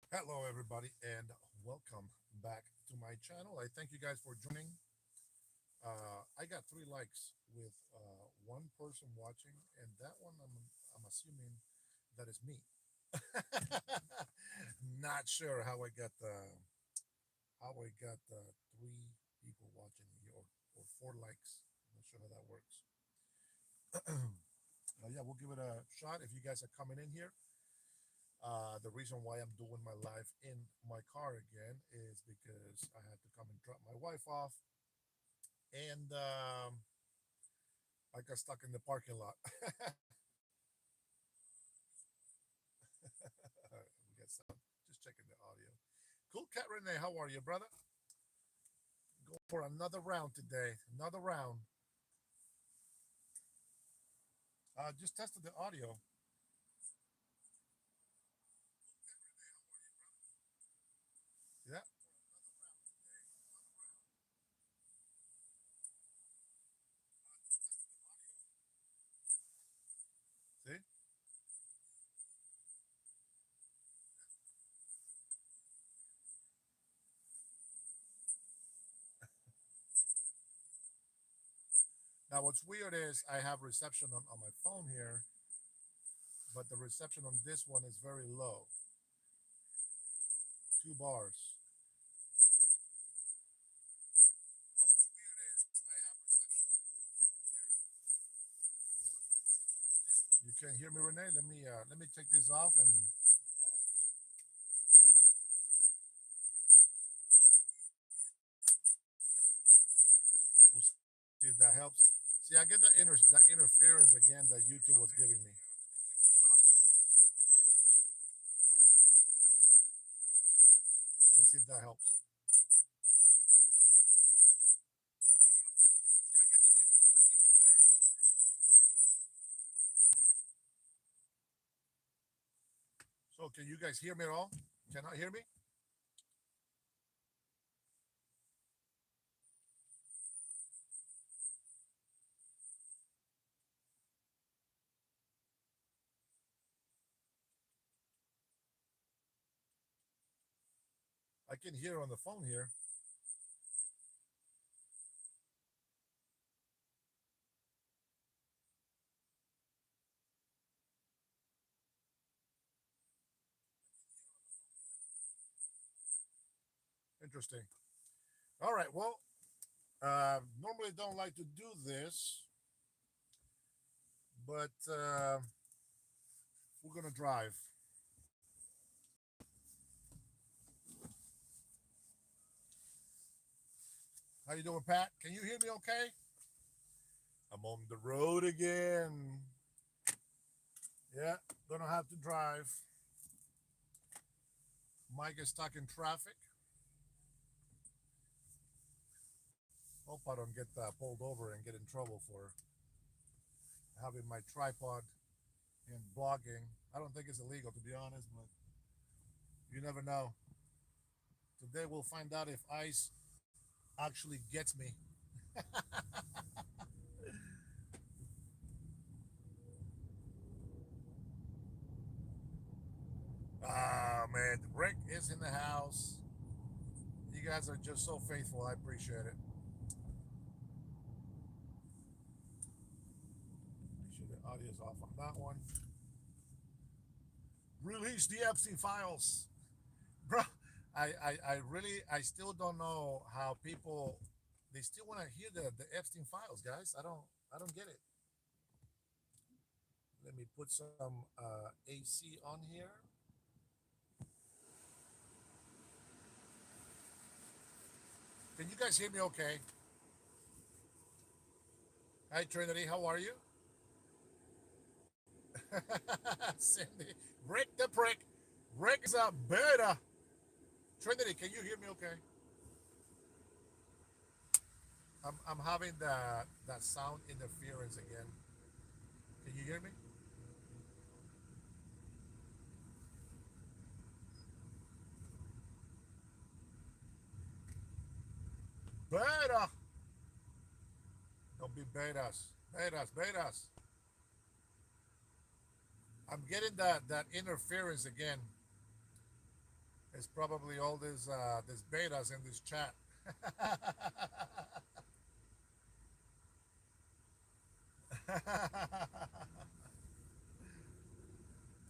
Hello, everybody, and welcome back to my channel. I thank you guys for joining. I got 3 likes with one person watching, and that one I'm assuming that is me. Not sure how I got the 3 people watching me or 4 likes. Not sure how that works. Yeah, we'll give it a shot. If you guys are coming in here, the reason why I'm doing my live in my car again is because I had to come and drop my wife off, and I got stuck in the parking lot. We got some. Just checking the audio. Cool, Cat Renee. How are you, brother? Going for another round today. Another round. Just tested the audio. See that? See? Now, what's weird is I have reception on my phone here, but the reception on this one is very low. 2 bars. You can't hear me, Renee. Let me take this off and we'll see if that helps. See, I get that interference again that YouTube was giving me. Let's see if that helps. So, can you guys hear me at all? Cannot hear me? I can hear on the phone here. Interesting. All right. Well, normally don't like to do this, but we're gonna drive. How you doing, Pat? Can you hear me? Okay. I'm on the road again. Yeah, gonna have to drive. Mike is stuck in traffic. Hope I don't get pulled over and get in trouble for having my tripod and vlogging. I don't think it's illegal to be honest, but you never know. Today we'll find out if ICE actually gets me. Ah man, Rick is in the house. You guys are just so faithful. I appreciate it. Make sure the audio's off on that one. Release the Epstein files, bro. I still don't know how people they still want to hear the Epstein files, guys. I don't get it. Let me put some AC on here. Can you guys hear me okay? Hi, Trinity. How are you? Cindy. Rick the prick. Rick is a beta. Trinity, can you hear me okay? I'm having that sound interference again. Can you hear me? Beta. Don't be betas. Betas, betas. I'm getting that interference again. It's probably all this betas in this chat.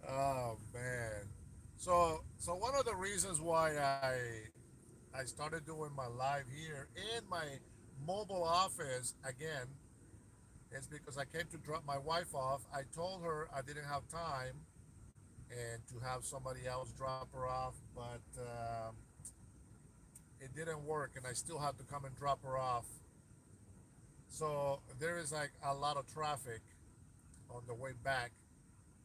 Oh man. So one of the reasons why I started doing my live here in my mobile office again is because I came to drop my wife off. I told her I didn't have time and to have somebody else drop her off, but it didn't work, and I still had to come and drop her off. So there is like a lot of traffic on the way back,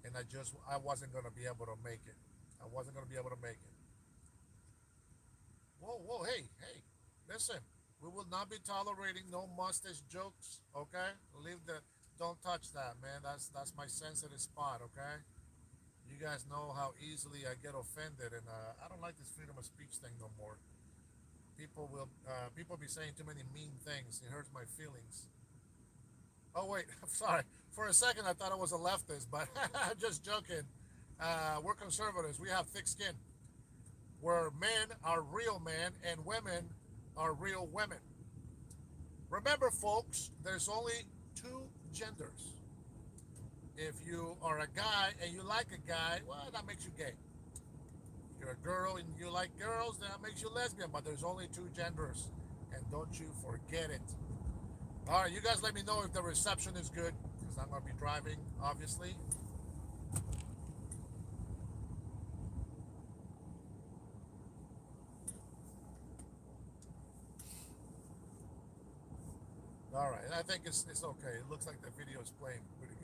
and I wasn't gonna be able to make it. I wasn't gonna be able to make it. Whoa, whoa, hey, hey, listen. We will not be tolerating no mustache jokes, okay? Leave the, don't touch that, man. That's my sensitive spot, okay? You guys know how easily I get offended, and I don't like this freedom of speech thing no more. People be saying too many mean things. It hurts my feelings. Oh wait, I'm sorry. For a second, I thought I was a leftist, but just joking. We're conservatives. We have thick skin. Where men are real men and women are real women. Remember, folks, there's only two genders. If you are a guy and you like a guy, well, that makes you gay. If you're a girl and you like girls, that makes you lesbian. But there's only two genders, and don't you forget it. All right, you guys let me know if the reception is good, because I'm going to be driving, obviously. All right, I think it's okay. It looks like the video is playing pretty good.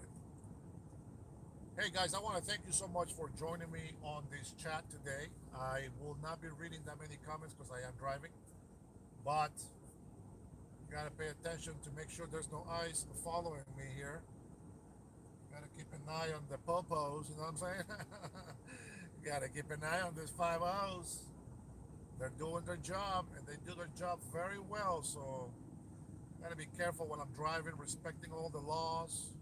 Hey guys, I want to thank you so much for joining me on this chat today. I will not be reading that many comments because I am driving, but you gotta pay attention to make sure there's no eyes following me here. Gotta keep an eye on the popos, you know what I'm saying? Gotta keep an eye on these five O's. They're doing their job and they do their job very well, so gotta be careful when I'm driving, respecting all the laws.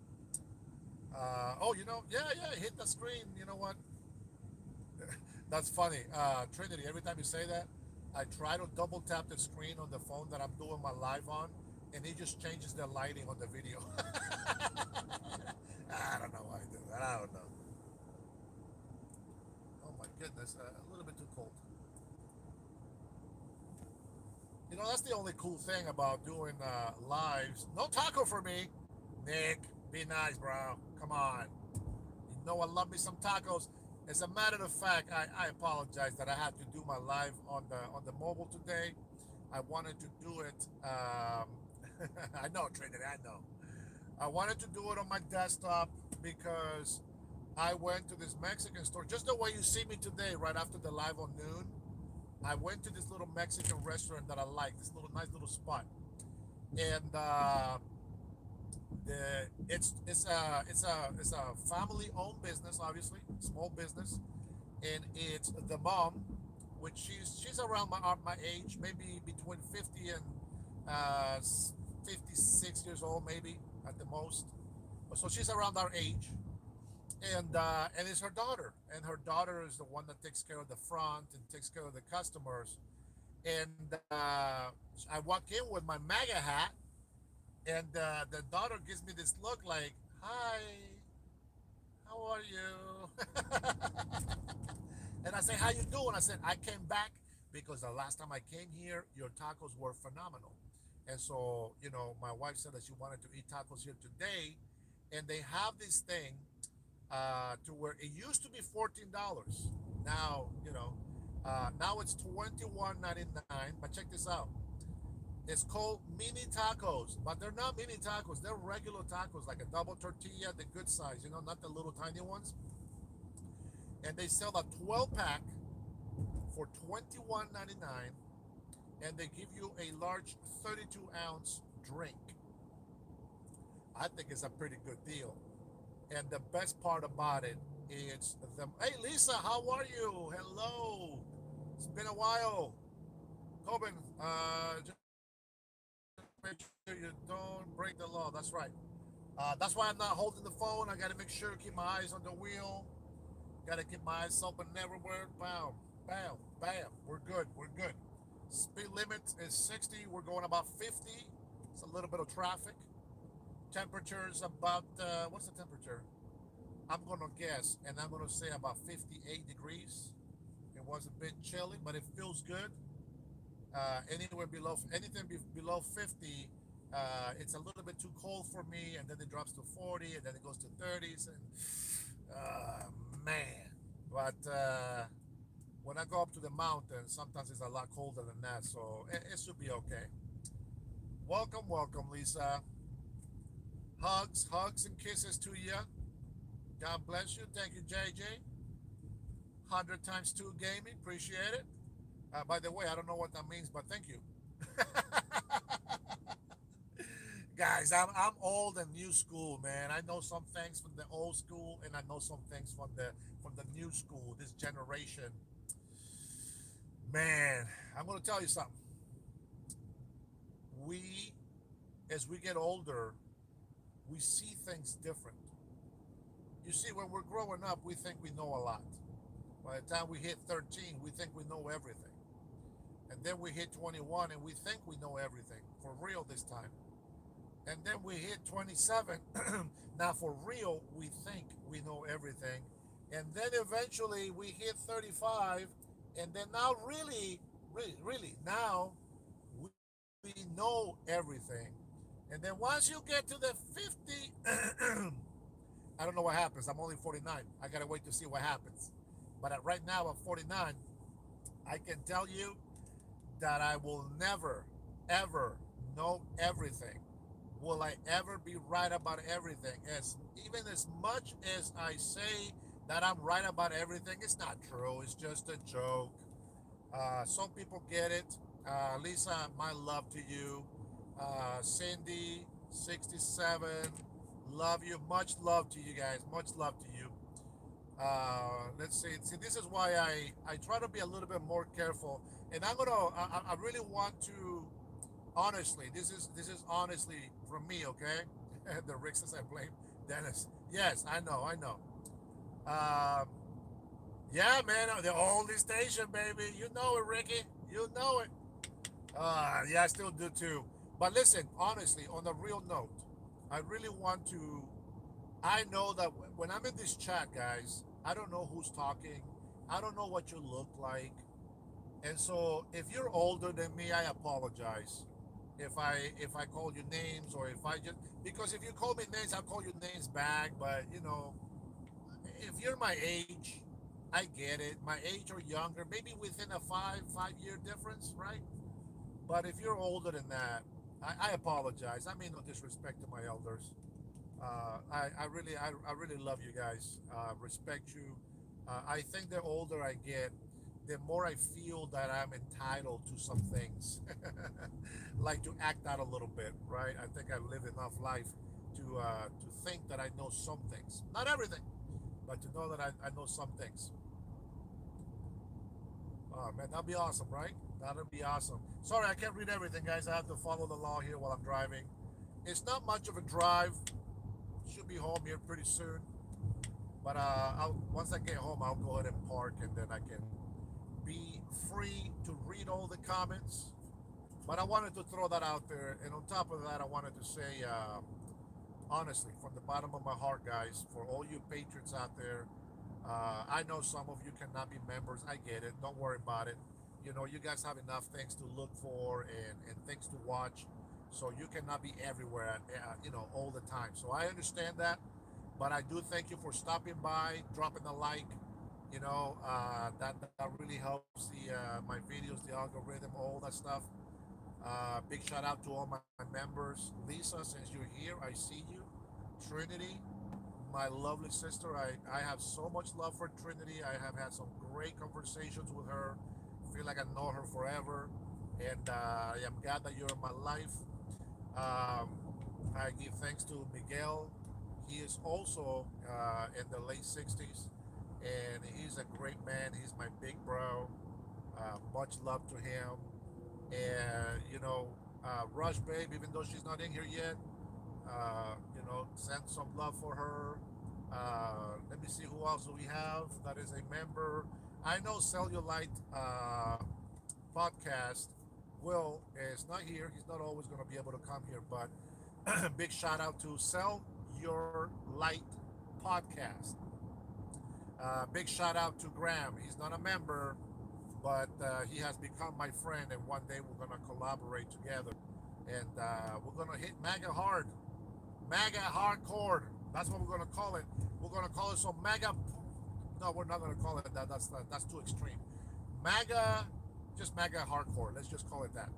Oh, yeah, yeah, hit the screen. You know what? That's funny. Trinity, every time you say that, I try to double tap the screen on the phone that I'm doing my live on, and it just changes the lighting on the video. I don't know why I do that. I don't know. Oh my goodness, a little bit too cold. That's the only cool thing about doing lives. No taco for me. Nick, be nice, bro. Come on. You know I love me some tacos. As a matter of fact, I apologize that I had to do my live on the mobile today. I wanted to do it. I know, Trinity. I know. I wanted to do it on my desktop because I went to this Mexican store just the way you see me today, right after the live on noon. I went to this little Mexican restaurant that I like, this little nice little spot, and it's a family owned business, obviously small business, and it's the mom, which she's around my age, maybe between 50 and uh, 56 years old, maybe at the most. So she's around our age, and it's her daughter, and her daughter is the one that takes care of the front and takes care of the customers. And I walk in with my MAGA hat, and the daughter gives me this look like, "Hi, how are you?" And I say, "How you doing?" I said, "I came back because the last time I came here, your tacos were phenomenal." And so, my wife said that she wanted to eat tacos here today, and they have this thing to where it used to be $14. Now, now it's 21.99. But check this out. It's called mini tacos, but they're not mini tacos. They're regular tacos, like a double tortilla, the good size, not the little tiny ones. And they sell a 12 pack for 21.99, and they give you a large 32-ounce drink. I think it's a pretty good deal. And the best part about it is Hey, Lisa, how are you? Hello. It's been a while. Coben, just make sure you don't break the law. That's right. That's why I'm not holding the phone. I got to make sure to keep my eyes on the wheel. Got to keep my eyes open everywhere. Bam. Bam, bam. We're good. We're good. Speed limit is 60. We're going about 50. It's a little bit of traffic. Temperature is about, what's the temperature? I'm going to guess, and I'm going to say about 58 degrees. It was a bit chilly, but it feels good. Anywhere below, anything below 50, it's a little bit too cold for me, and then it drops to 40, and then it goes to 30s, and man. But when I go up to the mountains, sometimes it's a lot colder than that, so it should be okay. Welcome, welcome, Lisa. Hugs, hugs, and kisses to you. God bless you. Thank you, JJ. 100 times 2 gaming. Appreciate it. By the way, I don't know what that means, but thank you. Guys, I'm old and new school, man. I know some things from the old school, and I know some things from the new school. This generation, man. I'm gonna tell you something. We, as we get older, we see things different. You see, when we're growing up, we think we know a lot. By the time we hit 13, we think we know everything. And then we hit 21 and we think we know everything for real this time. And then we hit 27. Now, for real, we think we know everything. And then eventually we hit 35. And then now, really, now we know everything. And then once you get to the 50, I don't know what happens. I'm only 49. I got to wait to see what happens. But right now, at 49, I can tell you that I will never, ever know everything. Will I ever be right about everything? Even as much as I say that I'm right about everything, it's not true. It's just a joke. Some people get it. Lisa, my love to you. Cindy, 67, love you. Much love to you guys. Much love to you. Let's see. See, this is why I try to be a little bit more careful. And I really want to, honestly, this is honestly from me, okay? The Rick says I blame Dennis. Yes, I know, I know. Um, yeah, man, the oldie station, baby. You know it, Ricky. You know it. Yeah, I still do too. But listen, honestly, on a real note, I really want to. I know that when I'm in this chat, guys, I don't know who's talking. I don't know what you look like. And so if you're older than me, I apologize. If I call you names or if I just because if you call me names, I'll call you names back. But if you're my age, I get it. My age or younger, maybe within a five-year difference, right? But if you're older than that, I apologize. I mean no disrespect to my elders. I really love you guys. Respect you. I think the older I get, the more I feel that I'm entitled to some things, like to act out a little bit, right? I think I've lived enough life to think that I know some things, not everything, but to know that I know some things. Oh man, that'd be awesome, right? That'd be awesome. Sorry, I can't read everything, guys. I have to follow the law here while I'm driving. It's not much of a drive. Should be home here pretty soon. But once I get home, I'll go ahead and park, and then I can be free to read all the comments. But I wanted to throw that out there. And on top of that, I wanted to say, honestly, from the bottom of my heart, guys, for all you patriots out there, I know some of you cannot be members. I get it. Don't worry about it. You guys have enough things to look for and things to watch. So you cannot be everywhere, all the time. So I understand that. But I do thank you for stopping by, dropping a like. That really helps my videos, the algorithm, all that stuff. Big shout out to all my members. Lisa, since you're here, I see you. Trinity, my lovely sister. I have so much love for Trinity. I have had some great conversations with her. Feel like I know her forever. And I am glad that you're in my life. Um, I give thanks to Miguel. He is also in the late 60s, and he's a great man. He's my big bro. Much love to him. And, Rush Babe, even though she's not in here yet, send some love for her. Let me see who else do we have that is a member. I know Cellulite podcast. Will is not here. He's not always going to be able to come here, but big shout out to Sell Your Light podcast. Big shout out to Graham. He's not a member, but he has become my friend, and one day we're going to collaborate together. And we're going to hit MAGA hard. MAGA hardcore. That's what we're going to call it. We're going to call it some MAGA. No, we're not going to call it that. That's too extreme. MAGA, just MAGA hardcore. Let's just call it that.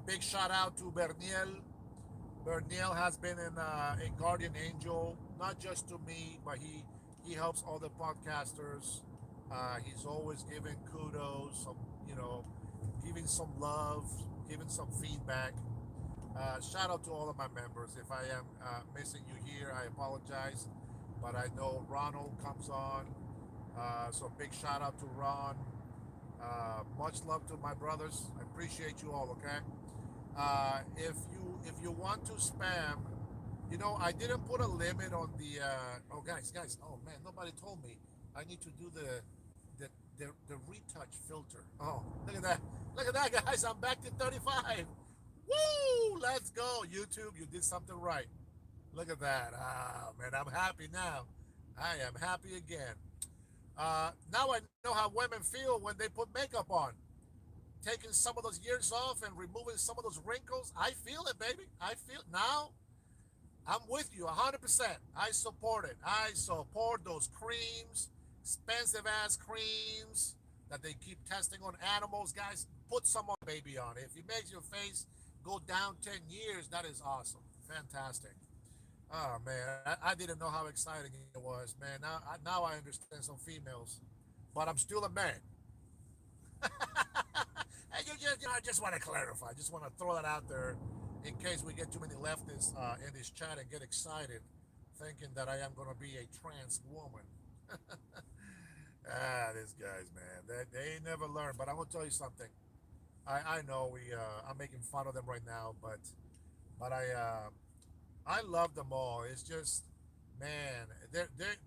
Big shout out to Berniel. Berniel has been a guardian angel, not just to me, but he helps other podcasters. He's always giving kudos, some giving some love, giving some feedback. Shout out to all of my members. If I am missing you here, I apologize. But I know Ronald comes on. So big shout out to Ron. Much love to my brothers. I appreciate you all, okay? If you want to spam, I didn't put a limit on the oh guys, oh man, nobody told me I need to do the the retouch filter. Oh, look at that. Look at that, guys. I'm back to 35. Woo! Let's go. YouTube, you did something right. Look at that. Ah, man, I'm happy now. I am happy again. Now I know how women feel when they put makeup on. Taking some of those years off and removing some of those wrinkles. I feel it, baby. I feel it. Now I'm with you 100%. I support it. I support those creams, expensive ass creams that they keep testing on animals. Guys, put some on baby on it. If it makes your face go down 10 years, that is awesome. Fantastic. Oh man, I didn't know how exciting it was, man. Now I understand some females, but I'm still a man. And I just want to clarify. I just want to throw that out there in case we get too many leftists in this chat and get excited, thinking that I am going to be a trans woman. These guys, man, they ain't never learned. But I'm gonna tell you something. I know I'm making fun of them right now, but I love them all. It's just, man,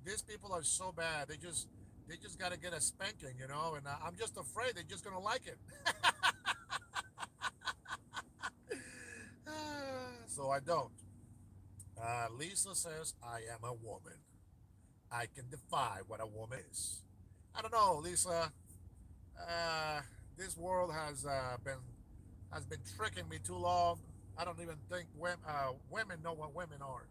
these people are so bad. They just got to get a spanking. And I'm just afraid they're just gonna like it. So I don't. Lisa says I am a woman. I can defy what a woman is. I don't know, Lisa. Uh, this world has been tricking me too long. I don't even think women know what women are.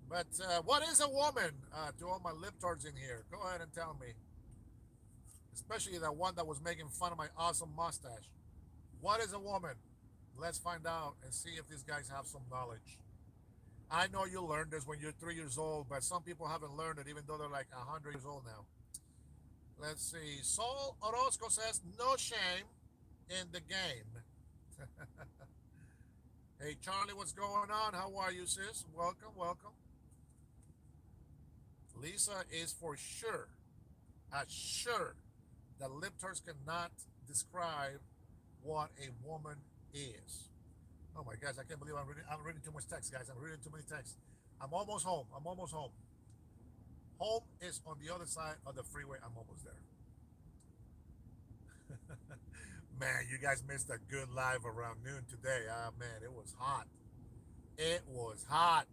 But what is a woman? To all my libtards in here, go ahead and tell me. Especially that one that was making fun of my awesome mustache. What is a woman? Let's find out and see if these guys have some knowledge. I know you learned this when you're 3 years old, but some people haven't learned it even though they're like 100 years old now. Let's see. Saul Orozco says, no shame in the game. Hey, Charlie, what's going on? How are you, sis? Welcome, welcome. Lisa is for sure, sure, that libtards cannot describe what a woman is. Oh my gosh, I can't believe I'm reading too much text, guys. I'm reading too many texts. I'm almost home. I'm almost home. Home is on the other side of the freeway. I'm almost there. Man, you guys missed a good live around noon today. Ah, man, it was hot. It was hot.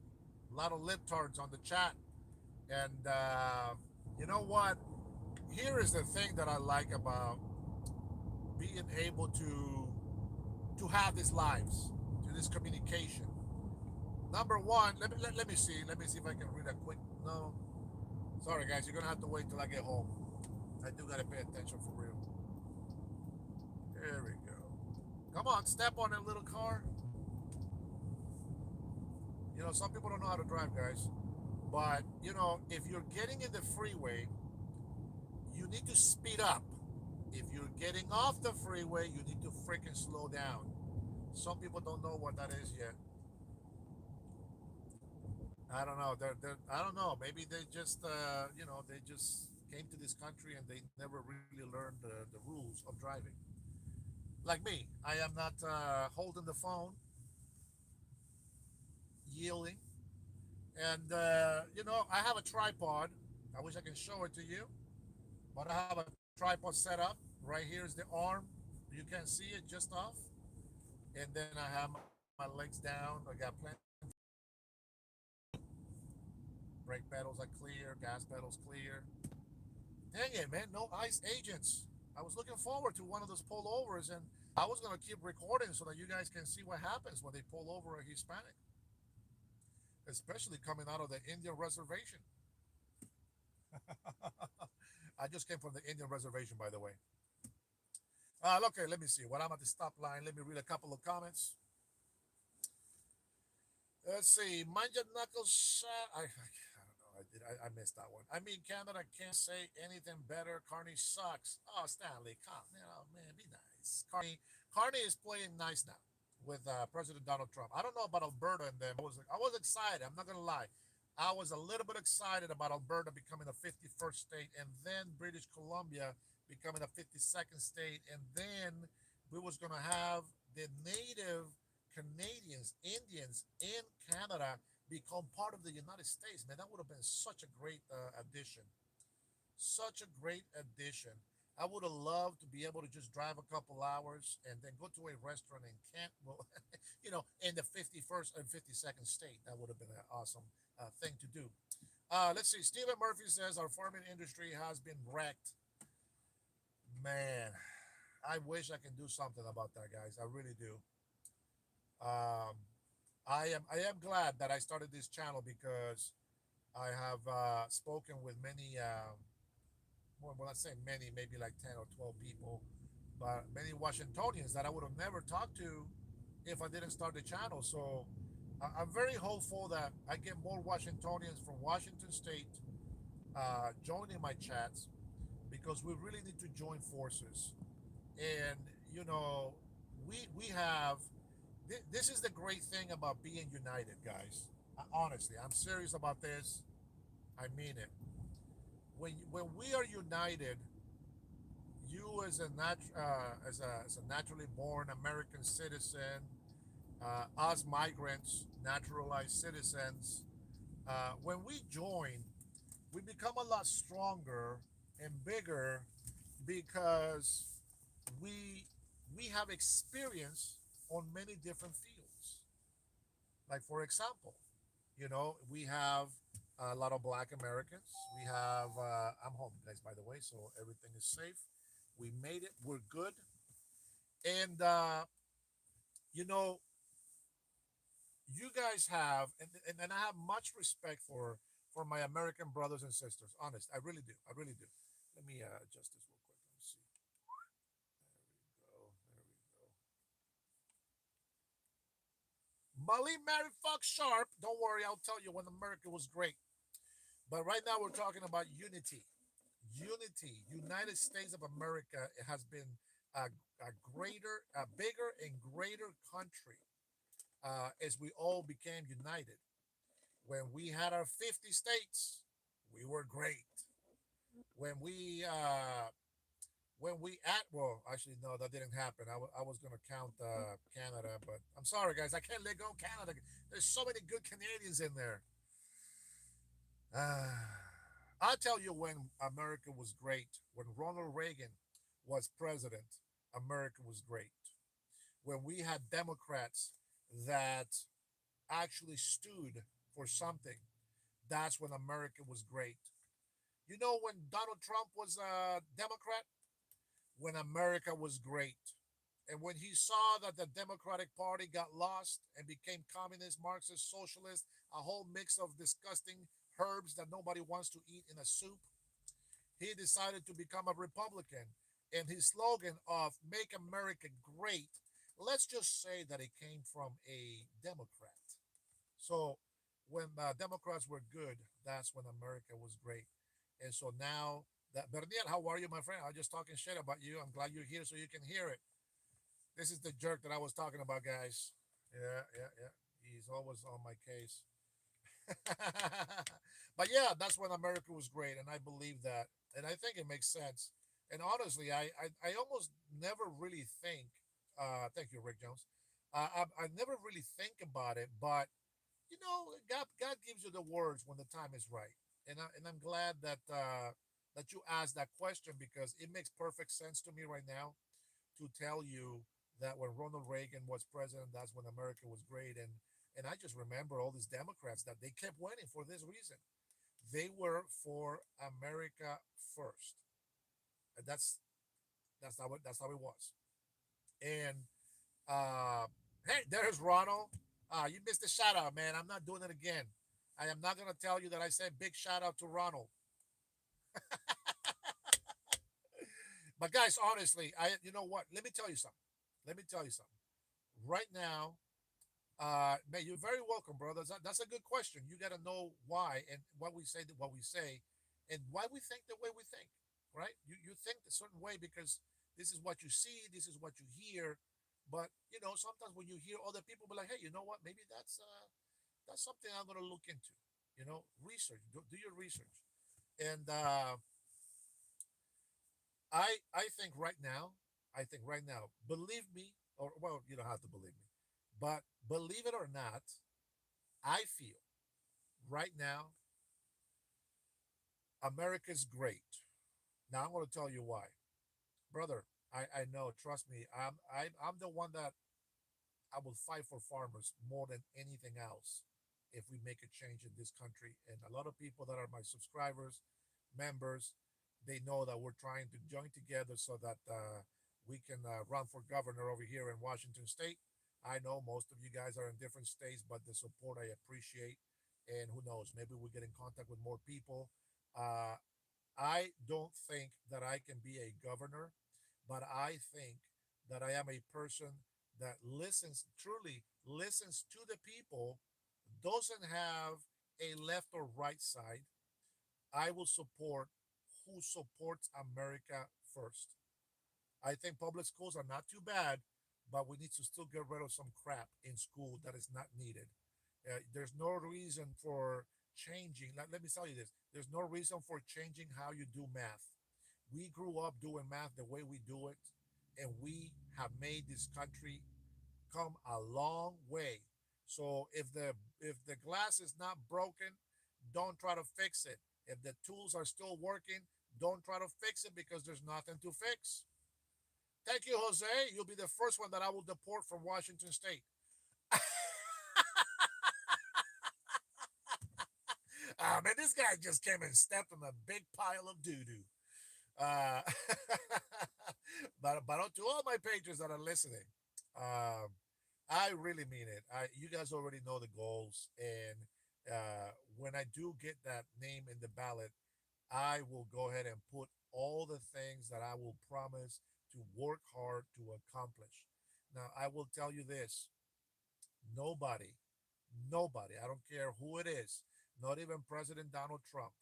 A lot of libtards on the chat. And you know what? Here is the thing that I like about being able to have these lives, to this communication. Number one, let me see. Let me see if I can read a quick. No, sorry guys, you're gonna have to wait till I get home. I do gotta pay attention for real. There we go. Come on, step on that little car. Some people don't know how to drive, guys. But if you're getting in the freeway, you need to speed up. If you're getting off the freeway, you need to freaking slow down. Some people don't know what that is yet. I don't know. I don't know. Maybe they just, they just came to this country and they never really learned the rules of driving. Like me, I am not holding the phone, yielding, and I have a tripod. I wish I can show it to you, but I have a tripod set up. Right here is the arm. You can see it just off. And then I have my legs down. I got plenty of brake pedals are clear, gas pedals clear. Dang it, man, no ICE agents. I was looking forward to one of those pullovers, and I was gonna keep recording so that you guys can see what happens when they pull over a Hispanic, especially coming out of the Indian reservation. I just came from the Indian reservation, by the way. Okay, let me see. While I'm at the stop line, let me read a couple of comments. Let's see. Mind your knuckles shut. I don't know. I missed that one. I mean, Canada can't say anything better. Carney sucks. Oh, Stanley, come. You know, man, be nice. Carney is playing nice now with President Donald Trump. I don't know about Alberta and them. I was excited. I'm not gonna lie. I was a little bit excited about Alberta becoming a 51st state, and then British Columbia becoming a 52nd state, and then we was gonna have the native Canadians, Indians in Canada become part of the United States. Man, that would have been such a great addition. Such a great addition. I would have loved to be able to just drive a couple hours and then go to a restaurant in Kent, well, in the 51st and 52nd state. That would have been an awesome thing to do. Let's see. Stephen Murphy says our farming industry has been wrecked. Man, I wish I can do something about that, guys. I really do. Um, I am glad that I started this channel because I have spoken with many. Well, not saying many, maybe like 10 or 12 people, but many Washingtonians that I would have never talked to if I didn't start the channel. So I'm very hopeful that I get more Washingtonians from Washington State joining my chats because we really need to join forces. And you know, we have this is the great thing about being united, guys. Honestly, I'm serious about this. I mean it. When we are united, you as a naturally born American citizen, us migrants, naturalized citizens, when we join, we become a lot stronger and bigger because we we have experience on many different fields. Like for example, we have a lot of Black Americans. We have I'm home, guys, by the way, so everything is safe. We made it. We're good, and you know, you guys have, and I have much respect for my American brothers and sisters. Honest, I really do. I really do. Let me adjust this real quick. Let me see. There we go. There we go. Molly Mary Fox Sharp. Don't worry, I'll tell you when America was great. But right now we're talking about unity. Unity. United States of America has been a bigger and greater country as we all became united. When we had our 50 states, we were great. When we at well, actually no, that didn't happen. I was gonna count Canada, but I'm sorry, guys, I can't let go of Canada. There's so many good Canadians in there. Uh, I'll tell you when America was great. When Ronald Reagan was president, America was great. When we had Democrats that actually stood for something, that's when America was great. You know, when Donald Trump was a Democrat, when America was great. And when he saw that the Democratic Party got lost and became communist, Marxist, socialist, a whole mix of disgusting herbs that nobody wants to eat in a soup, he decided to become a Republican. And his slogan of Make America Great, let's just say that it came from a Democrat. So when Democrats were good, that's when America was great. And so now that Bernier, how are you, my friend? I'm just talking shit about you. I'm glad you're here so you can hear it. This is the jerk that I was talking about, guys. Yeah, yeah, yeah. He's always on my case. But yeah, that's when America was great, and I believe that, and I think it makes sense. And honestly, I almost never really think. Thank you, Rick Jones. I never really think about it, but God gives you the words when the time is right. And I'm glad that you asked that question because it makes perfect sense to me right now to tell you that when Ronald Reagan was president, that's when America was great. And I just remember all these Democrats that they kept winning for this reason. They were for America first. And that's how it was. And hey, there's Ronald. You missed a shout out, man. I'm not doing it again. I am not gonna tell you that I said big shout out to Ronald. But guys, honestly, you know what? Let me tell you something. Let me tell you something. Right now, man, you're very welcome, brother. That's a good question. You got to know why and what we say, and why we think the way we think. Right? You think a certain way because this is what you see, this is what you hear. But sometimes when you hear other people be like, hey, you know what? Maybe that's something I'm gonna look into. Research. Do your research. And I think right now, believe me, or well, you don't have to believe me, but believe it or not, I feel right now America's great. Now I'm going to tell you why, brother. I know. Trust me. I'm the one that I will fight for farmers more than anything else if we make a change in this country. And a lot of people that are my subscribers, members, they know that we're trying to join together so that we can run for governor over here in Washington State. I know most of you guys are in different states, but the support I appreciate. And who knows, maybe we get in contact with more people. Uh, I don't think that I can be a governor, but I think that I am a person that listens, truly listens to the people, doesn't have a left or right side. I will support who supports America first. I think public schools are not too bad, but we need to still get rid of some crap in school that is not needed. There's no reason for changing. Let me tell you this: there's no reason for changing how you do math. We grew up doing math the way we do it, and we have made this country come a long way. So if the glass is not broken, don't try to fix it. If the tools are still working, don't try to fix it because there's nothing to fix. Thank you, Jose. You'll be the first one that I will deport from Washington State. Man, this guy just came and stepped on a big pile of doo doo. Uh, but to all my patrons that are listening, um, I really mean it. You guys already know the goals, and when I do get that name in the ballot, I will go ahead and put all the things that I will promise to work hard to accomplish. Now, I will tell you this: nobody, nobody, I don't care who it is, not even President Donald Trump,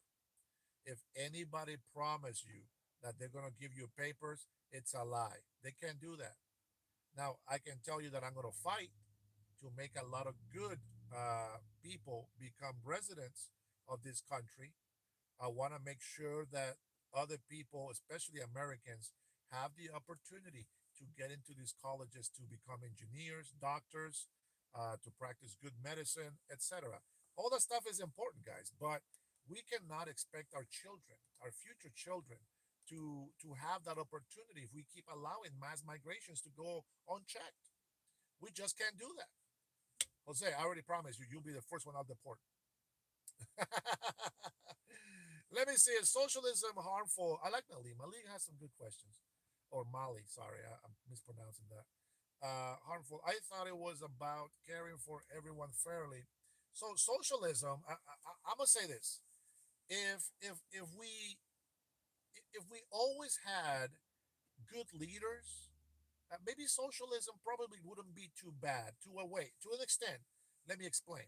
if anybody promise you that they're going to give you papers, it's a lie. They can't do that. Now, I can tell you that I'm going to fight to make a lot of good people become residents of this country. I want to make sure that other people, especially Americans, have the opportunity to get into these colleges to become engineers, doctors, to practice good medicine, etc. All that stuff is important, guys, but we cannot expect our children, our future children, to have that opportunity if we keep allowing mass migrations to go unchecked. We just can't do that. Jose, I already promised you, you'll be the first one I'll deport. Let me see. Is socialism harmful? I like Mali. Mali has some good questions. Or Mali, sorry, I'm mispronouncing that. Harmful. I thought it was about caring for everyone fairly. So socialism. I'm gonna say this: if we always had good leaders, maybe socialism probably wouldn't be too bad. To a way, to an extent. Let me explain.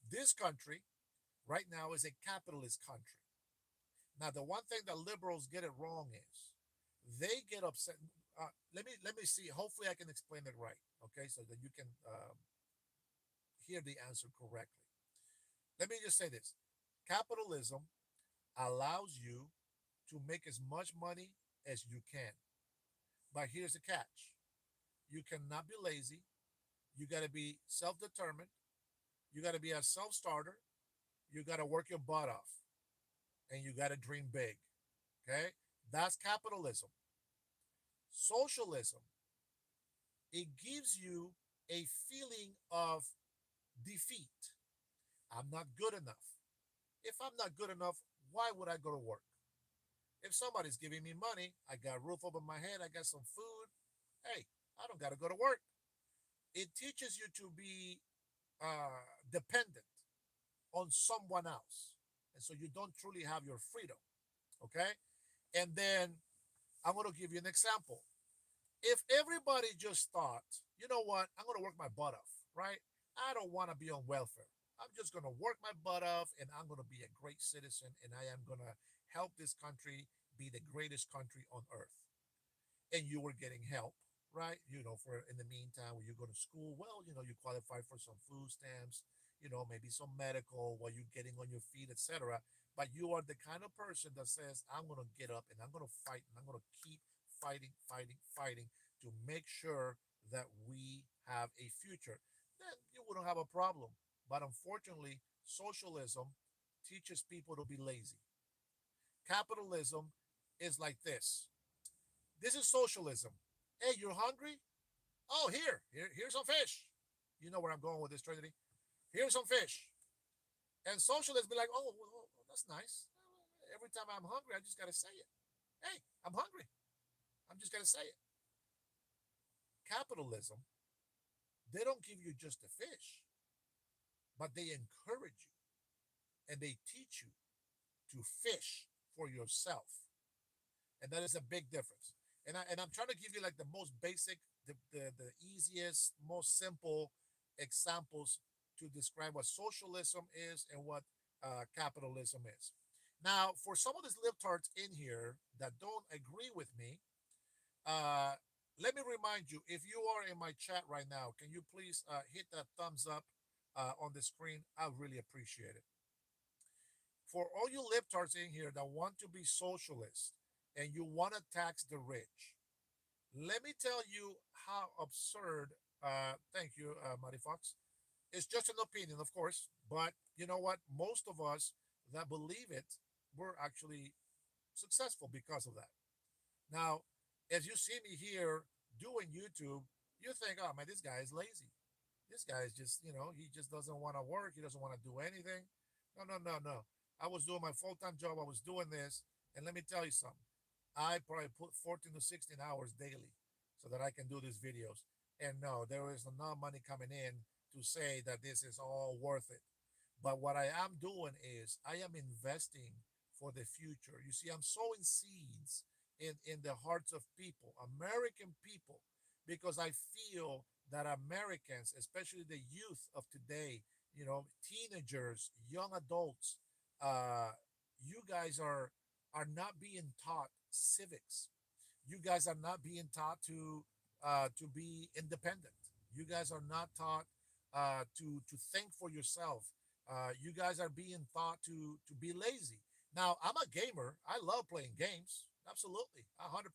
This country right now is a capitalist country. Now, the one thing that liberals get it wrong is they get upset. Let me see. Hopefully, I can explain it right. Okay, so that you can hear the answer correctly. Let me just say this: capitalism allows you to make as much money as you can, but here's the catch: you cannot be lazy. You got to be self-determined. You got to be a self-starter. You got to work your butt off. and you got to dream big. Okay, that's capitalism. Socialism, it gives you a feeling of defeat. I'm not good enough. If I'm not good enough, why would I go to work? If somebody's giving me money, I got a roof over my head, I got some food, hey, I don't got to go to work. It teaches you to be dependent on someone else. And so you don't truly have your freedom. Okay. And then I'm going to give you an example. If everybody just thought, you know what, I'm going to work my butt off, right? I don't want to be on welfare. I'm just going to work my butt off and I'm going to be a great citizen and I am going to help this country be the greatest country on earth. And you were getting help, right? For in the meantime, when you go to school, well, you qualify for some food stamps, maybe some medical while you're getting on your feet, etc. But you are the kind of person that says, I'm going to get up and I'm going to fight and I'm going to keep fighting, fighting, fighting to make sure that we have a future. Then you wouldn't have a problem. But unfortunately, socialism teaches people to be lazy. Capitalism is like this. This is socialism. Hey, you're hungry? Oh, here's some fish. You know where I'm going with this, Trinity. Here's some fish. And socialists be like, oh, well, that's nice. Every time I'm hungry, I just got to say it. Hey, I'm hungry. I'm just going to say it. Capitalism, they don't give you just the fish, but they encourage you and they teach you to fish for yourself. And that is a big difference. And I'm trying to give you like the most basic, the easiest, most simple examples to describe what socialism is and what capitalism is. Now, for some of these libtards in here that don't agree with me, uh, let me remind you: if you are in my chat right now, can you please hit that thumbs up on the screen? I really appreciate it. For all you libtards in here that want to be socialist and you want to tax the rich, let me tell you how absurd. Thank you, Marty Fox. It's just an opinion, of course, but you know what? Most of us that believe it, we're actually successful because of that. Now, as you see me here doing YouTube, you think, oh man, this guy is lazy. This guy is just, he just doesn't want to work. He doesn't want to do anything. No, no, no, no. I was doing my full-time job. I was doing this. And let me tell you something. I probably put 14 to 16 hours daily so that I can do these videos. And no, there is enough money coming in to say that this is all worth it. But what I am doing is I am investing for the future. You see, I'm sowing seeds in the hearts of people, American people, because I feel that Americans, especially the youth of today, teenagers, young adults, uh, you guys are not being taught civics. You guys are not being taught to be independent. You guys are not taught to think for yourself. You guys are being taught to be lazy. Now, I'm a gamer. I love playing games. Absolutely, 100%.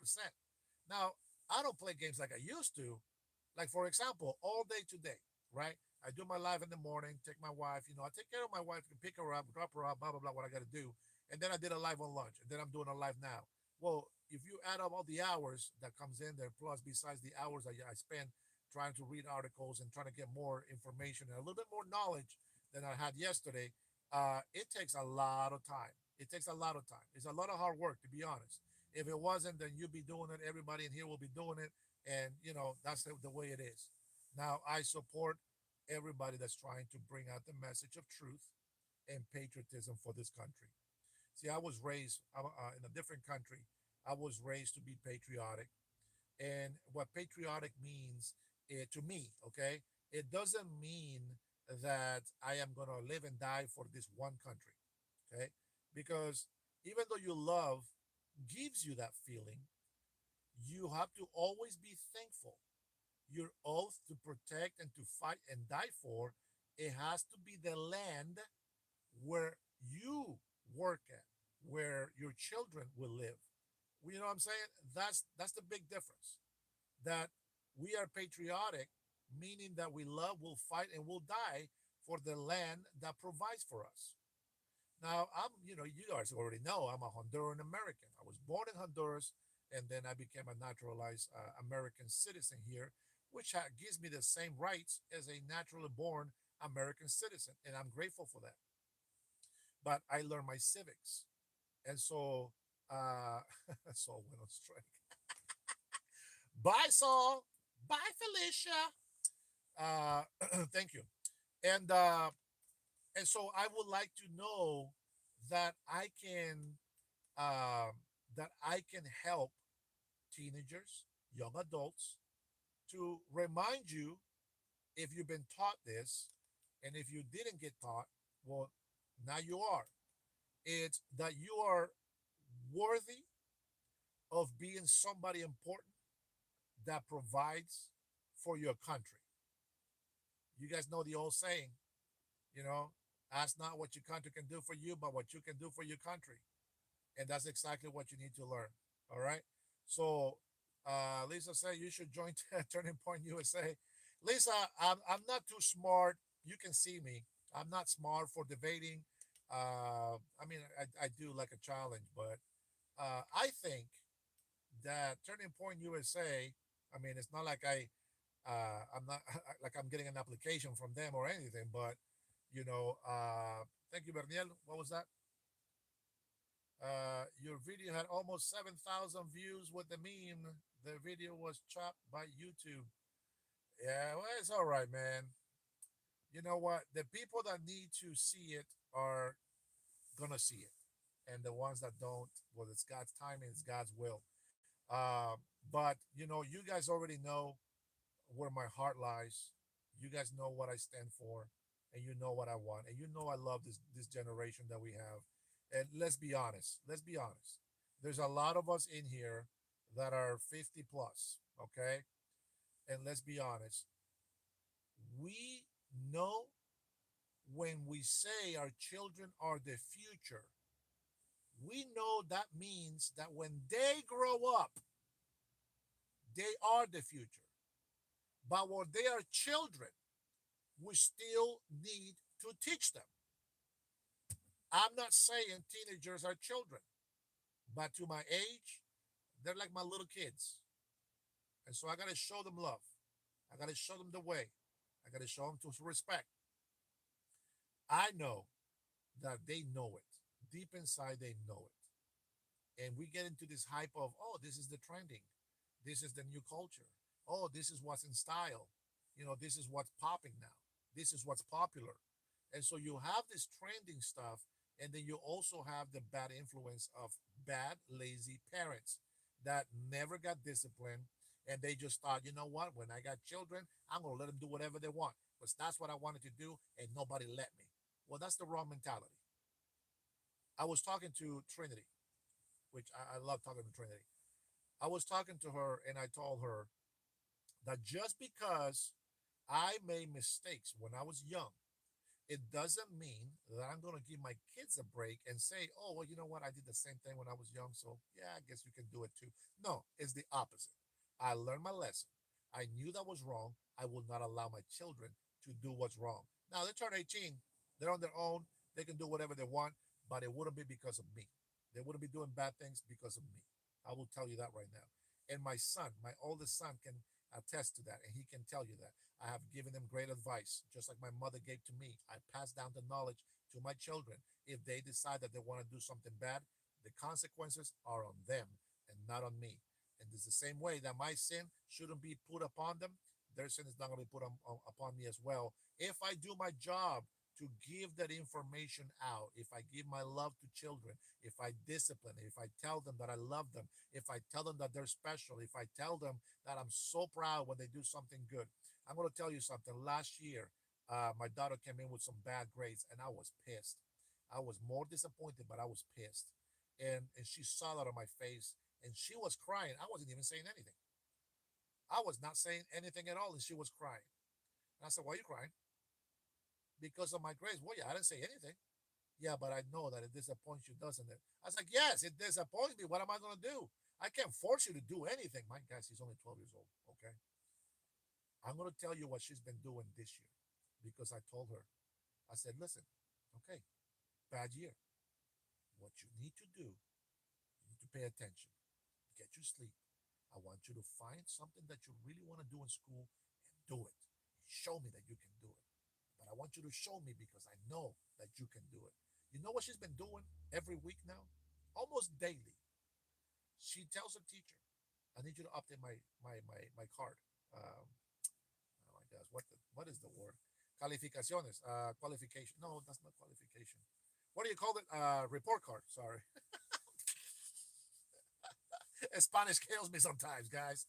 Now, I don't play games like I used to. Like, for example, all day today, right? I do my live in the morning, take my wife, I take care of my wife, can pick her up, drop her off, blah, blah, blah, what I got to do. And then I did a live on lunch, and then I'm doing a live now. Well, if you add up all the hours that comes in there, plus besides the hours that I spend trying to read articles and trying to get more information and a little bit more knowledge than I had yesterday, it takes a lot of time. It takes a lot of time. It's a lot of hard work, to be honest. If it wasn't, then you'd be doing it. Everybody in here will be doing it. And, that's the way it is. Now, I support everybody that's trying to bring out the message of truth and patriotism for this country. See, I was raised in a different country. I was raised to be patriotic. And what patriotic means to me, okay, it doesn't mean that I am going to live and die for this one country, okay? Because even though you love gives you that feeling, you have to always be thankful. Your oath to protect and to fight and die for, it has to be the land where you work at, where your children will live. You know what I'm saying? That's the big difference. That we are patriotic, meaning that we love, will fight, and will die for the land that provides for us. Now, you guys already know I'm a Honduran American. I was born in Honduras, and then I became a naturalized American citizen here, which gives me the same rights as a naturally born American citizen, and I'm grateful for that. But I learned my civics, and so Saul went on strike. Bye, Saul. Bye, Felicia. Uh, thank you. And so I would like to know that I can that I can help teenagers, young adults, to remind you if you've been taught this, and if you didn't get taught, well, now you are. It's that you are worthy of being somebody important that provides for your country. You guys know the old saying, you know, ask not what your country can do for you, but what you can do for your country. And that's exactly what you need to learn. All right. So Lisa said you should join Turning Point USA. Lisa, I'm not too smart. You can see me. I'm not smart for debating. I mean, I do like a challenge, but I think that Turning Point USA. I mean, it's not like I'm not like I'm getting an application from them or anything, but you know, thank you, Berniel. What was that? Your video had almost 7,000 views with the meme. The video was chopped by YouTube. Yeah, well, it's all right, man. You know what? The people that need to see it are gonna see it, and the ones that don't, well, it's God's timing, it's God's will. But you guys already know where my heart lies. You guys know what I stand for, and you know what I want, and you know I love this generation that we have. And let's be honest. Let's be honest. There's a lot of us in here that are 50 plus, okay? And let's be honest. We know when we say our children are the future, we know that means that when they grow up, they are the future. But when they are children, we still need to teach them. I'm not saying teenagers are children, but to my age, they're like my little kids. And so I got to show them love. I got to show them the way. I got to show them to respect. I know that they know it. Deep inside, they know it. And we get into this hype of, oh, this is the trending. This is the new culture. Oh, this is what's in style. This is what's popping now. This is what's popular. And so you have this trending stuff, and then you also have the bad influence of bad, lazy parents that never got disciplined. And they just thought, you know what, when I got children, I'm going to let them do whatever they want because that's what I wanted to do, and nobody let me. Well, that's the wrong mentality. I was talking to Trinity, which I love talking to Trinity. I was talking to her, and I told her that just because I made mistakes when I was young, it doesn't mean that I'm going to give my kids a break and say, oh, well, you know what? I did the same thing when I was young. So, yeah, I guess you can do it too. No, it's the opposite. I learned my lesson. I knew that was wrong. I will not allow my children to do what's wrong. Now, they turn 18. They're on their own. They can do whatever they want, but it wouldn't be because of me. They wouldn't be doing bad things because of me. I will tell you that right now. And my son, my oldest son, can attest to that, and he can tell you that. I have given them great advice, just like my mother gave to me. I pass down the knowledge to my children. If they decide that they want to do something bad, the consequences are on them and not on me. And it's the same way that my sin shouldn't be put upon them. Their sin is not going to be put upon me as well. If I do my job to give that information out, if I give my love to children, if I discipline, if I tell them that I love them, if I tell them that they're special, if I tell them that I'm so proud when they do something good. I'm going to tell you something. Last year, my daughter came in with some bad grades, and I was pissed. I was more disappointed, but I was pissed. And she saw that on my face, and she was crying. I wasn't even saying anything. I was not saying anything at all, and she was crying. And I said, "Why are you crying?" Because of my grades. Well, yeah, I didn't say anything. Yeah, but I know that it disappoints you, doesn't it? I was like, yes, it disappoints me. What am I going to do? I can't force you to do anything. My guys, she's only 12 years old. Okay. I'm going to tell you what she's been doing this year because I told her, I said, listen, okay, bad year. What you need to do, you need to pay attention, get your sleep. I want you to find something that you really want to do in school and do it. Show me that you can do it. But I want you to show me because I know that you can do it. You know what she's been doing every week now? Almost daily. She tells her teacher, I need you to update my card. Oh my gosh, what is the word? Calificaciones, qualification. No, that's not qualification. What do you call it? Report card. Sorry. Spanish kills me sometimes, guys.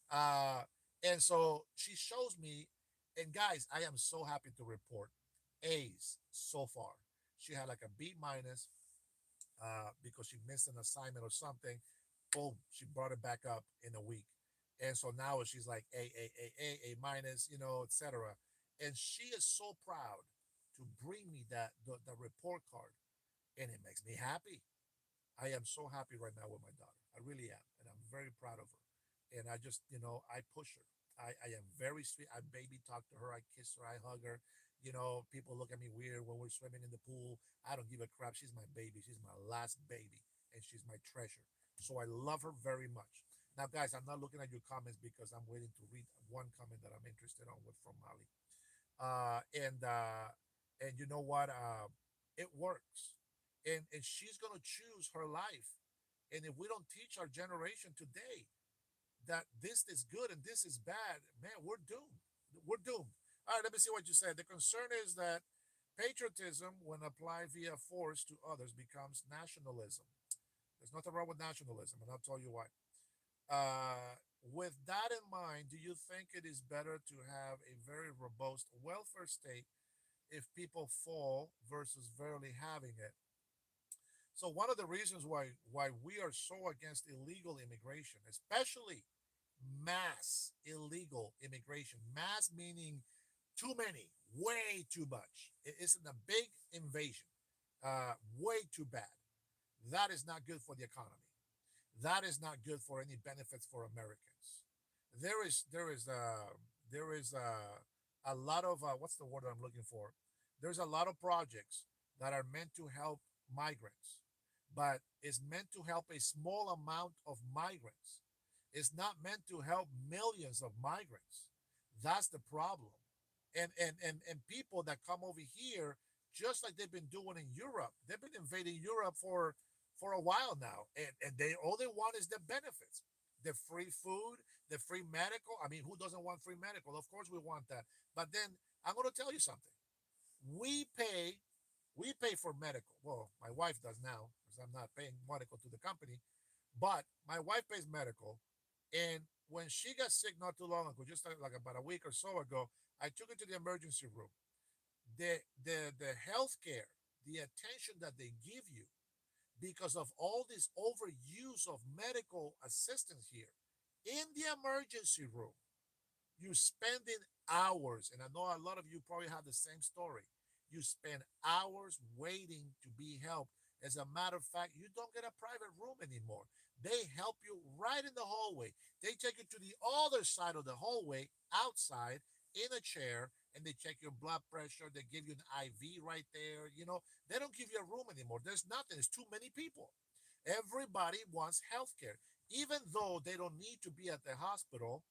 Uh, and so she shows me, and guys, I am so happy to report A's so far. She had like a B minus because she missed an assignment or something. Boom, she brought it back up in a week. And so now she's like A minus, etc. And she is so proud to bring me the report card, and it makes me happy. I am so happy right now with my daughter. I really am. And I'm very proud of her. And I just, I push her. I am very sweet. I baby talk to her. I kiss her. I hug her. People look at me weird when we're swimming in the pool. I don't give a crap. She's my baby. She's my last baby. And she's my treasure. So I love her very much. Now, guys, I'm not looking at your comments because I'm waiting to read one comment that I'm interested on with from Mali. And you know what? It works, and she's gonna choose her life. And if we don't teach our generation today that this is good and this is bad, man, we're doomed. We're doomed. All right, let me see what you said. The concern is that patriotism, when applied via force to others, becomes nationalism. There's nothing wrong with nationalism, and I'll tell you why. With that in mind, do you think it is better to have a very robust welfare state if people fall versus barely having it? So one of the reasons why we are so against illegal immigration, especially mass illegal immigration, mass meaning too many, way too much. It isn't a big invasion, way too bad. That is not good for the economy. That is not good for any benefits for Americans. There is a lot of what's the word I'm looking for? There's a lot of projects that are meant to help migrants, but it's meant to help a small amount of migrants. It's not meant to help millions of migrants. That's the problem. And people that come over here, just like they've been doing in Europe, they've been invading Europe for a while now, and they all they want is the benefits, the free food, the free medical. I mean, who doesn't want free medical? Of course we want that. But then I'm going to tell you something. We pay we pay for medical. Well, my wife does now because I'm not paying medical to the company, but my wife pays medical. And when she got sick not too long ago, just like about a week or so ago, I took her to the emergency room. The healthcare, the attention that they give you because of all this overuse of medical assistance here in the emergency room. You're spending hours, and I know a lot of you probably have the same story. You spend hours waiting to be helped. As a matter of fact, you don't get a private room anymore. They help you right in the hallway. They take you to the other side of the hallway, outside, in a chair, and they check your blood pressure. They give you an IV right there. They don't give you a room anymore. There's nothing. There's too many people. Everybody wants health care. Even though they don't need to be at the hospital,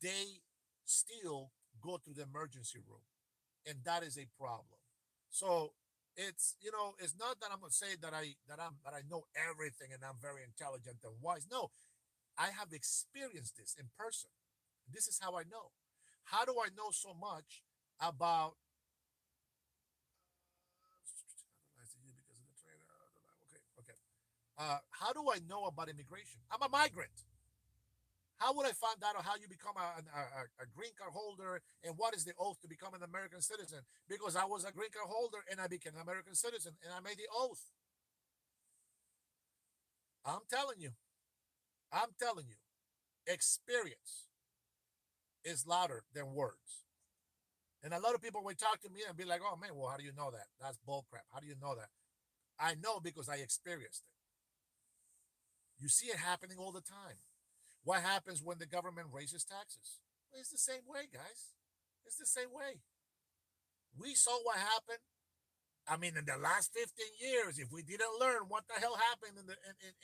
they still go to the emergency room, and that is a problem. So it's not that I'm going to say that I know everything and I'm very intelligent and wise. No, I have experienced this in person. This is how I know. How do I know so much about because of the train? Okay, okay. How do I know about immigration? I'm a migrant. How would I find out how you become a green card holder and what is the oath to become an American citizen? Because I was a green card holder and I became an American citizen and I made the oath. I'm telling you, I'm telling you, experience is louder than words. And a lot of people will talk to me and be like, oh man, well, how do you know that? That's bullcrap. How do you know that? I know because I experienced it. You see it happening all the time. What happens when the government raises taxes? Well, it's the same way, guys. It's the same way. We saw what happened I mean, in the last 15 years, if we didn't learn what the hell happened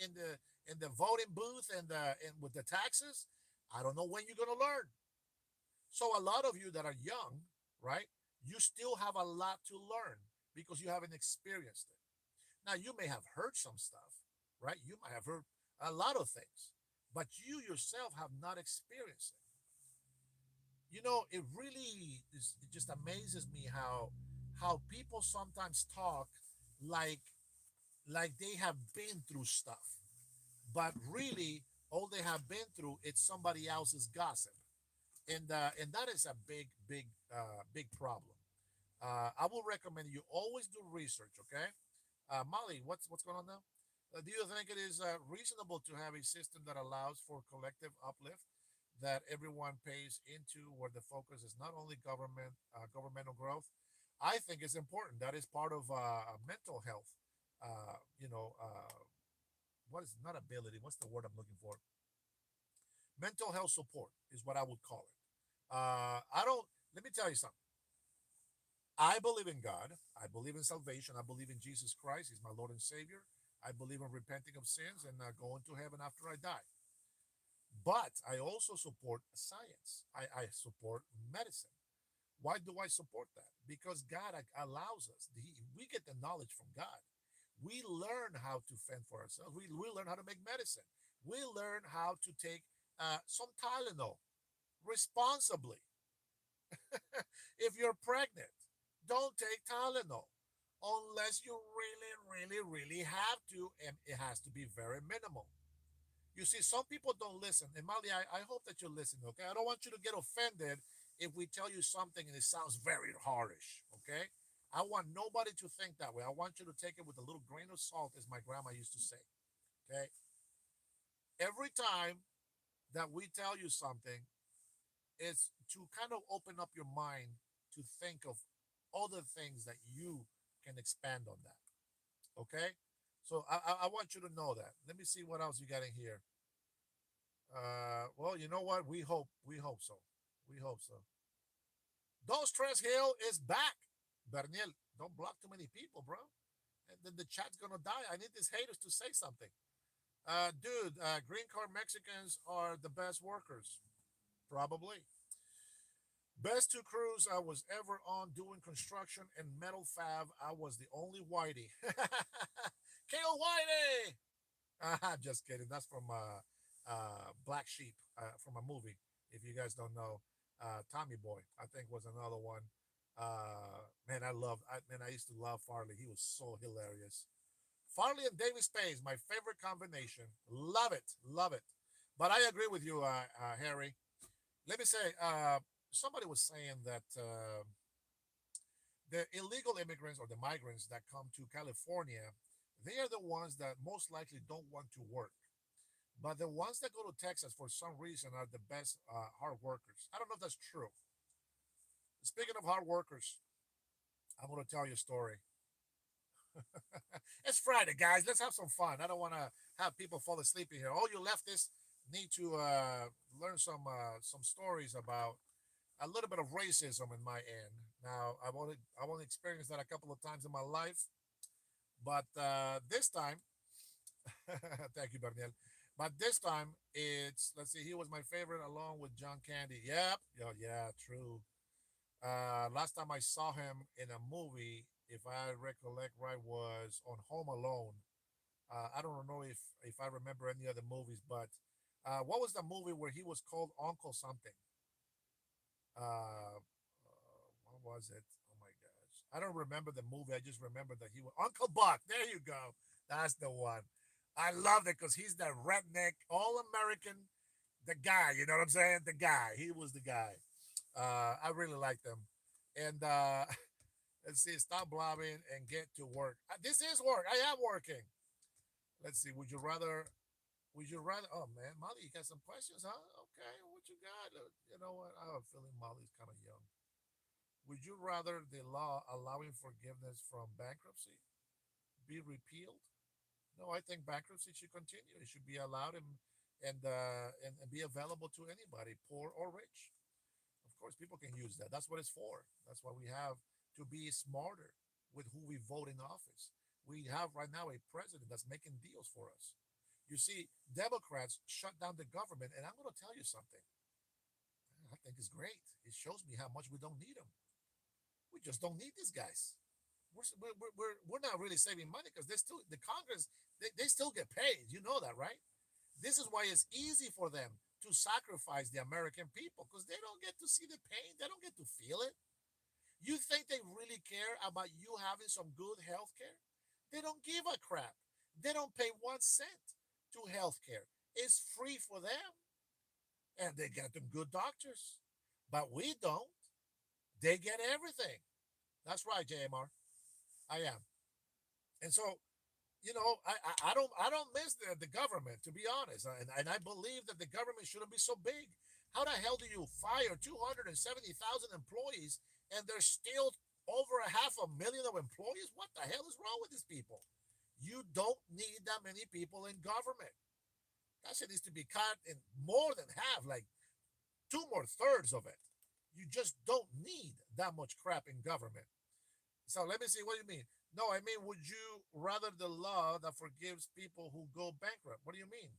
in the voting booth and with the taxes, I don't know when you're gonna learn. So a lot of you that are young, right? You still have a lot to learn because you haven't experienced it. Now you may have heard some stuff, right? You might have heard a lot of things, but you yourself have not experienced it. You know, it really is, it just amazes me how people sometimes talk like like they have been through stuff, but really all they have been through it's somebody else's gossip, and that is a big problem. I will recommend you always do research. Okay, Molly, what's going on now? Do you think it is reasonable to have a system that allows for collective uplift that everyone pays into, where the focus is not only governmental growth? I think it's important. That is part of mental health. You know, what is not ability? What's the word I'm looking for? Mental health support is what I would call it. I don't. Let me tell you something. I believe in God. I believe in salvation. I believe in Jesus Christ. He's my Lord and Savior. I believe in repenting of sins and going to heaven after I die. But I also support science. I support medicine. Why do I support that? Because God allows us. We get the knowledge from God. We learn how to fend for ourselves. We learn how to make medicine. We learn how to take some Tylenol responsibly. If you're pregnant, don't take Tylenol unless you really have to, and it has to be very minimal. You see, some people don't listen. And Mali, I hope that you listen, okay? I don't want you to get offended if we tell you something and it sounds very harsh, okay? I want nobody to think that way. I want you to take it with a little grain of salt, as my grandma used to say, okay? Every time that we tell you something, it's to kind of open up your mind to think of other things that you can expand on that, okay? So I want you to know that. Let me see what else you got in here. Well, you know what? We hope so. We hope so. Don't stress Hill is back. Berniel, don't block too many people, bro. And then the chat's gonna die. I need these haters to say something. Dude, green card Mexicans are the best workers. Probably. Best two crews I was ever on doing construction and metal fab. I was the only whitey. Kill Whitey! Just kidding. That's from Black Sheep from a movie. If you guys don't know, Tommy Boy, I think was another one. Man, I used to love Farley. He was so hilarious. Farley and David Spade, my favorite combination. Love it, love it. But I agree with you, Harry. Let me say, somebody was saying that the illegal immigrants or the migrants that come to California, they are the ones that most likely don't want to work. But the ones that go to Texas for some reason are the best hard workers. I don't know if that's true. Speaking of hard workers, I'm going to tell you a story. It's Friday, guys. Let's have some fun. I don't want to have people fall asleep in here. All you leftists need to learn some stories about a little bit of racism in my end. Now, I've only experienced that a couple of times in my life, but this time, thank you, Berniel. But this time, it's let's see, he was my favorite along with John Candy. Yep, yeah, true. Last time I saw him in a movie, if I recollect right, was on Home Alone. I don't know if I remember any other movies, but what was the movie where he was called Uncle something? What was it? Oh my gosh, I don't remember the movie. I just remember that he was Uncle Buck. There you go. That's the one. I love it because he's the redneck, all American, the guy. You know what I'm saying? The guy. He was the guy. I really liked him. And let's see, stop blobbing and get to work. This is work. I am working. Let's see. Would you rather? Would you rather? Oh man, Molly, you got some questions, huh? Okay, what you got? You know what? I have a feeling Molly's kind of young. Would you rather the law allowing forgiveness from bankruptcy be repealed? No, I think bankruptcy should continue. It should be allowed and be available to anybody, poor or rich. Of course, people can use that. That's what it's for. That's why we have to be smarter. with who we vote in office. We have right now a president that's making deals for us. You see, Democrats shut down the government, and I'm going to tell you something. I think it's great. It shows me how much we don't need them. We just don't need these guys. We're not really saving money because they still the Congress they still get paid. You know that, right? This is why it's easy for them to sacrifice the American people because they don't get to see the pain. They don't get to feel it. You think they really care about you having some good health care? They don't give a crap. They don't pay 1 cent to health care. It's free for them. And they get them good doctors. But we don't. They get everything. That's right, JMR. I am. And so, I don't miss the government, to be honest. And I believe that the government shouldn't be so big. How the hell do you fire 270,000 employees and there's still over a half a million of employees? What the hell is wrong with these people? You don't need that many people in government. That shit needs to be cut in more than half, like two more thirds of it. You just don't need that much crap in government. So let me see what you mean. No, I mean, would you rather the law that forgives people who go bankrupt? What do you mean?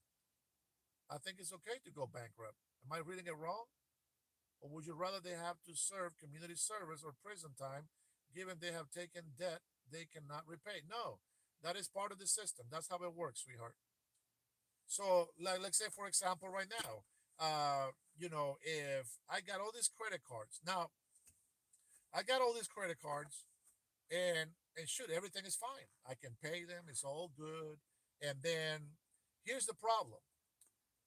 I think it's okay to go bankrupt. Am I reading it wrong? Or would you rather they have to serve community service or prison time given they have taken debt they cannot repay? No, that is part of the system. That's how it works, sweetheart. So, like, let's say, for example, right now, if I got all these credit cards, now I got all these credit cards, and shoot, everything is fine. I can pay them. It's all good. And then here's the problem: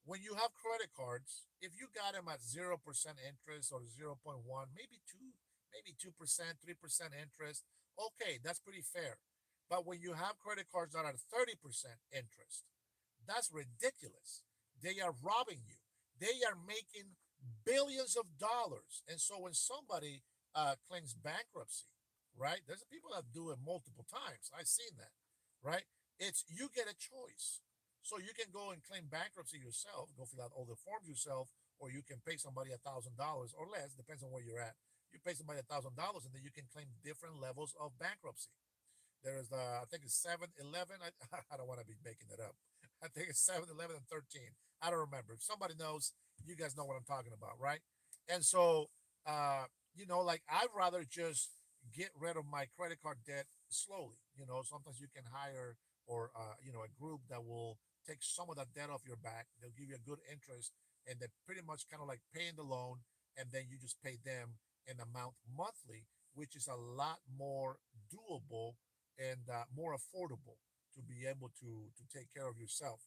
when you have credit cards, if you got them at 0% interest or 0.1, maybe 2%, 3% interest, okay, that's pretty fair. But when you have credit cards that are 30% interest, that's ridiculous. They are robbing you. They are making billions of dollars. And so when somebody claims bankruptcy, right? There's people that do it multiple times. I've seen that, right? It's you get a choice. So you can go and claim bankruptcy yourself, go fill out all the forms yourself, or you can pay somebody $1,000 or less, depends on where you're at. You pay somebody $1,000, and then you can claim different levels of bankruptcy. There is I think it's 7-11. I don't want to be making it up. I think it's 7-11 and 13. I don't remember. If somebody knows, you guys know what I'm talking about, right? And so, like I'd rather just get rid of my credit card debt slowly. Sometimes you can hire or a group that will take some of that debt off your back. They'll give you a good interest, and they're pretty much kind of like paying the loan, and then you just pay them an amount monthly, which is a lot more doable and more affordable to be able to take care of yourself.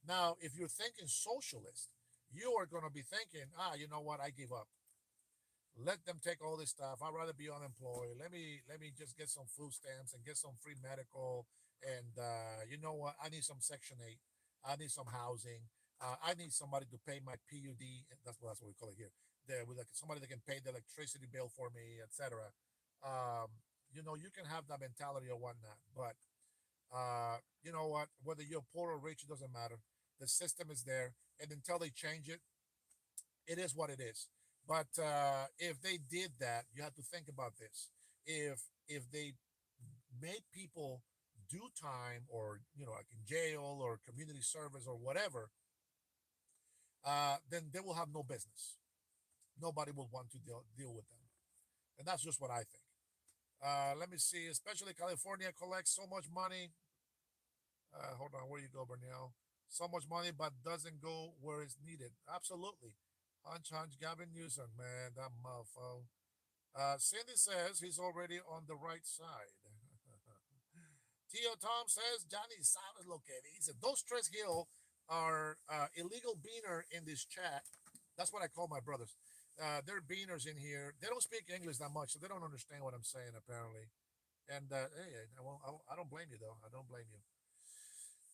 Now, if you're thinking socialist, you are going to be thinking, you know what? I give up. Let them take all this stuff. I'd rather be unemployed. Let me just get some food stamps and get some free medical. And you know what? I need some Section 8. I need some housing. I need somebody to pay my PUD. That's what we call it here. There with like somebody that can pay the electricity bill for me, etc. You can have that mentality or whatnot, but you know what? Whether you're poor or rich, it doesn't matter. The system is there, and until they change it, it is what it is. But if they did that, you have to think about this. If they made people do time, or like in jail or community service or whatever, then they will have no business. Nobody will want to deal with them, and that's just what I think. Let me see. Especially California collects so much money. Hold on, where you go, Bernal? So much money, but doesn't go where it's needed. Absolutely. Hunch, hunch, Gavin Newsom, man, that mofo. Cindy says he's already on the right side. Tio Tom says Johnny Sabas located. He said those Tres Hill are illegal beaner in this chat. That's what I call my brothers. They're beaners in here. They don't speak English that much, so they don't understand what I'm saying apparently. And hey, I don't blame you though. I don't blame you.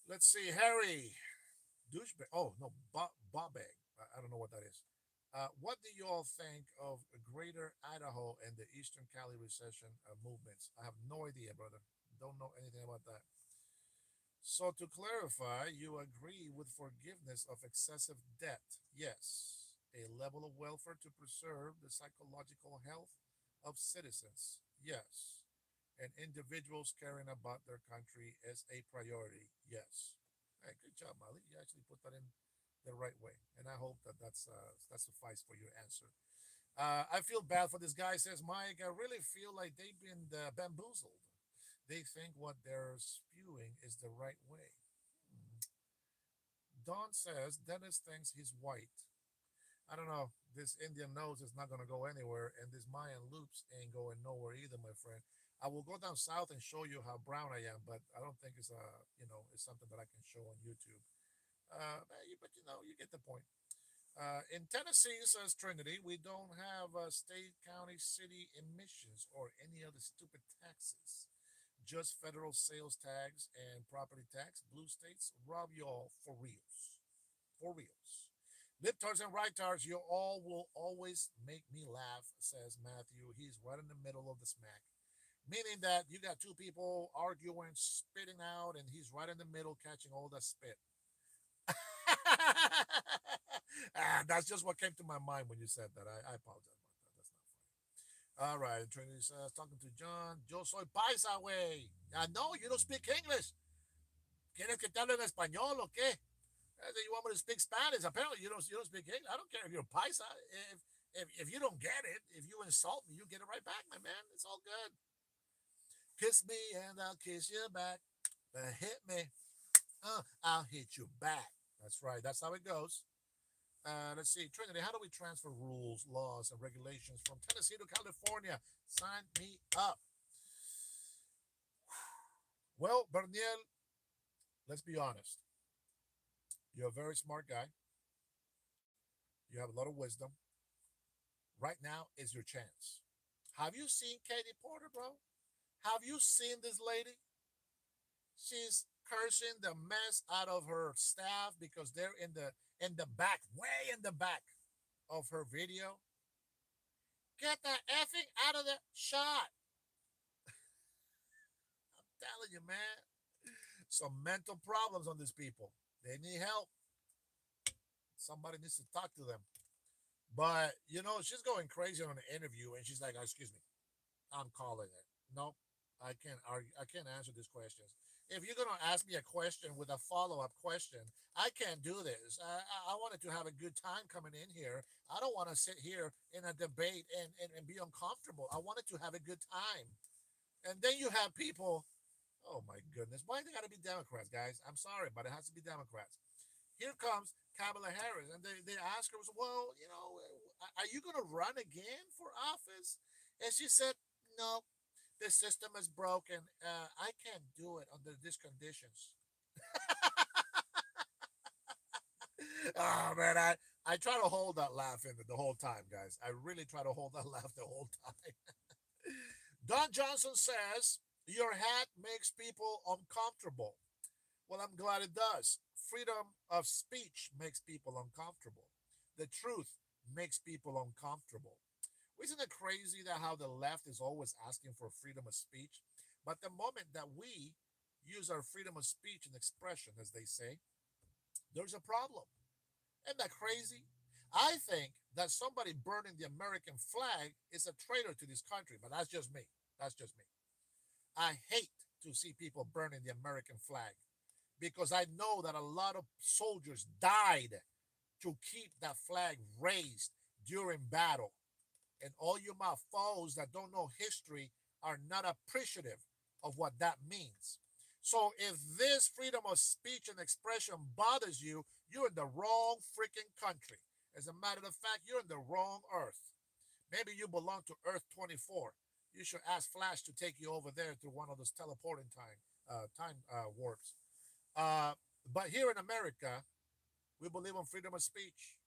Let's see, Harry douchebag. Oh no, Bobeg. I don't know what that is. What do you all think of Greater Idaho and the Eastern Cali recession movements? I have no idea, brother. Don't know anything about that. So to clarify, you agree with forgiveness of excessive debt? Yes. A level of welfare to preserve the psychological health of citizens? Yes. and individuals caring about their country is a priority. Yes. Hey, good job, Molly. You actually put that in the right way, and I hope that that suffice for your answer. I feel bad for this guy. Says Mike. I really feel like they've been bamboozled. They think what they're spewing is the right way. Hmm. Don says Dennis thinks he's white. I don't know. This Indian nose is not going to go anywhere, and this Mayan loops ain't going nowhere either, my friend. I will go down south and show you how brown I am, but I don't think it's it's something that I can show on YouTube. But you get the point. In Tennessee, says Trinity, we don't have state, county, city emissions or any other stupid taxes. Just federal sales tax and property tax. Blue states rob you all for reals. For reals. Libtards and rightards, you all will always make me laugh, says Matthew. He's right in the middle of the smack. Meaning that you got two people arguing, spitting out, and he's right in the middle catching all that spit. That's just what came to my mind when you said that. I apologize about that. That's not funny. All right, Trinity says, talking to John. Yo soy paisa, güey. I know you don't speak English. ¿Quieres que te hable en español o qué? You want me to speak Spanish? Apparently, you don't speak English. I don't care if you're paisa. If you don't get it, if you insult me, you get it right back, my man. It's all good. Kiss me and I'll kiss you back. Hit me, I'll hit you back. That's right. That's how it goes. Let's see, Trinity. How do we transfer rules, laws, and regulations from Tennessee to California? Sign me up. Well, Berniel, let's be honest. You're a very smart guy. You have a lot of wisdom. Right now is your chance. Have you seen Katie Porter, bro? Have you seen this lady? She's cursing the mess out of her staff because they're in the back, way in the back of her video. Get the effing out of the shot. I'm telling you, man. Some mental problems on these people. They need help. Somebody needs to talk to them. But she's going crazy on an interview, and she's like, oh, "Excuse me, I'm calling it. Nope, I can't argue. I can't answer these questions. If you're gonna ask me a question with a follow-up question, I can't do this. I wanted to have a good time coming in here. I don't want to sit here in a debate and be uncomfortable. I wanted to have a good time. And then you have people. Oh my goodness, why they got to be Democrats, guys? I'm sorry, but it has to be Democrats. Here comes Kamala Harris, and they ask her, well, are you going to run again for office? And she said, no, the system is broken. I can't do it under these conditions. Oh, man, I try to hold that laugh in the whole time, guys. I really try to hold that laugh the whole time. Don Johnson says, your hat makes people uncomfortable. Well, I'm glad it does. Freedom of speech makes people uncomfortable. The truth makes people uncomfortable. Isn't it crazy that how the left is always asking for freedom of speech? But the moment that we use our freedom of speech and expression, as they say, there's a problem. Isn't that crazy? I think that somebody burning the American flag is a traitor to this country, but that's just me. That's just me. I hate to see people burning the American flag because I know that a lot of soldiers died to keep that flag raised during battle. And all you my foes that don't know history are not appreciative of what that means. So if this freedom of speech and expression bothers you, you're in the wrong freaking country. As a matter of fact, you're in the wrong earth. Maybe you belong to Earth 24. You should ask Flash to take you over there to one of those teleporting time warps. Uh, but here in America, we believe in freedom of speech.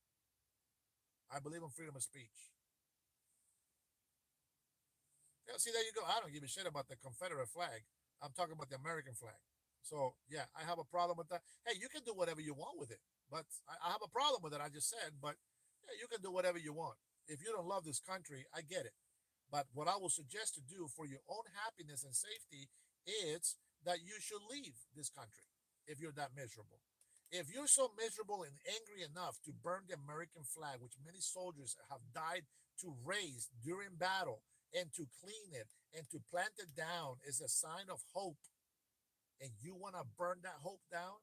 I believe in freedom of speech. Yeah, see, there you go. I don't give a shit about the Confederate flag. I'm talking about the American flag. So, yeah, I have a problem with that. Hey, you can do whatever you want with it. But I have a problem with it, I just said. But yeah, you can do whatever you want. If you don't love this country, I get it. But what I will suggest to do for your own happiness and safety is that you should leave this country if you're that miserable. If you're so miserable and angry enough to burn the American flag, which many soldiers have died to raise during battle, and to clean it and to plant it down is a sign of hope, and you want to burn that hope down,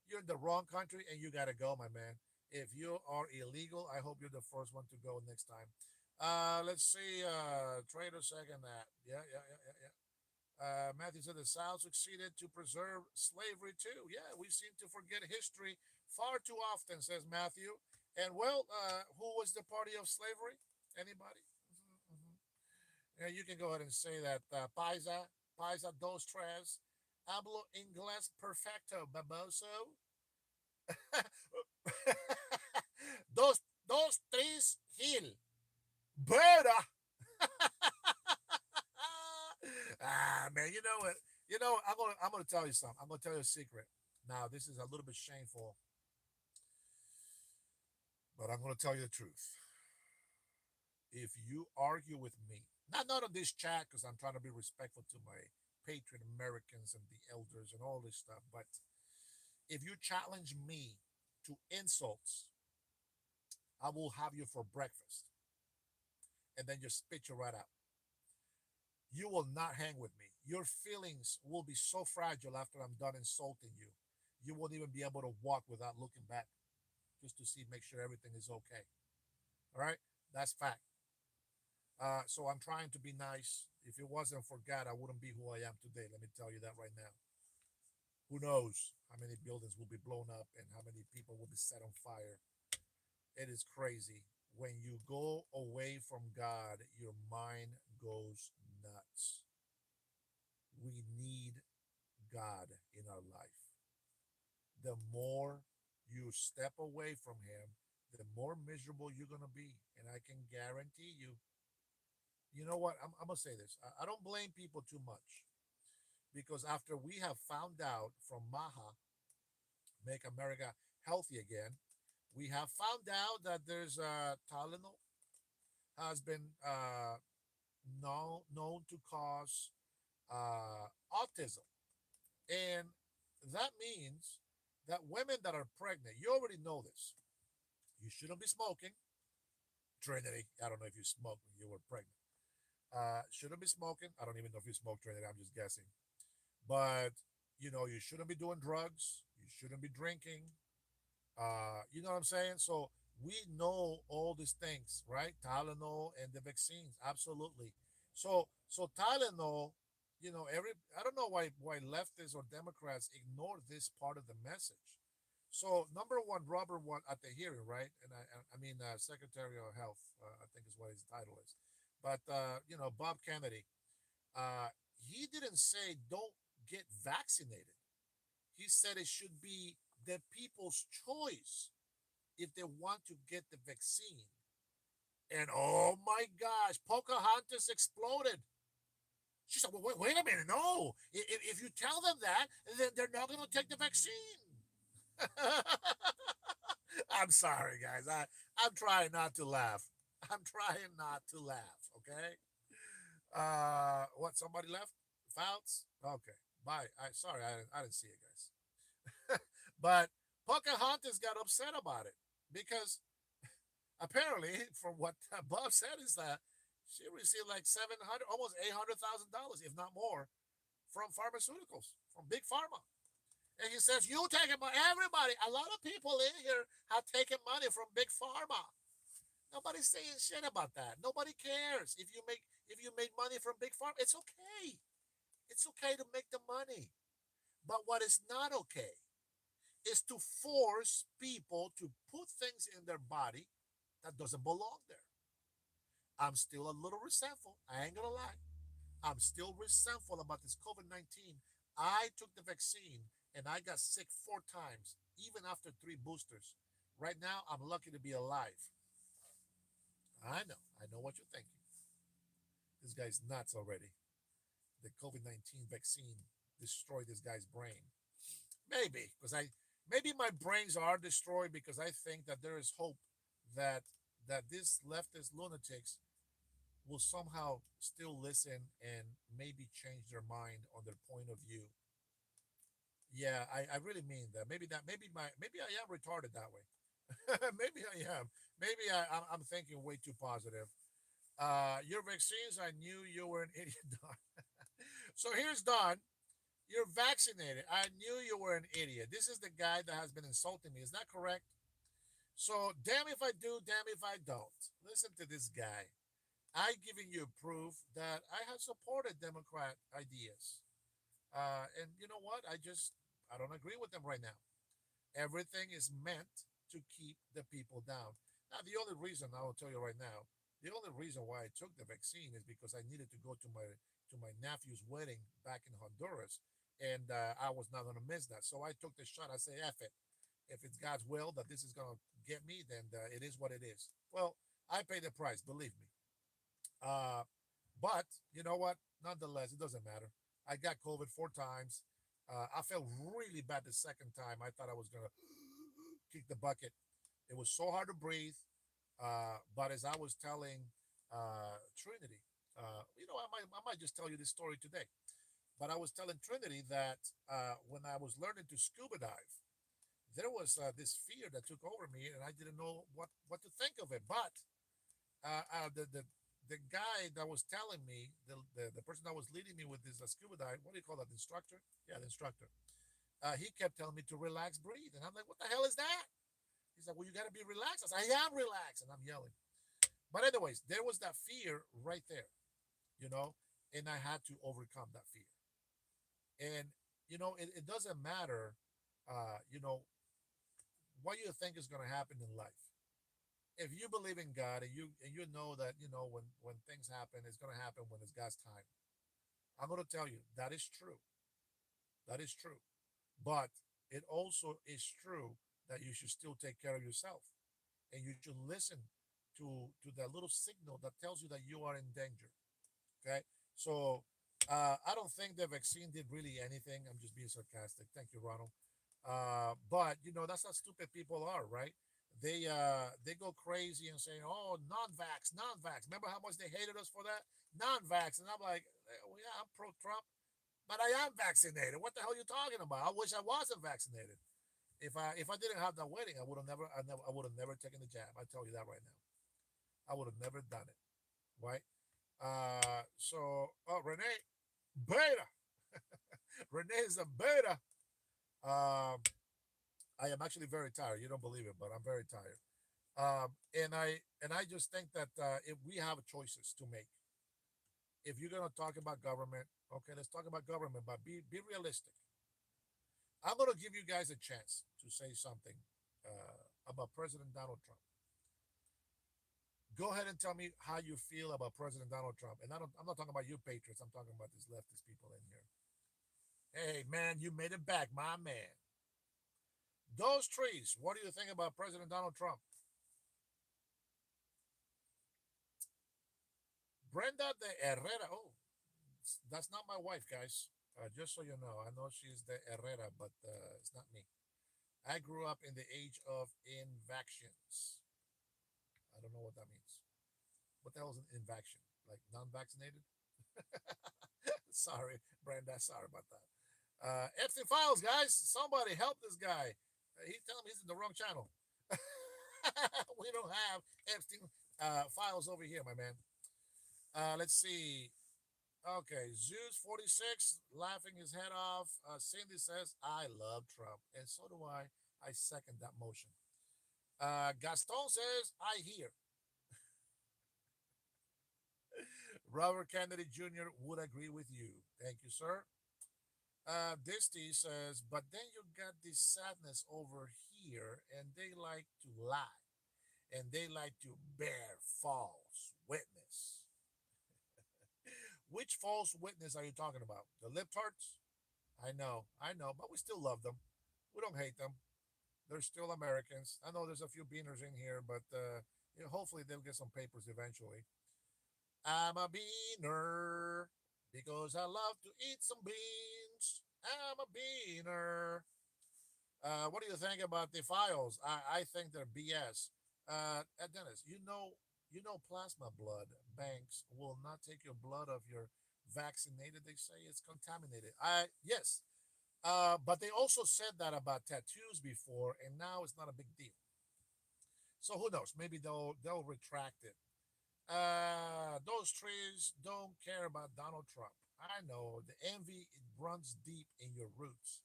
you're in the wrong country and you got to go, my man. If you are illegal, I hope you're the first one to go next time. Let's see. Trader second that. Yeah, yeah, yeah, yeah, yeah. Matthew said the South succeeded to preserve slavery too. Yeah, we seem to forget history far too often, says Matthew. And well, who was the party of slavery? Anybody? Mm-hmm. Yeah, you can go ahead and say that. Paisa dos tres, hablo inglés perfecto, baboso. Dos, tres, Gil. Better. Man, you know what? I'm gonna tell you something. I'm gonna tell you a secret. Now, this is a little bit shameful, but I'm gonna tell you the truth. If you argue with me, not on this chat because I'm trying to be respectful to my patriot Americans and the elders and all this stuff, but if you challenge me to insults, I will have you for breakfast and then just spit you right out. You will not hang with me. Your feelings will be so fragile after I'm done insulting you. You won't even be able to walk without looking back just to see, make sure everything is okay. All right? That's fact. So I'm trying to be nice. If it wasn't for God, I wouldn't be who I am today. Let me tell you that right now. Who knows how many buildings will be blown up and how many people will be set on fire? It is crazy. When you go away from God, your mind goes nuts. We need God in our life. The more you step away from Him, the more miserable you're going to be. And I can guarantee you, you know what? I'm going to say this. I don't blame people too much because after we have found out from Maha, Make America Healthy Again, we have found out that there's Tylenol has been known to cause autism. And that means that women that are pregnant, you already know this. You shouldn't be smoking. Trinity, I don't know if you smoked when you were pregnant. Shouldn't be smoking. I don't even know if you smoke, Trinity. I'm just guessing. But, you shouldn't be doing drugs. You shouldn't be drinking. You know what I'm saying? So we know all these things, right? Tylenol and the vaccines, absolutely. So Tylenol, every I don't know why leftists or Democrats ignore this part of the message. So number one, Robert one at the hearing, right? And I mean Secretary of Health, I think is what his title is. But Bob Kennedy, uh, he didn't say don't get vaccinated. He said it should be the people's choice if they want to get the vaccine. And oh my gosh, Pocahontas exploded. She said, well, wait a minute. No, if you tell them that, then they're not going to take the vaccine. I'm sorry, guys. I'm trying not to laugh. I'm trying not to laugh, okay? What, somebody left? Fouts? Okay, bye. Sorry, I didn't see it, guys. But Pocahontas got upset about it because apparently, from what Bob said, is that she received like 700, almost $800,000, if not more, from pharmaceuticals, from big pharma. And he says, "You taking money? Everybody, a lot of people in here have taken money from big pharma. Nobody's saying shit about that. Nobody cares if you made money from big pharma. It's okay. It's okay to make the money. But what is not okay is to force people to put things in their body that doesn't belong there. I'm still a little resentful. I ain't gonna lie. I'm still resentful about this COVID-19. I took the vaccine and I got sick 4 times, even after 3 boosters. Right now, I'm lucky to be alive. I know what you're thinking. This guy's nuts already. The COVID-19 vaccine destroyed this guy's brain. Maybe my brains are destroyed because I think that there is hope that these leftist lunatics will somehow still listen and maybe change their mind on their point of view. Yeah, I really mean that. Maybe I am retarded that way. Maybe I am. Maybe I'm thinking way too positive. Your vaccines, I knew you were an idiot, Don. So here's Don. You're vaccinated. I knew you were an idiot. This is the guy that has been insulting me. Is that correct? So damn if I do, damn if I don't. Listen to this guy. I giving you proof that I have supported Democrat ideas. And you know what? I don't agree with them right now. Everything is meant to keep the people down. Now, the only reason I will tell you right now, the only reason why I took the vaccine is because I needed to go to my nephew's wedding back in Honduras, and I was not going to miss that. So I took the shot. I say, "F it. If it's God's will that this is going to get me, then it is what it is." Well, I pay the price. Believe me. Uh, but you know what? Nonetheless, it doesn't matter. I got COVID 4 times. I felt really bad the second time. I thought I was gonna kick the bucket. It was so hard to breathe. But as I was telling Trinity, I might just tell you this story today. But I was telling Trinity that when I was learning to scuba dive, there was this fear that took over me, and I didn't know what to think of it. But the guy that was telling me, the person that was leading me with this scuba dive, what do you call that, the instructor? Yeah, the instructor. He kept telling me to relax, breathe, and I'm like, what the hell is that? He's like, well, you got to be relaxed. I said, I am relaxed, and I'm yelling. But anyways, there was that fear right there, you know, and I had to overcome that fear. And it doesn't matter, you know, what you think is going to happen in life. If you believe in God and you know that when things happen, it's going to happen when it's God's time. I'm going to tell you that is true. That is true. But it also is true that you should still take care of yourself, and you should listen to that little signal that tells you that you are in danger. Okay, so I don't think the vaccine did really anything. I'm just being sarcastic. Thank you, Ronald. But that's how stupid people are, right? They go crazy and say, "Oh, non-vax, non-vax." Remember how much they hated us for that non-vax? And I'm like, well, yeah, I'm pro-Trump, but I am vaccinated. What the hell are you talking about? I wish I wasn't vaccinated. If I didn't have that wedding, I would have never taken the jab. I tell you that right now. I would have never done it. Right? Renee, beta. Renee is a beta. Um, I am actually very tired. You don't believe it, but I'm very tired. And I just think that if we have choices to make, if you're gonna talk about government, okay, let's talk about government, but be realistic. I'm gonna give you guys a chance to say something about President Donald Trump. Go ahead and tell me how you feel about President Donald Trump. And I'm not talking about you patriots. I'm talking about these leftist people in here. Hey man, you made it back, my man. Those trees. What do you think about President Donald Trump? Brenda de Herrera. Oh, that's not my wife, guys. Just so you know, I know she's the Herrera, but it's not me. I grew up in the age of infections. I don't know what that means. What the hell is an invaction? Like non-vaccinated? Sorry, Brenda. Sorry about that. Epstein Files, guys. Somebody help this guy. He's telling me he's in the wrong channel. We don't have Epstein Files over here, my man. Let's see. Okay, Zeus 46 laughing his head off. Cindy says, I love Trump. And so do I. I second that motion. Gaston says, I hear. Robert Kennedy Jr. would agree with you. Thank you, sir. Disty says, but then you got this sadness over here, and they like to lie, and they like to bear false witness. Which false witness are you talking about? The lip tarts? I know, but we still love them. We don't hate them. They're still Americans. I know there's a few beaners in here, but hopefully they'll get some papers eventually. I'm a beaner because I love to eat some beans. I'm a beaner. What do you think about the files? I think they're BS. Dennis, plasma blood banks will not take your blood of your vaccinated. They say it's contaminated. Yes, but they also said that about tattoos before, and now it's not a big deal. So who knows? Maybe they'll retract it. Those trees don't care about Donald Trump. I know the envy it runs deep in your roots.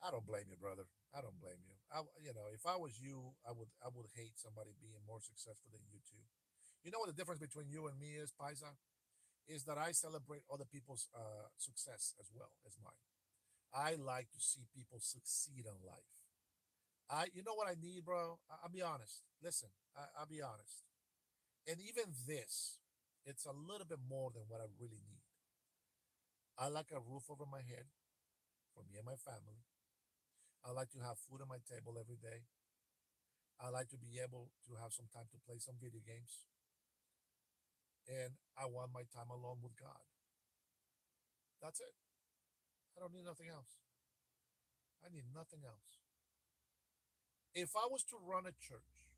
I don't blame you, brother. I don't blame you. If I was you, I would hate somebody being more successful than you too. You know what the difference between you and me is, Paisa? Is that I celebrate other people's success as well as mine. I like to see people succeed in life. You know what I need, bro? I'll be honest. Listen, I'll be honest. And even this, it's a little bit more than what I really need. I like a roof over my head for me and my family. I like to have food on my table every day. I like to be able to have some time to play some video games. And I want my time alone with God. That's it. I don't need nothing else. I need nothing else. If I was to run a church,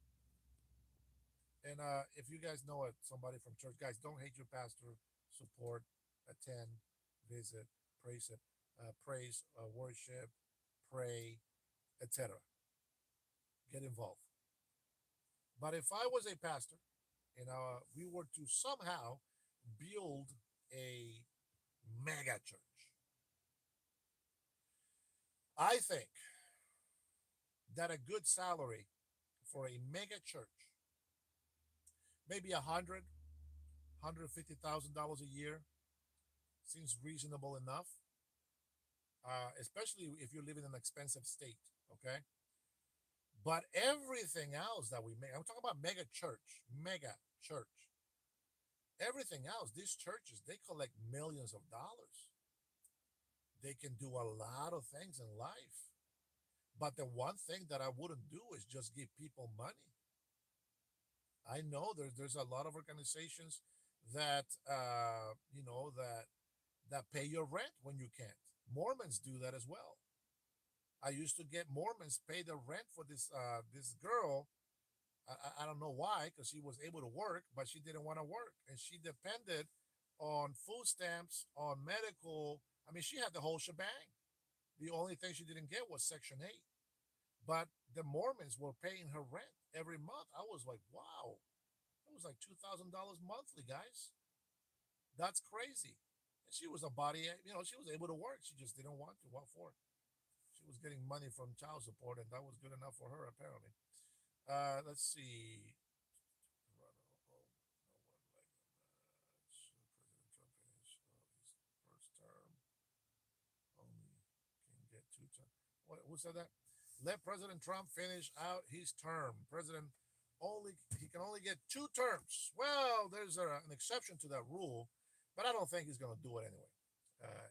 and if you guys know it, somebody from church, guys, don't hate your pastor. Support, attend, visit, praise, worship, pray, etc. Get involved. But if I was a pastor and we were to somehow build a mega church, I think that a good salary for a mega church, maybe $150,000 a year, seems reasonable enough. Especially if you live in an expensive state. Okay, but everything else that we make, I'm talking about mega church. Everything else, these churches, they collect millions of dollars. They can do a lot of things in life. But the one thing that I wouldn't do is just give people money. I know there's a lot of organizations that that pay your rent when you can't. Mormons do that as well. I used to get Mormons pay the rent for this girl. I don't know why, because she was able to work, but she didn't want to work, and she depended on food stamps, on medical. I mean, she had the whole shebang. The only thing she didn't get was Section 8. But the Mormons were paying her rent every month. I was like, wow, it was like $2,000 monthly, guys. That's crazy. And she was a body, she was able to work. She just didn't want to. What for? She was getting money from child support, and that was good enough for her, apparently. Let's see. President Trump finished his first term. Only can get two terms. Who said that? Let President Trump finish out his term. President only he can only get two terms. Well, there's an exception to that rule, but I don't think he's going to do it anyway.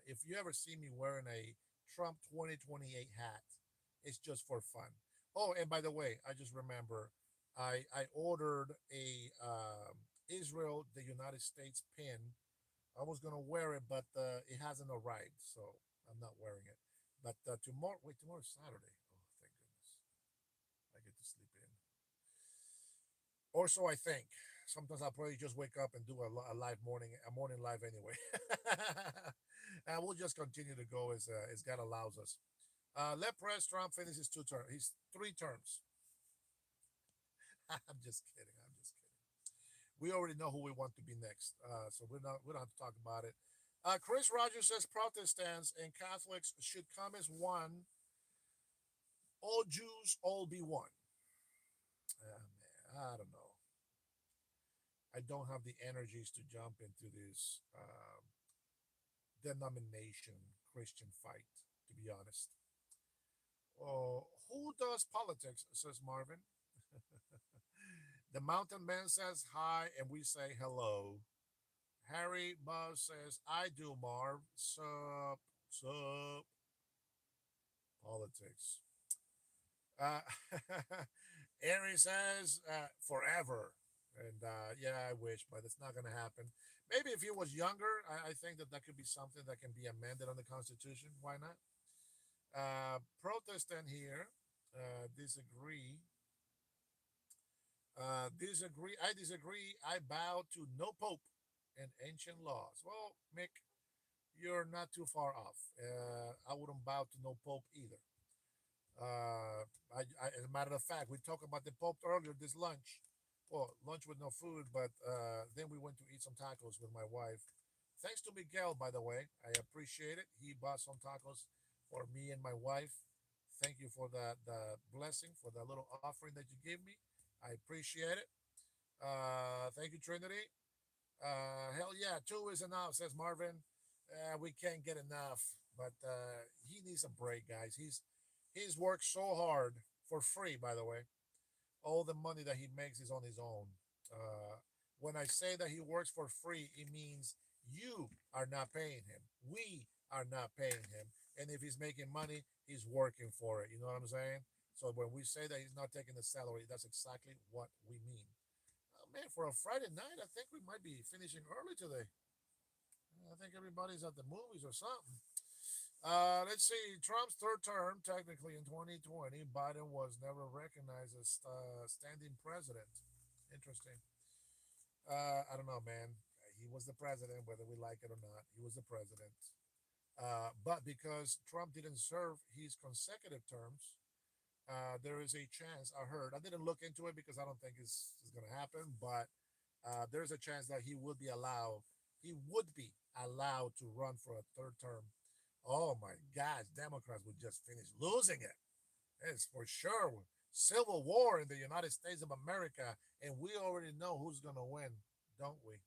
If you ever see me wearing a Trump 2028 hat, it's just for fun. Oh, and by the way, I just remember I ordered a Israel, the United States pin. I was gonna wear it, but it hasn't arrived, so I'm not wearing it. But tomorrow, wait, tomorrow's Saturday. Oh, thank goodness, I get to sleep in. Or so I think. Sometimes I'll probably just wake up and do a live a morning live anyway. And we'll just continue to go as God allows us. Let Press Trump finish his three terms. I'm just kidding. I'm just kidding. We already know who we want to be next, so we don't have to talk about it. Chris Rogers says Protestants and Catholics should come as one. All Jews all be one. Man, I don't know. I don't have the energies to jump into this denomination Christian fight. To be honest, who does politics? Says Marvin. The mountain man says hi, and we say hello. Harry Buzz says, I do, Marv. Sup, sup, politics. Uh, Ari says, forever. And yeah, I wish, but it's not going to happen. Maybe if he was younger, I think that could be something that can be amended on the Constitution. Why not? Protestant here disagree. Disagree. I disagree. I bow to no pope and ancient laws. Well, Mick, you're not too far off. I wouldn't bow to no pope either. As a matter of fact, we talked about the pope earlier this lunch. Well, lunch with no food, but then we went to eat some tacos with my wife. Thanks to Miguel, by the way. I appreciate it. He bought some tacos for me and my wife. Thank you for the blessing, for the little offering that you gave me. I appreciate it. Thank you, Trinity. Hell yeah, two is enough, says Marvin. We can't get enough, but he needs a break, guys. He's worked so hard for free, by the way. All the money that he makes is on his own. Uh, when I say that he works for free, it means you are not paying him. We are not paying him. And if he's making money, he's working for it. You know what I'm saying? So when we say that he's not taking the salary, that's exactly what we mean. Oh, man, for a Friday night, I think we might be finishing early today. I think everybody's at the movies or something. Let's see. Trump's third term, technically in 2020, Biden was never recognized as standing president. Interesting. I don't know, man. He was the president, whether we like it or not. He was the president. But because Trump didn't serve his consecutive terms, there is a chance. I heard. I didn't look into it because I don't think it's going to happen. But there's a chance that he would be allowed. He would be allowed to run for a third term. Oh my gosh, Democrats would just finish losing it. It's for sure. Civil war in the United States of America, and we already know who's going to win, don't we?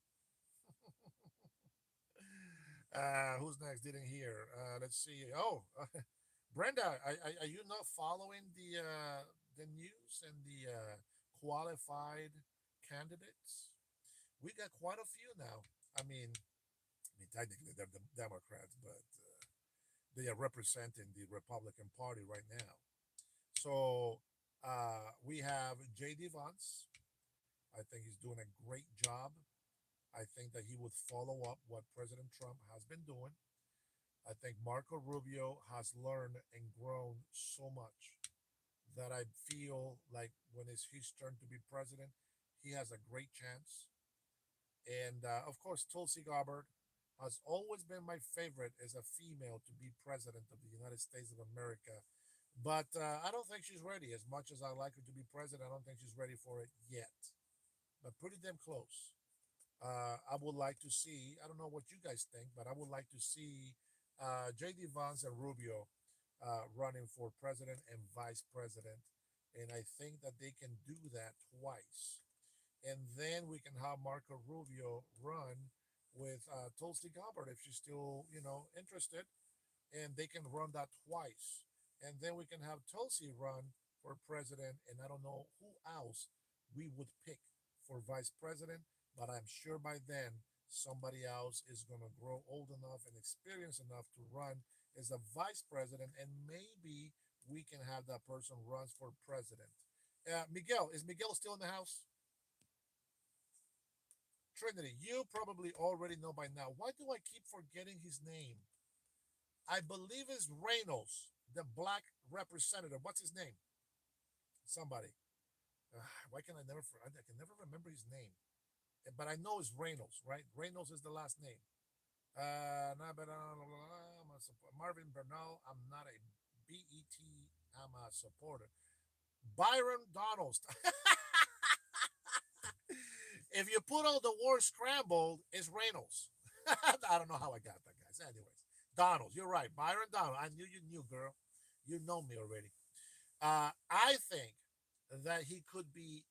Who's next? Didn't hear. Let's see. Oh, Brenda, are you not following the news and the qualified candidates? We got quite a few now. I mean, technically they're the Democrats, but they are representing the Republican Party right now. So we have J.D. Vance. I think he's doing a great job. I think that he would follow up what President Trump has been doing. I think Marco Rubio has learned and grown so much that I feel like when it's his turn to be president, he has a great chance. And of course, Tulsi Gabbard has always been my favorite as a female to be president of the United States of America. But I don't think she's ready. As much as I like her to be president, I don't think she's ready for it yet. But pretty damn close. I would like to see, I don't know what you guys think, but I would like to see J.D. Vance and Rubio running for president and vice president. And I think that they can do that twice. And then we can have Marco Rubio run with Tulsi Gabbard if she's still, interested, and they can run that twice. And then we can have Tulsi run for president, and I don't know who else we would pick for vice president, but I'm sure by then somebody else is going to grow old enough and experienced enough to run as a vice president, and maybe we can have that person runs for president. Miguel, is Miguel still in the house? Trinity, you probably already know by now. Why do I keep forgetting his name? I believe it's Reynolds, the black representative. What's his name? Somebody. Why can I never? I can never remember his name. But I know it's Reynolds, right? Reynolds is the last name. Marvin Bernal. I'm not a BET. I'm a supporter. Byron Donalds. If you put all the words scrambled, it's Reynolds. I don't know how I got that, guys. Anyways, Donald, you're right. Byron Donald. I knew you knew, girl. You know me already. I think that he could be.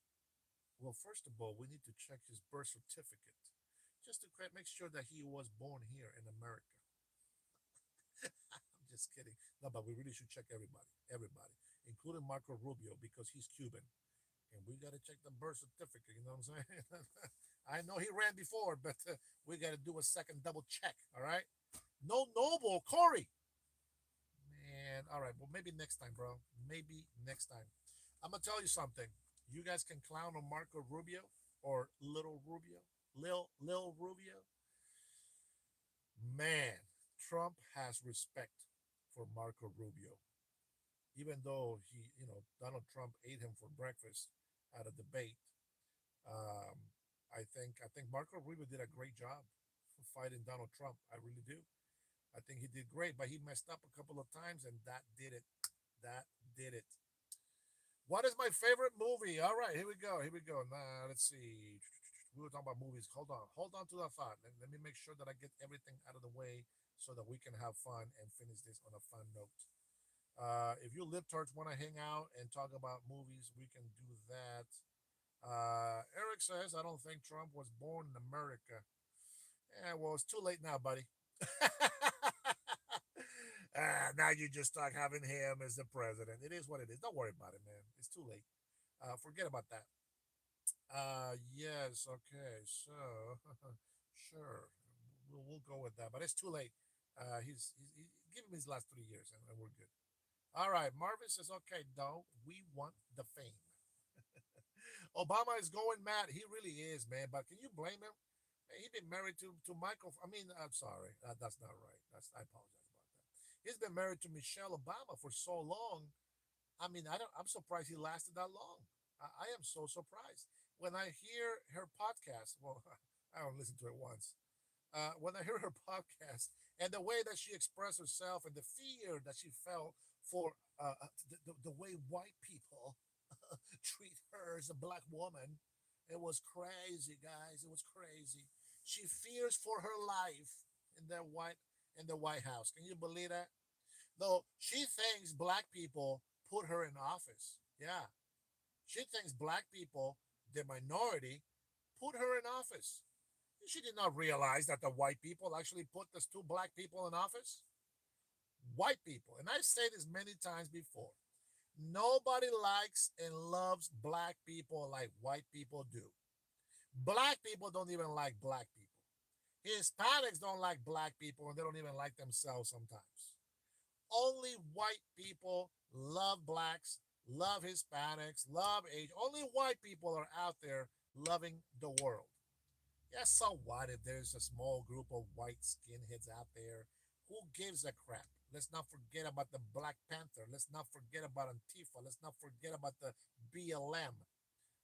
Well, first of all, we need to check his birth certificate just to make sure that he was born here in America. I'm just kidding. No, but we really should check everybody, including Marco Rubio because he's Cuban, and we got to check the birth certificate. You know what I'm saying? I know he ran before, but we got to do a second double check. All right. No Noble Corey. Man, all right. Well, maybe next time, bro. Maybe next time. I'm gonna tell you something. You guys can clown on Marco Rubio or Little Rubio, Lil Rubio. Man, Trump has respect for Marco Rubio, even though Donald Trump ate him for breakfast at a debate. I think Marco Rubio did a great job fighting Donald Trump. I really do. I think he did great, but he messed up a couple of times, and that did it. That did it. What is my favorite movie? All right, here we go. Here we go. Now, let's see. We were talking about movies. Hold on to that thought. Let me make sure that I get everything out of the way so that we can have fun and finish this on a fun note. If you libtards want to hang out and talk about movies, we can do that. Eric says, I don't think Trump was born in America. Yeah, well, it's too late now, buddy. Now you just start having him as the president. It is what it is. Don't worry about it, man. It's too late. Forget about that. Yes, okay. So, sure, we'll go with that. But it's too late. He's give him his last 3 years, and we're good. All right, Marvin says, okay, no, we want the fame. Obama is going mad. He really is, man. But can you blame him? Man, he been married to Michael. I mean, I'm sorry, that's not right. I apologize about that. He's been married to Michelle Obama for so long. I mean, I don't. I'm surprised he lasted that long. I am so surprised when I hear her podcast. Well, I don't listen to it once. When I hear her podcast and the way that she expressed herself and the fear that she felt for the way white people treat her as a black woman, it was crazy, guys. It was crazy. She fears for her life in the White House. Can you believe that? Though she thinks black people put her in office. Yeah, she thinks black people, the minority, put her in office. She did not realize that the white people actually put those two black people in office. White people, and I say this many times before, nobody likes and loves black people like white people do. Black people don't even like black people. Hispanics don't like black people, and they don't even like themselves sometimes. Only white people love blacks, love Hispanics, love age. Only white people are out there loving the world. Yeah, so what if there's a small group of white skinheads out there? Who gives a crap? Let's not forget about the Black Panther. Let's not forget about Antifa. Let's not forget about the BLM.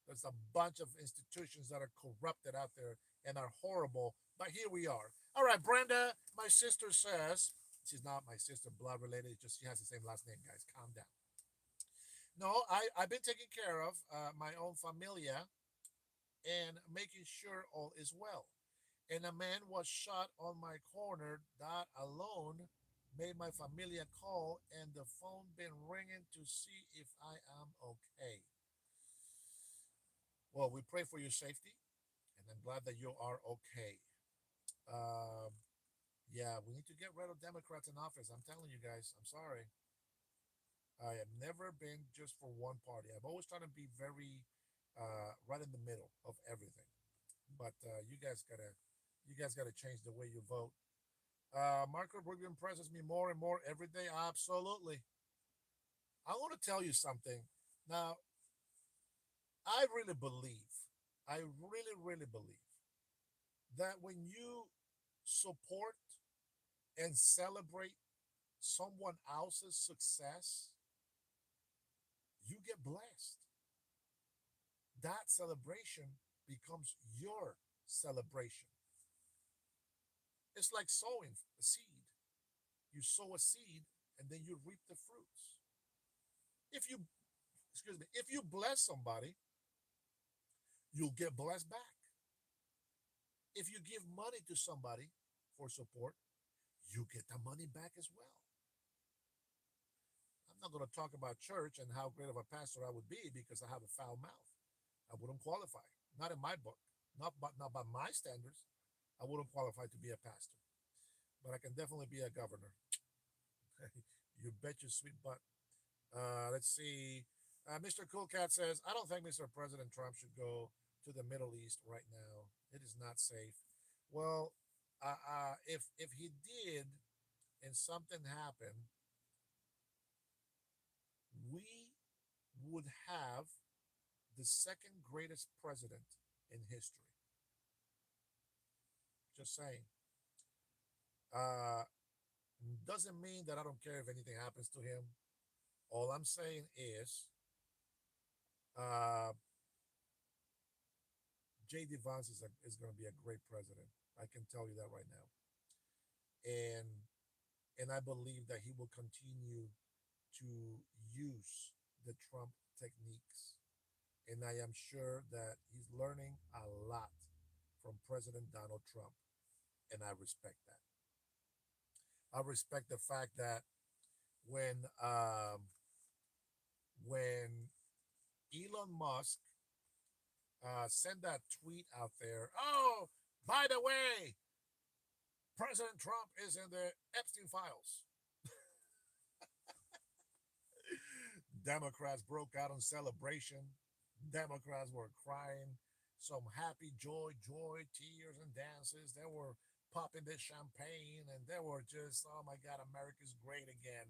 There's a bunch of institutions that are corrupted out there and are horrible. But here we are. All right, Brenda, my sister says, she's not my sister, blood related, just she has the same last name, guys. Calm down. No, I've been taking care of my own familia and making sure all is well. And a man was shot on my corner. That alone made my familia call, and the phone been ringing to see if I am okay. Well, we pray for your safety, and I'm glad that you are okay. Um, yeah, we need to get rid of Democrats in office. I'm telling you guys, I'm sorry. I have never been just for one party. I've always tried to be very right in the middle of everything. But you guys gotta change the way you vote. Marco Rubio impresses me more and more every day. Absolutely. I want to tell you something. Now, I really believe, I really believe that when you support and celebrate someone else's success, you get blessed. That celebration becomes your celebration. It's like sowing a seed. You sow a seed and then you reap the fruits. If you, excuse me, if you bless somebody, you'll get blessed back. If you give money to somebody for support, you get the money back as well. I'm not going to talk about church and how great of a pastor I would be because I have a foul mouth. I wouldn't qualify. Not in my book. Not by my standards. I wouldn't qualify to be a pastor. But I can definitely be a governor. You bet your sweet butt. Let's see. Mr. Cool Cat says, I don't think Mr. President Trump should go to the Middle East right now. It is not safe. Well, if he did and something happened, we would have the second greatest president in history. Just saying. Uh, doesn't mean that I don't care if anything happens to him. All I'm saying is uh, J.D. Vance is going to be a great president. I can tell you that right now. And I believe that he will continue to use the Trump techniques, and I am sure that he's learning a lot from President Donald Trump, and I respect that. I respect the fact that when um, when Elon Musk sent that tweet out there, oh, by the way, President Trump is in the Epstein files. Democrats broke out in celebration. Democrats were crying, some happy joy, tears, and dances. They were popping the champagne, and they were just, oh my God, America's great again.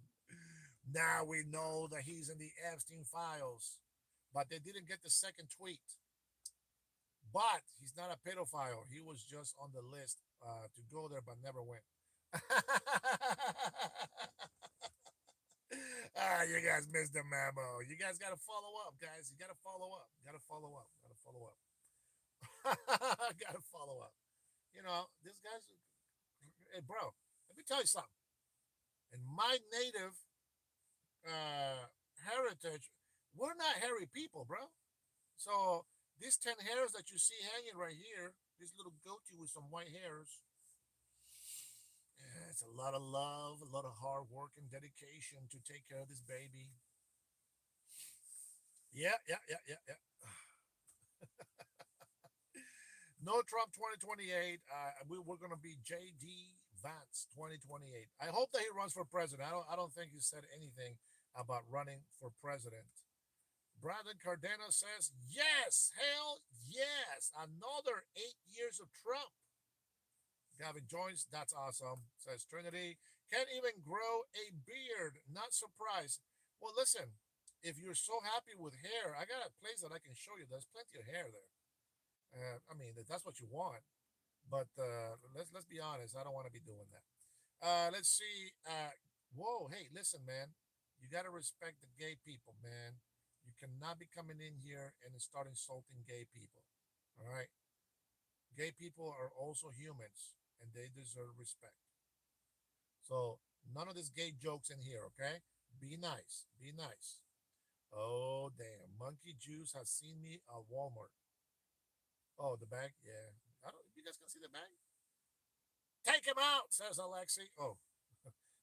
Now we know that he's in the Epstein files, but they didn't get the second tweet. But he's not a pedophile. He was just on the list to go there, but never went. You guys missed the memo. You guys got to follow up, guys. You got to follow up. Got to follow up. Got to follow up. Got to follow up. You know, this guy's. Hey, bro, let me tell you something. In my native heritage, we're not hairy people, bro. So these 10 hairs that you see hanging right here, this little goatee with some white hairs, yeah, it's a lot of love, a lot of hard work and dedication to take care of this baby. Yeah. No Trump 2028. We're going to be JD Vance 2028. I hope that he runs for president. I don't think he said anything about running for president. Brandon Cardano says, yes, hell yes. Another 8 years of Trump. Gavin joins, that's awesome. Says Trinity, can't even grow a beard. Not surprised. Well, listen, if you're so happy with hair, I got a place that I can show you. There's plenty of hair there. I mean, that's what you want. But let's be honest. I don't want to be doing that. Let's see. Whoa, hey, listen, man. You got to respect the gay people, man. You cannot be coming in here and start insulting gay people. All right. Gay people are also humans, and they deserve respect. So none of these gay jokes in here, okay? Be nice. Be nice. Oh damn! Monkey Juice has seen me at Walmart. Oh, the bag. Yeah. I don't. You guys can see the bag. Take him out, says Alexi. Oh,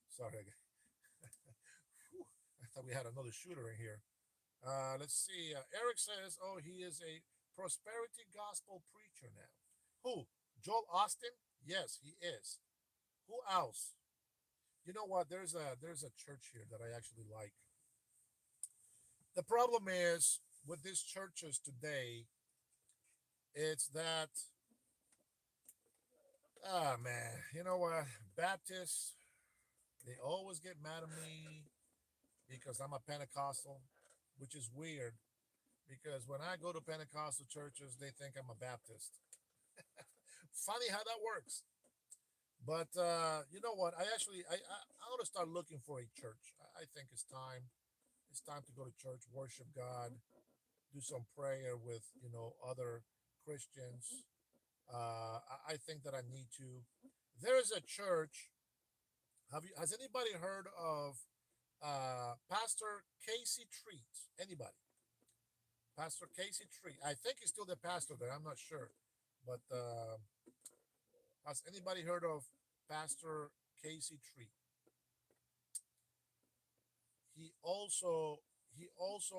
sorry. Whew, I thought we had another shooter in here. Let's see. Eric says, "Oh, he is a prosperity gospel preacher now." Who? Joel Austin? Yes, he is. Who else? You know what? There's a church here that I actually like. The problem is with these churches today, it's that man, you know what? Baptists, they always get mad at me because I'm a Pentecostal, which is weird because when I go to Pentecostal churches, they think I'm a Baptist. Funny how that works. But you know what? I want to start looking for a church. I think it's time. It's time to go to church, worship God, do some prayer with other Christians. I think that I need to. There is a church. Has anybody heard of Pastor Casey Treat? Anybody? Pastor Casey Treat. I think he's still the pastor there. I'm not sure, but has anybody heard of Pastor Casey Treat? He also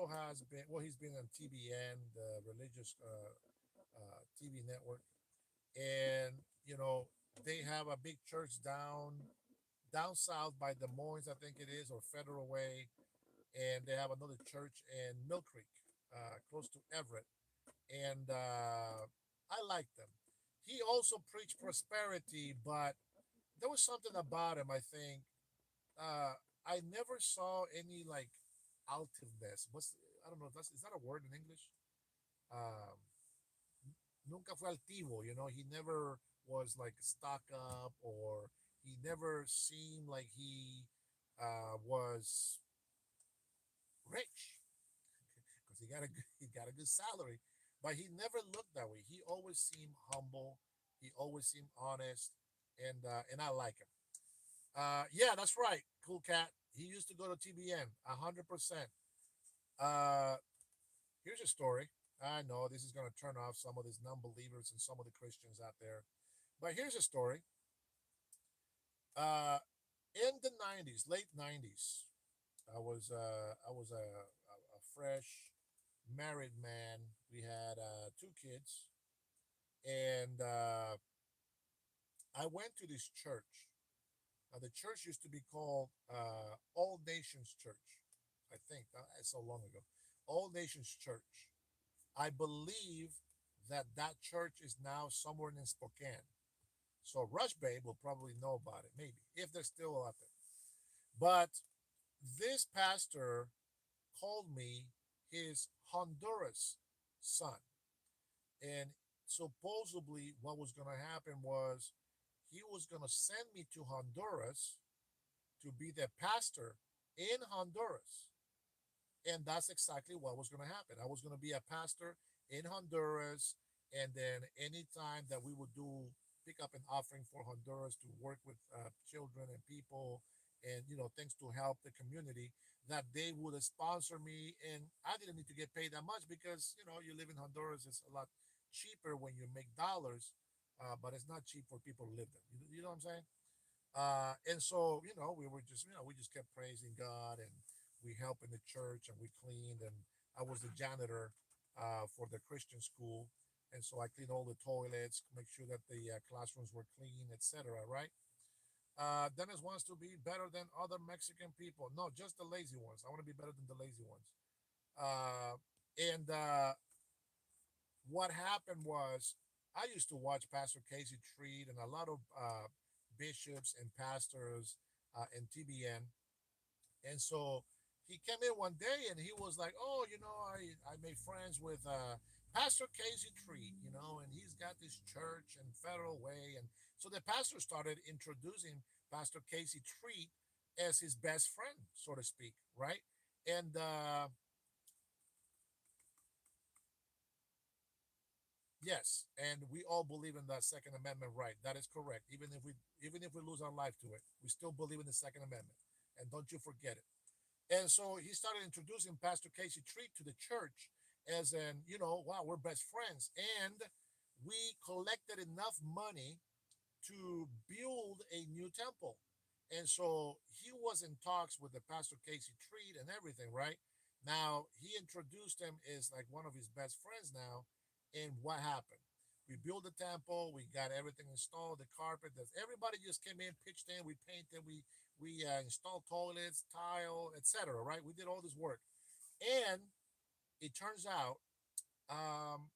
has been, well, he's been on TBN, the religious TV network, and they have a big church down south by Des Moines, I think it is, or Federal Way, and they have another church in Mill Creek, close to Everett, and I like them. He also preached prosperity, but there was something about him. I think uh, I never saw any like altiveness. I don't know if is that a word in English? Um, Nunca fue altivo. He never was like stuck up, or he never seemed like he was rich because he got a good salary, but he never looked that way. He always seemed humble. He always seemed honest, and I like him. Yeah, that's right. Cool cat. He used to go to TBN 100%. Here's a story. I know this is going to turn off some of these non-believers and some of the Christians out there, but here's a story. Uh, in the '90s, late '90s, I was a fresh married man. We had two kids, and I went to this church. The church used to be called All Nations Church. I think that's so long ago. All Nations Church. I believe that that church is now somewhere in Spokane. So Rush Babe will probably know about it, maybe if they're still out there. But this pastor called me his Honduras son. And supposedly, what was going to happen was he was going to send me to Honduras to be the pastor in Honduras. And that's exactly what was going to happen. I was going to be a pastor in Honduras. And then anytime that we would do pick up an offering for Honduras to work with children and people and, things to help the community, that they would sponsor me. And I didn't need to get paid that much because, you live in Honduras, it's a lot cheaper when you make dollars, but it's not cheap for people to live there. You know what I'm saying? And so, we were just, we just kept praising God, and we helped in the church, and we cleaned, and I was the janitor for the Christian school. And so I cleaned all the toilets, make sure that the classrooms were clean, etc. Right? Dennis wants to be better than other Mexican people. No, just the lazy ones. I want to be better than the lazy ones. Uh, and what happened was I used to watch Pastor Casey Treat and a lot of bishops and pastors in TBN. And so he came in one day and he was like, "Oh, I made friends with Pastor Casey Treat, and he's got this church in Federal Way." And so the pastor started introducing Pastor Casey Treat as his best friend, so to speak, right? And yes, and we all believe in the Second Amendment right. That is correct. Even if we lose our life to it, we still believe in the Second Amendment. And don't you forget it. And so he started introducing Pastor Casey Treat to the church as in, wow, we're best friends. And we collected enough money to build a new temple. And so he was in talks with the Pastor Casey Treat and everything, right? Now he introduced him as like one of his best friends now. And what happened? We built the temple, we got everything installed, the carpet, everybody just came in, pitched in, we painted, we installed toilets, tile, etc. Right? We did all this work. And it turns out, um,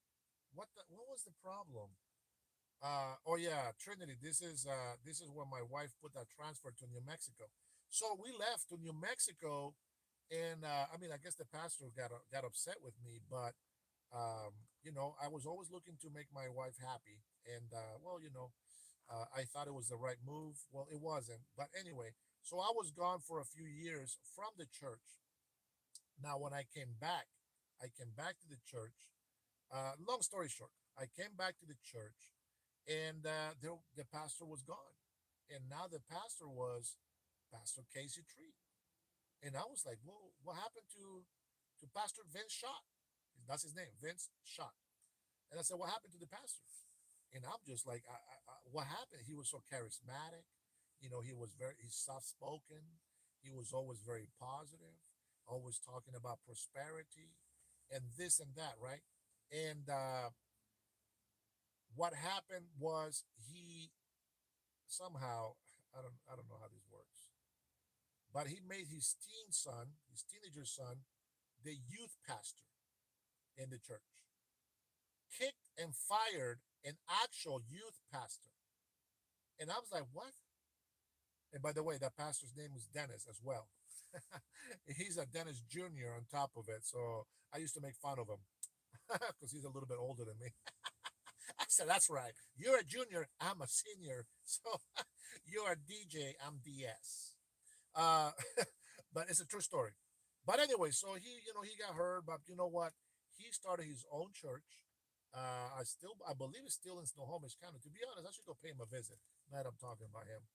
what was the problem? Oh yeah, Trinity. This is when my wife put that transfer to New Mexico. So we left to New Mexico, and I mean, I guess the pastor got upset with me, but I was always looking to make my wife happy, and well, I thought it was the right move. Well, it wasn't, but anyway, so I was gone for a few years from the church. Now, when I came back to the church. Long story short, I came back to the church, and the pastor was gone, and now the pastor was Pastor Casey Tree, and I was like, "Whoa, what happened to Pastor Vince Schott? That's his name, Vince Schott." And I said, "What happened to the pastor?" And I'm just like, "What happened?" He was so charismatic, he's soft spoken. He was always very positive, always talking about prosperity and this and that, right? And what happened was he somehow I don't know how this works, but he made his teenager son, the youth pastor in the church, kicked and fired an actual youth pastor. And I was like, what? And by the way, that pastor's name was Dennis as well. He's a Dennis Jr. on top of it. So I used to make fun of him because he's a little bit older than me. I said, that's right. You're a junior, I'm a senior. So you're a DJ, I'm DS. Uh, but it's a true story. But anyway, so he got hurt, but you know what? He started his own church. I believe it's still in Snohomish County. To be honest, I should go pay him a visit. Now that I'm talking about him,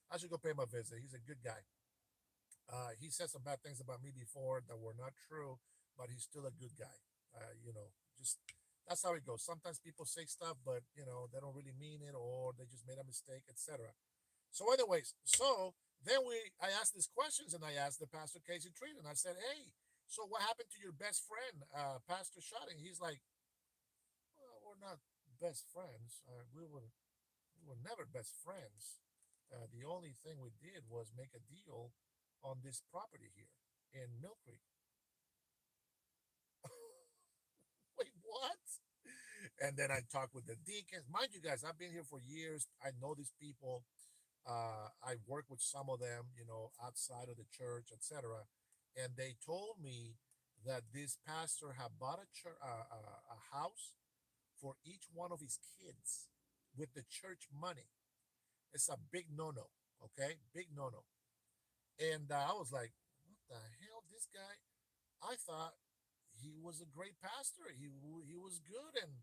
I should go pay him a visit. He's a good guy. He said some bad things about me before that were not true, but he's still a good guy. You know, just that's how it goes. Sometimes people say stuff, but they don't really mean it, or they just made a mistake, etc. So, anyways, so then I asked these questions, and I asked the pastor Casey Treat, and I said, "Hey, so what happened to your best friend, Pastor Shotting?" He's like, "Well, we're not best friends. We were never best friends. The only thing we did was make a deal on this property here in Mill Creek." Wait, what? And then I talked with the deacons. Mind you guys, I've been here for years. I know these people. I work with some of them, outside of the church, etc. And they told me that this pastor had bought a house for each one of his kids with the church money. It's a big no-no, okay? Big no-no. And I was like, what the hell? This guy, I thought he was a great pastor. He was good, and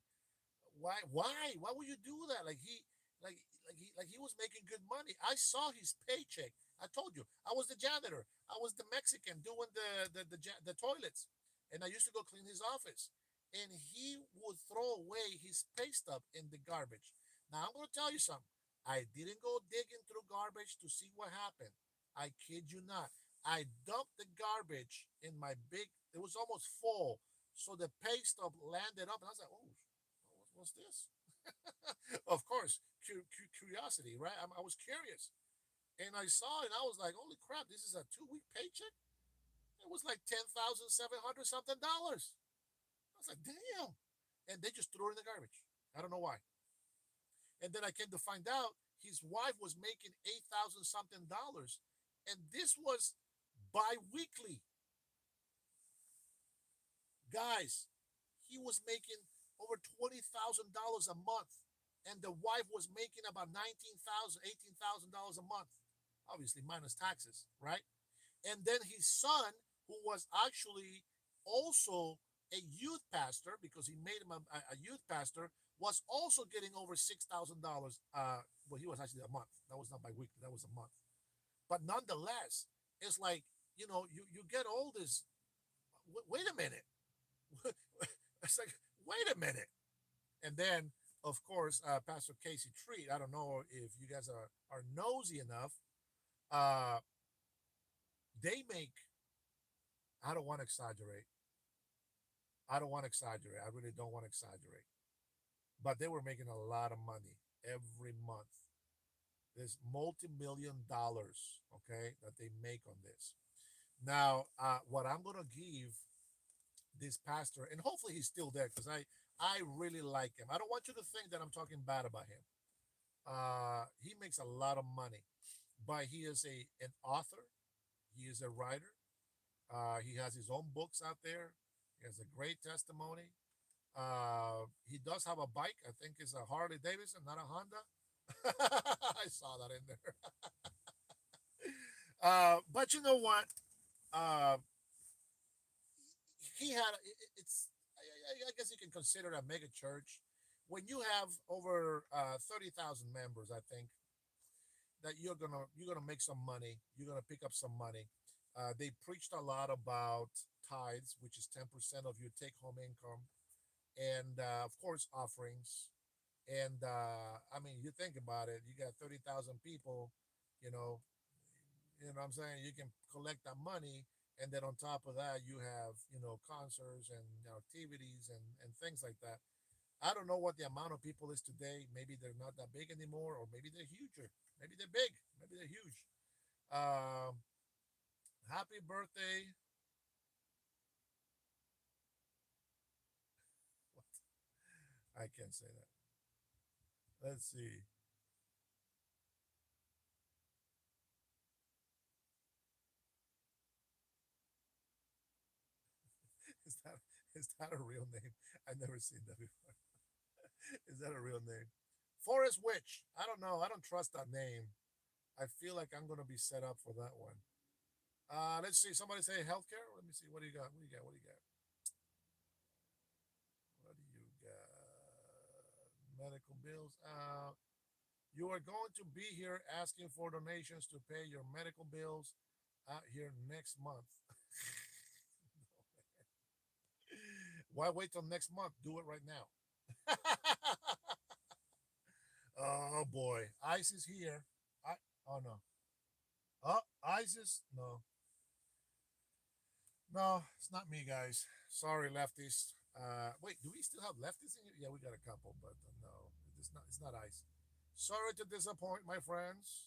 why would you do that? Like he was making good money. I saw his paycheck. I told you I was the janitor. I was the Mexican doing the toilets, and I used to go clean his office, and he would throw away his pay stub in the garbage. Now I'm going to tell you something. I didn't go digging through garbage to see what happened. I kid you not. I dumped the garbage in my big. It was almost full, so the pay stub landed up, and I was like, "Oh, what's this?" Of course, curiosity, right? I was curious, and I saw it, and I was like, "Holy crap! This is a 2 week paycheck." It was like 10,700 something dollars. I was like, "Damn!" And they just threw it in the garbage. I don't know why. And then I came to find out his wife was making 8,000 something dollars, and this was bi-weekly. Guys, he was making over $20,000 a month, and the wife was making about 19,000, $18,000 a month, obviously minus taxes, right? And then his son, who was actually also a youth pastor, because he made him a youth pastor, was also getting over $6,000. Well, he was actually a month. That was not bi-weekly. That was a month. But nonetheless, it's like you get all this. Wait a minute. It's like, wait a minute. And then, of course, Pastor Casey Treat. I don't know if you guys are nosy enough. Uh, they make. I don't want to exaggerate. I don't want to exaggerate. I really don't want to exaggerate. But they were making a lot of money every month. There's multi-million dollars, okay, that they make on this. Now, what I'm gonna give this pastor, and hopefully he's still there, because I really like him. I don't want you to think that I'm talking bad about him. He makes a lot of money, but he is an author. He is a writer. He has his own books out there. He has a great testimony. He does have a bike. I think it's a Harley Davidson, not a Honda. I saw that in there. But you know what? Uh, he had it's. I guess you can consider it a mega church. When you have over 30,000 members, I think that you're gonna make some money. You're gonna pick up some money. They preached a lot about tithes, which is 10% of your take-home income, and of course offerings. And I mean, you think about it. You got 30,000 people. You know, what I'm saying. You can collect that money, and then on top of that, you have concerts and activities and things like that. I don't know what the amount of people is today. Maybe they're not that big anymore, or maybe they're huger. Maybe they're big. Maybe they're huge. Um, Happy birthday. What? I can't say that. Let's see. Is that is that a real name? I've never seen that before. Is that a real name? Forest Witch. I don't know. I don't trust that name. I feel like I'm gonna be set up for that one. Let's see. Somebody say healthcare. Let me see. What do you got? What do you got? What do you got? What do you got? Medical bills. You are going to be here asking for donations to pay your medical bills out here next month. Why wait till next month? Do it right now. Oh boy, ICE is here. I oh no. Oh, ISIS? No, no, it's not me, guys. Sorry, lefties. Wait, do we still have lefties in here? Yeah, we got a couple, but no, it's not. It's not ICE. Sorry to disappoint, my friends.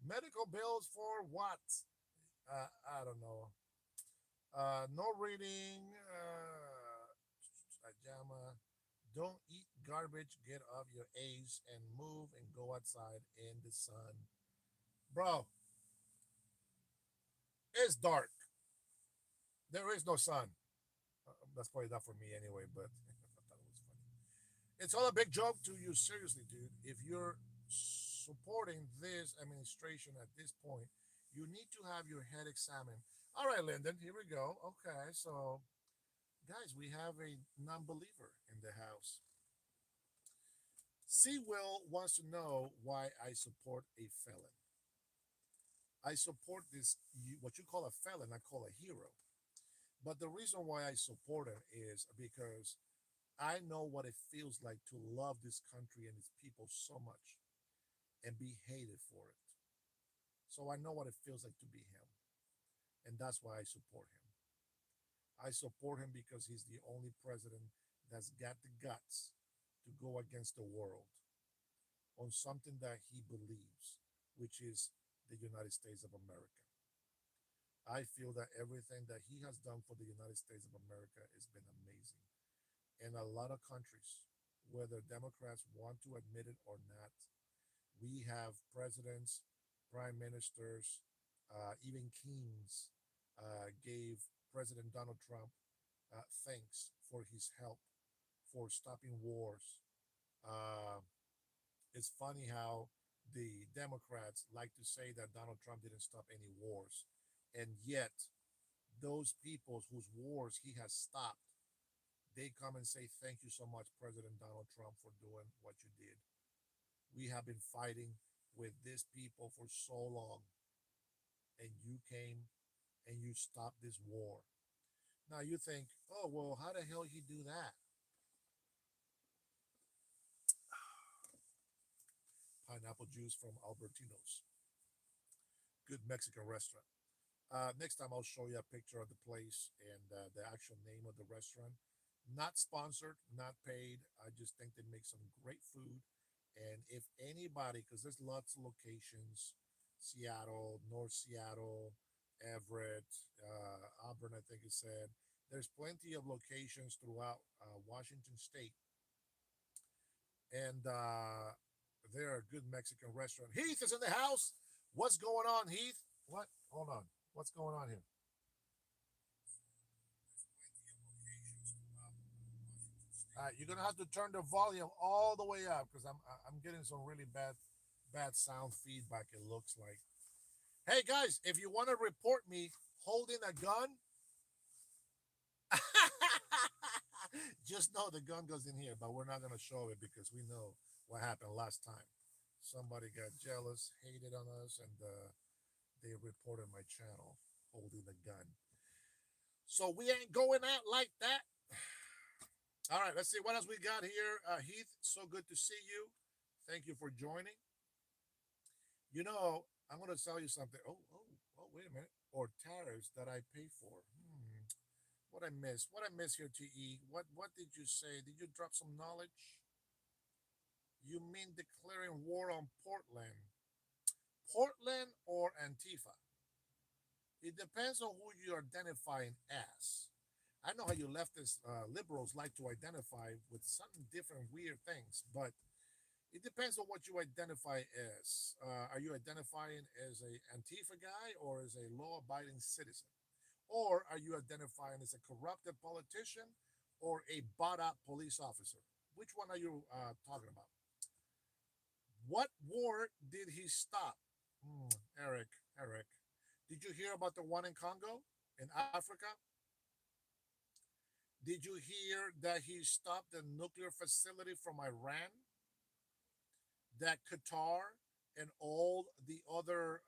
Medical bills for what? I don't know. No reading. Ajama. Don't eat garbage. Get off your A's and move and go outside in the sun. Bro, it's dark. There is no sun. That's probably not for me anyway, but I thought it was funny. It's all a big joke to you, seriously, dude. If you're supporting this administration at this point, you need to have your head examined. All right, Lyndon, here we go. Okay, so guys, we have a non-believer in the house. C. Will wants to know why I support a felon. I support this, what you call a felon, I call a hero. But the reason why I support him is because I know what it feels like to love this country and its people so much and be hated for it. So I know what it feels like to be him. And that's why I support him. I support him because he's the only president that's got the guts to go against the world on something that he believes, which is the United States of America. I feel that everything that he has done for the United States of America has been amazing. In a lot of countries, whether Democrats want to admit it or not, we have presidents, prime ministers, even kings gave President Donald Trump thanks for his help for stopping wars. Uh, it's funny how the Democrats like to say that Donald Trump didn't stop any wars, and yet those people whose wars he has stopped, they come and say, "Thank you so much, President Donald Trump, for doing what you did. We have been fighting with these people for so long, and you came and you stopped this war." Now you think, "Oh well, how the hell he do that?" Pineapple juice from Albertino's, good Mexican restaurant. Next time I'll show you a picture of the place and the actual name of the restaurant. Not sponsored, not paid. I just think they make some great food. And if anybody, because there's lots of locations, Seattle, North Seattle, Everett, Auburn, I think it said. There's plenty of locations throughout Washington State, and they're a good Mexican restaurant. Heath is in the house. What's going on, Heath? What? Hold on. What's going on here? You're gonna have to turn the volume all the way up because I'm getting some really bad sound feedback. It looks like. Hey guys, if you want to report me holding a gun, just know the gun goes in here, but we're not gonna show it because we know what happened last time. Somebody got jealous, hated on us, and they reported my channel holding a gun. So we ain't going out like that. All right, let's see what else we got here. Heath, so good to see you. Thank you for joining. You know, I'm going to tell you something. Oh, wait a minute. Or tariffs that I pay for. What I miss? What I miss here, TE? What did you say? Did you drop some knowledge? You mean declaring war on Portland? Portland or Antifa? It depends on who you're identifying as. I know how you leftist liberals like to identify with some different weird things, but it depends on what you identify as. Are you identifying as a Antifa guy or as a law-abiding citizen? Or are you identifying as a corrupted politician or a bought-out police officer? Which one are you talking about? What war did he stop? Eric, Eric, did you hear about the one in Congo, in Africa? Did you hear that he stopped the nuclear facility from Iran? That Qatar and all the other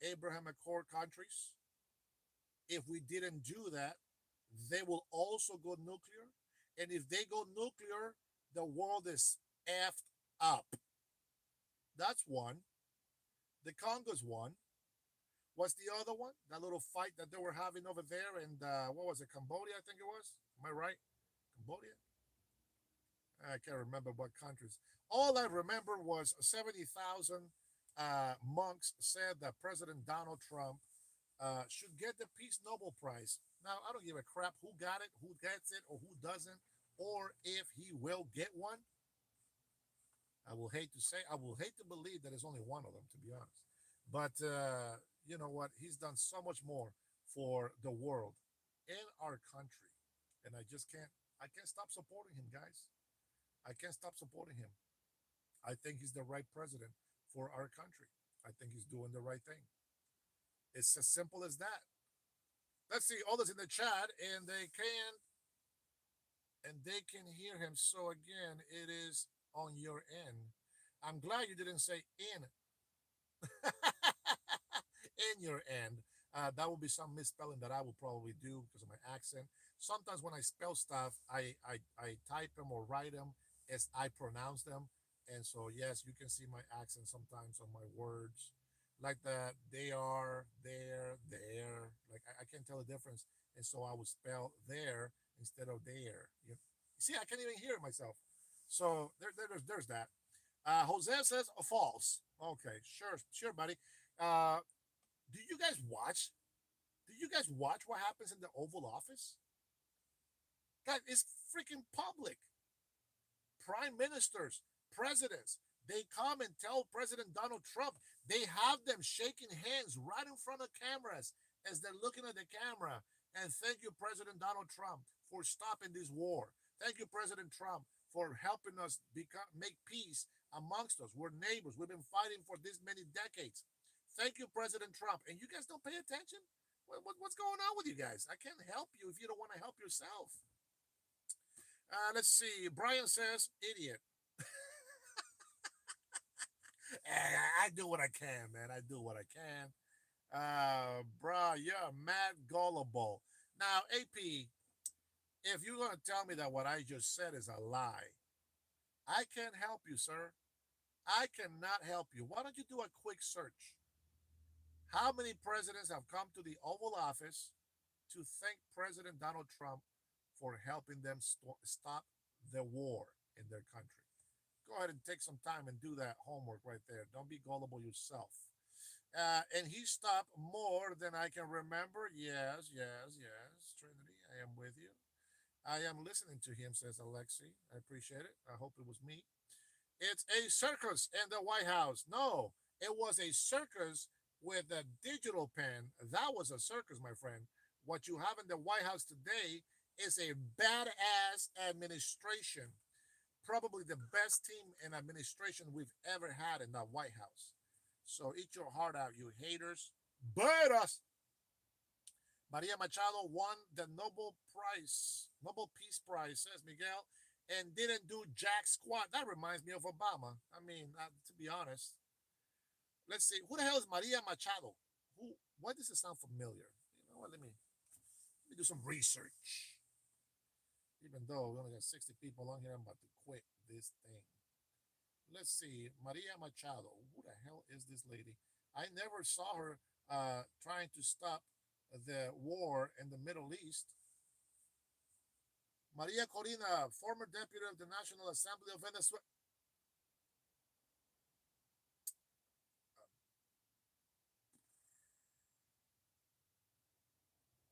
Abraham Accord countries, if we didn't do that, they will also go nuclear. And if they go nuclear, the world is effed up. That's one. The Congo's one. What's the other one? That little fight that they were having over there in what was it, Cambodia? I think it was. Am I right? Cambodia? I can't remember what countries. All I remember was 70,000 monks said that President Donald Trump should get the Peace Nobel Prize. Now, I don't give a crap who got it, who gets it, or who doesn't, or if he will get one. I will hate to believe that it's only one of them, to be honest. But you know what? He's done so much more for the world and our country, and I can't stop supporting him, guys. I can't stop supporting him. I think he's the right president for our country. I think he's doing the right thing. It's as simple as that. Let's see others in the chat, and they can hear him. So again, it is on your end. I'm glad you didn't say in in your end. That will be some misspelling that I will probably do because of my accent. Sometimes when I spell stuff, I type them or write them as I pronounce them. And so, yes, you can see my accent sometimes on my words. Like that, they are, there. Like, I can't tell the difference. And so I would spell there instead of there. See, I can't even hear it myself. So there's that. Jose says false. Okay, sure, buddy. Uh, do you guys watch? Do you guys watch what happens in the Oval Office? God, it's freaking public. Prime ministers, presidents, they come and tell President Donald Trump. They have them shaking hands right in front of cameras as they're looking at the camera. And thank you, President Donald Trump, for stopping this war. Thank you, President Trump, for helping us make peace amongst us. We're neighbors. We've been fighting for this many decades. Thank you, President Trump. And you guys don't pay attention? What's going on with you guys? I can't help you if you don't want to help yourself. Let's see. Brian says, idiot. I do what I can, man. I do what I can. Bruh, you're mad gullible. Now, AP, if you're going to tell me that what I just said is a lie, I can't help you, sir. I cannot help you. Why don't you do a quick search? How many presidents have come to the Oval Office to thank President Donald Trump for helping them stop the war in their country? Go ahead and take some time and do that homework right there. Don't be gullible yourself. And he stopped more than I can remember. Yes. Trinity, I am with you. I am listening to him, says Alexi. I appreciate it. I hope it was me. It's a circus in the White House. No, it was a circus with a digital pen. That was a circus, my friend. What you have in the White House today is a badass administration. Probably the best team in administration we've ever had in that White House. So eat your heart out, you haters. Burn us. Maria Machado won the Nobel Peace Prize, says Miguel, and didn't do jack squat. That reminds me of Obama. I mean, to be honest. Let's see. Who the hell is Maria Machado? Who? Why does it sound familiar? You know what? Let me do some research. Even though we only got 60 people on here, I'm about to quit this thing. Let's see. Maria Machado. Who the hell is this lady? I never saw her trying to stop the war in the Middle East. Maria Corina, former deputy of the National Assembly of Venezuela.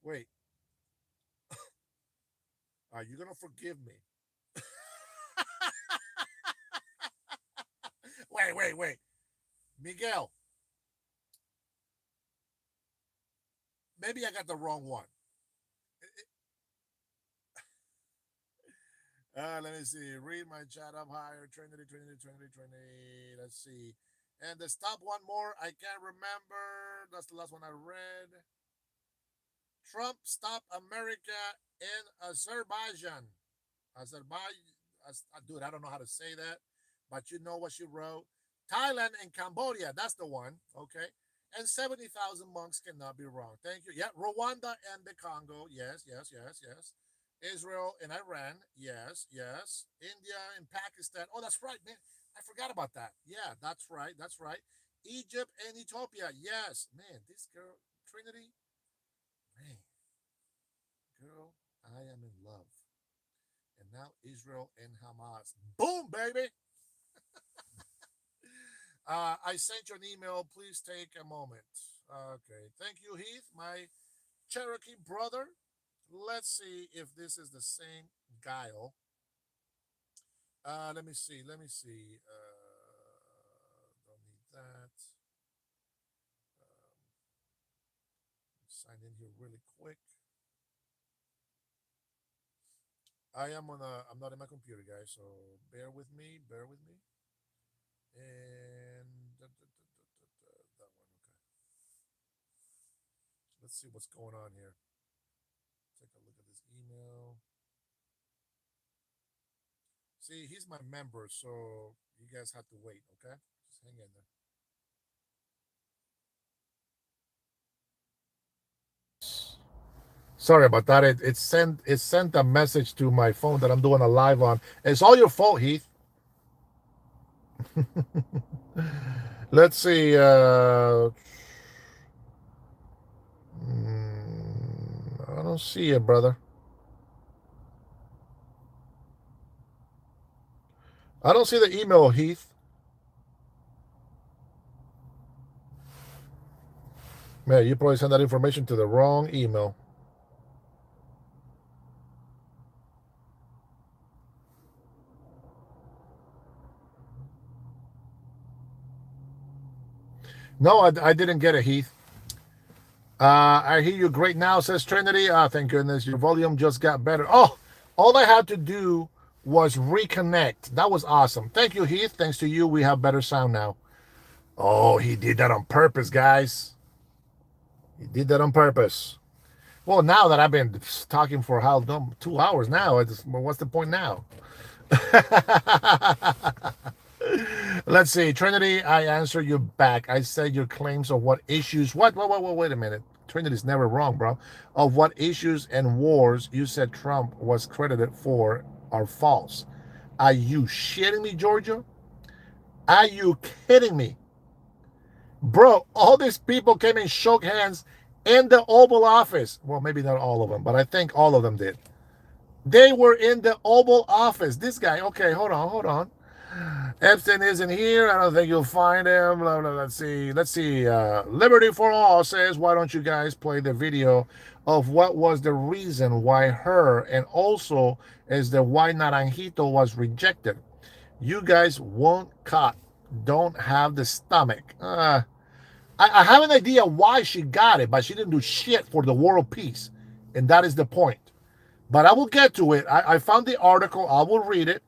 Wait, are you gonna forgive me? Wait. Miguel, maybe I got the wrong one. Let me see. Read my chat up higher. Trinity. Let's see. And the stop one more. I can't remember. That's the last one I read. Trump stopped America in Azerbaijan. Azerbaijan. Dude, I don't know how to say that, but you know what she wrote. Thailand and Cambodia. That's the one. Okay. And 70,000 monks cannot be wrong. Thank you. Yeah, Rwanda and the Congo. Yes, yes, yes, yes. Israel and Iran. Yes, yes. India and Pakistan. Oh, that's right, man. I forgot about that. Yeah, that's right. That's right. Egypt and Ethiopia. Yes, man. This girl, Trinity, man, girl, I am in love. And now Israel and Hamas. Boom, baby. I sent you an email. Please take a moment. Okay. Thank you, Heath, my Cherokee brother. Let's see if this is the same guile. Let me see. Let me see. Don't need that. Sign in here really quick. I'm not in my computer, guys, so bear with me. Bear with me. And that one. Okay. Let's see what's going on here. Take a look at this email. See, he's my member, so you guys have to wait, okay? Just hang in there. Sorry about that. It sent a message to my phone that I'm doing a live on. It's all your fault, Heath. Let's see. I don't see it, brother. I don't see the email, Heath. Man, you probably sent that information to the wrong email. No, I didn't get it, Heath. I hear you great now, says Trinity. Ah, thank goodness. Your volume just got better. Oh, all I had to do was reconnect. That was awesome. Thank you, Heath. Thanks to you, we have better sound now. Oh, he did that on purpose, guys. He did that on purpose. Well, now that I've been talking for how long? 2 hours now. What's the point now? Let's see. Trinity, I answer you back. I said your claims of what issues. What? Wait a minute. Trinity's never wrong, bro. Of what issues and wars you said Trump was credited for are false. Are you shitting me, Georgia? Are you kidding me? Bro, all these people came and shook hands in the Oval Office. Well, maybe not all of them, but I think all of them did. They were in the Oval Office. This guy, okay, hold on. Epstein isn't here. I don't think you'll find him. Blah, blah, let's see. Let's see. Liberty for All says, why don't you guys play the video of what was the reason why her and also is the why Naranjito was rejected? You guys won't cut. Don't have the stomach. I have an idea why she got it, but she didn't do shit for the world peace. And that is the point. But I will get to it. I found the article. I will read it.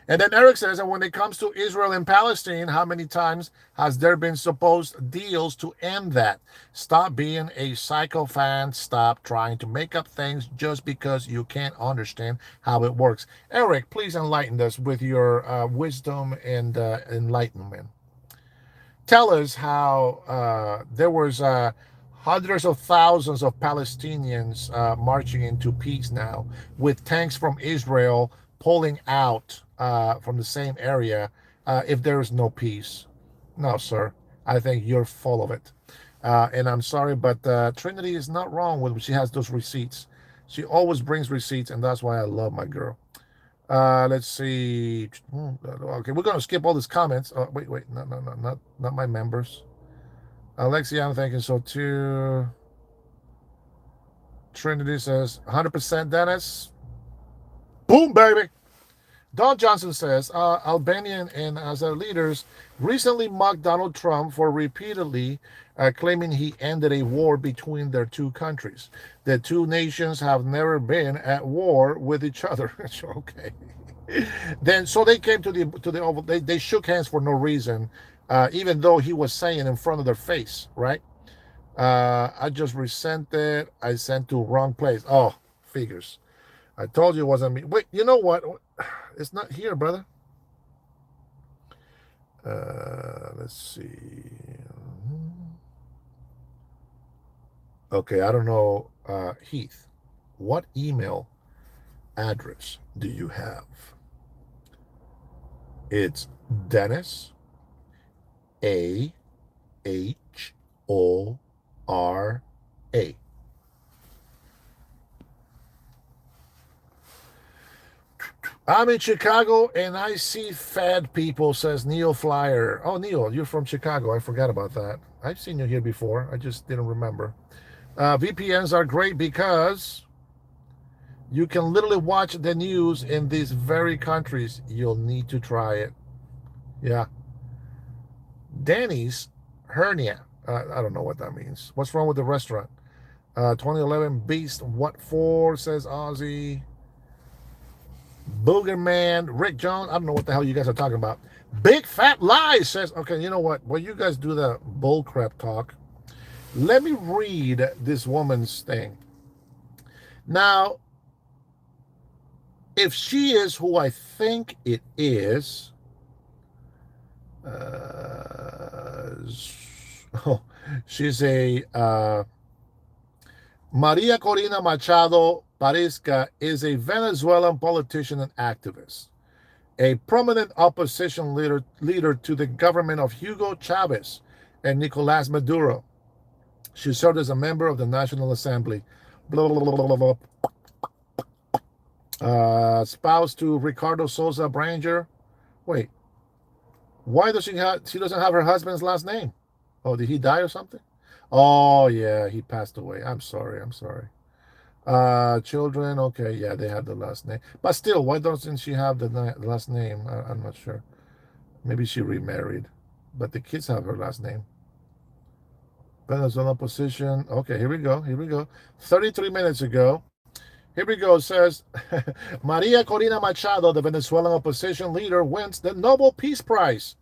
And then Eric says, and when it comes to Israel and Palestine, how many times has there been supposed deals to end that? Stop being a psycho fan. Stop trying to make up things just because you can't understand how it works. Eric, please enlighten us with your wisdom and enlightenment. Tell us how there was hundreds of thousands of Palestinians marching into peace now, with tanks from Israel pulling out from the same area. If there is no peace, no, sir. I think you're full of it. And I'm sorry, but Trinity is not wrong when she has those receipts. She always brings receipts, and that's why I love my girl. Let's see. Okay, we're gonna skip all these comments. Oh, wait, no, not my members. Alexia, I'm thinking so too. Trinity says 100% Dennis. Boom, baby. Don Johnson says Albanian and Azar leaders recently mocked Donald Trump for repeatedly claiming he ended a war between their two countries. The two nations have never been at war with each other. Okay. Then so they came to the oval. They shook hands for no reason, even though he was saying in front of their face, right? I just resent it. I sent to wrong place. Oh, figures. I told you it wasn't me. Wait, you know what? It's not here, brother. Let's see. Okay, I don't know. Heath, what email address do you have? It's Dennis, Ahora. I'm in Chicago and I see fad people, says Neil Flyer. Oh, Neil, you're from Chicago. I forgot about that. I've seen you here before. I just didn't remember. VPNs are great because you can literally watch the news in these very countries. You'll need to try it. Yeah. Danny's hernia. I don't know what that means. What's wrong with the restaurant? 2011 Beast. What for? Says Ozzy. Boogerman. Rick Jones. I don't know what the hell you guys are talking about. Big Fat Lies says, okay, you know what? When you guys do the bullcrap talk, let me read this woman's thing. Now, if she is who I think it is, oh, she's a Maria Corina Machado Parisca is a Venezuelan politician and activist, a prominent opposition leader to the government of Hugo Chavez and Nicolas Maduro. She served as a member of the National Assembly. Blah, blah, blah, blah, blah. Spouse to Ricardo Sosa Branger. Wait, why does she doesn't have her husband's last name? Oh, did he die or something? Oh yeah, he passed away. I'm sorry. I'm sorry. Children. Okay, yeah, they have the last name, but still, why doesn't she have the last name? I'm not sure. Maybe she remarried, but the kids have her last name. Venezuelan position. Okay, here we go. Here we go. 33 minutes ago. Here we go. It says Maria Corina Machado, the Venezuelan opposition leader, wins the Nobel Peace Prize.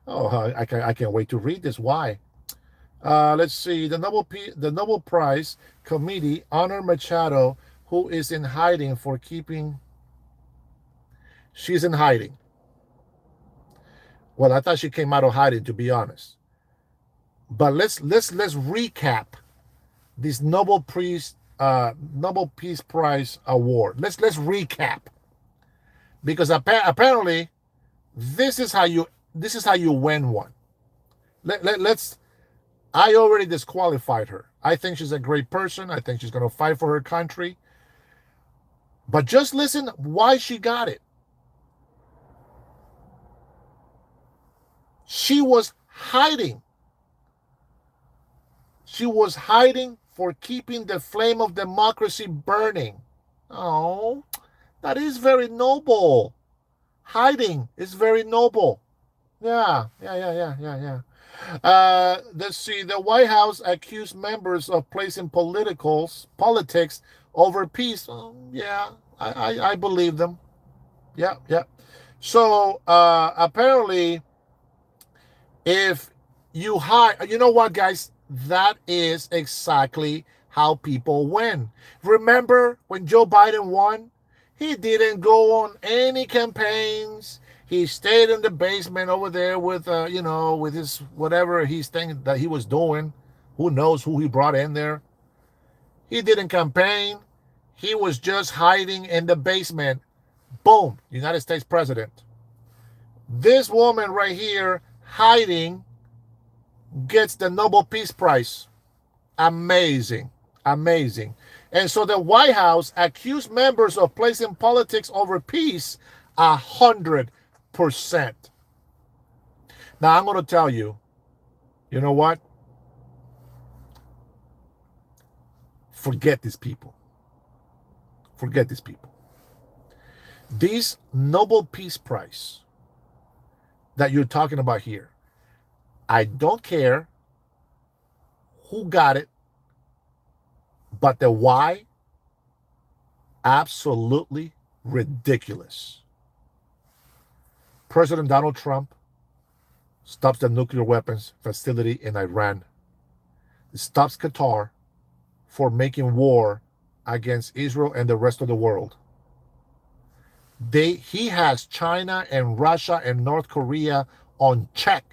Oh, I can't wait to read this. Why? Let's see. The Nobel Prize Committee honored Machado, who is in hiding for keeping. She's in hiding. Well, I thought she came out of hiding, to be honest. But let's recap this Nobel Peace Prize award. Let's recap because apparently this is how you win one. Let's. I already disqualified her. I think she's a great person. I think she's going to fight for her country. But just listen why she got it. She was hiding. She was hiding for keeping the flame of democracy burning. Oh, that is very noble. Hiding is very noble. Yeah. Let's see. The White House accused members of placing politics over peace. Yeah, I believe them. Yeah. So apparently, if you hide, you know what, guys? That is exactly how people win. Remember when Joe Biden won? He didn't go on any campaigns. He stayed in the basement over there with, with his whatever he's thinking that he was doing. Who knows who he brought in there? He didn't campaign. He was just hiding in the basement. Boom, United States president. This woman right here hiding gets the Nobel Peace Prize. Amazing. Amazing. And so the White House accused members of placing politics over peace 100%. Now I'm going to tell you, you know what? Forget these people. Forget these people. These Nobel Peace Prize that you're talking about here, I don't care who got it, but the why, absolutely ridiculous. President Donald Trump stops the nuclear weapons facility in Iran. It stops Qatar for making war against Israel and the rest of the world. He has China and Russia and North Korea on checkmate.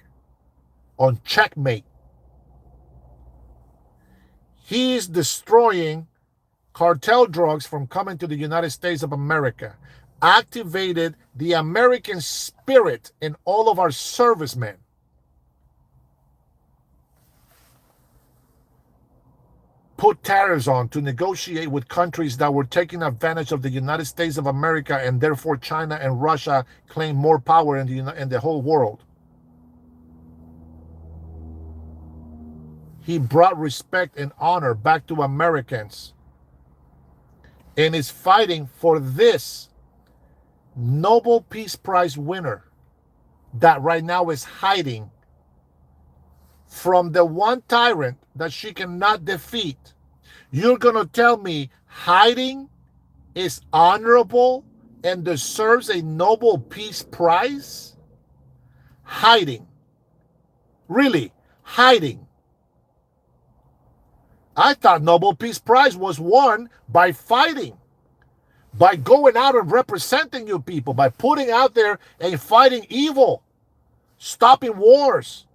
He is destroying cartel drugs from coming to the United States of America, activated the American spirit in all of our servicemen. Put tariffs on to negotiate with countries that were taking advantage of the United States of America, and therefore China and Russia claim more power in the whole world. He brought respect and honor back to Americans and is fighting for this Nobel Peace Prize winner that right now is hiding from the one tyrant that she cannot defeat. You're going to tell me hiding is honorable and deserves a Nobel Peace Prize? Hiding. Really, hiding. I thought Nobel Peace Prize was won by fighting, by going out and representing you people, by putting out there and fighting evil, stopping wars.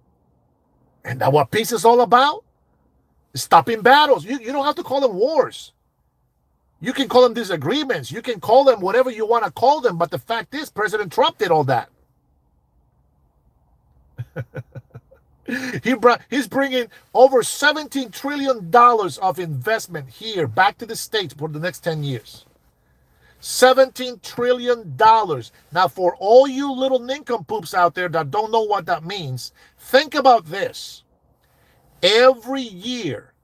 And that's what peace is all about? Stopping battles. You don't have to call them wars. You can call them disagreements. You can call them whatever you want to call them. But the fact is, President Trump did all that. He's bringing over $17 trillion of investment here back to the States for the next 10 years. $17 trillion. Now, for all you little nincompoops out there that don't know what that means, think about this. Every year,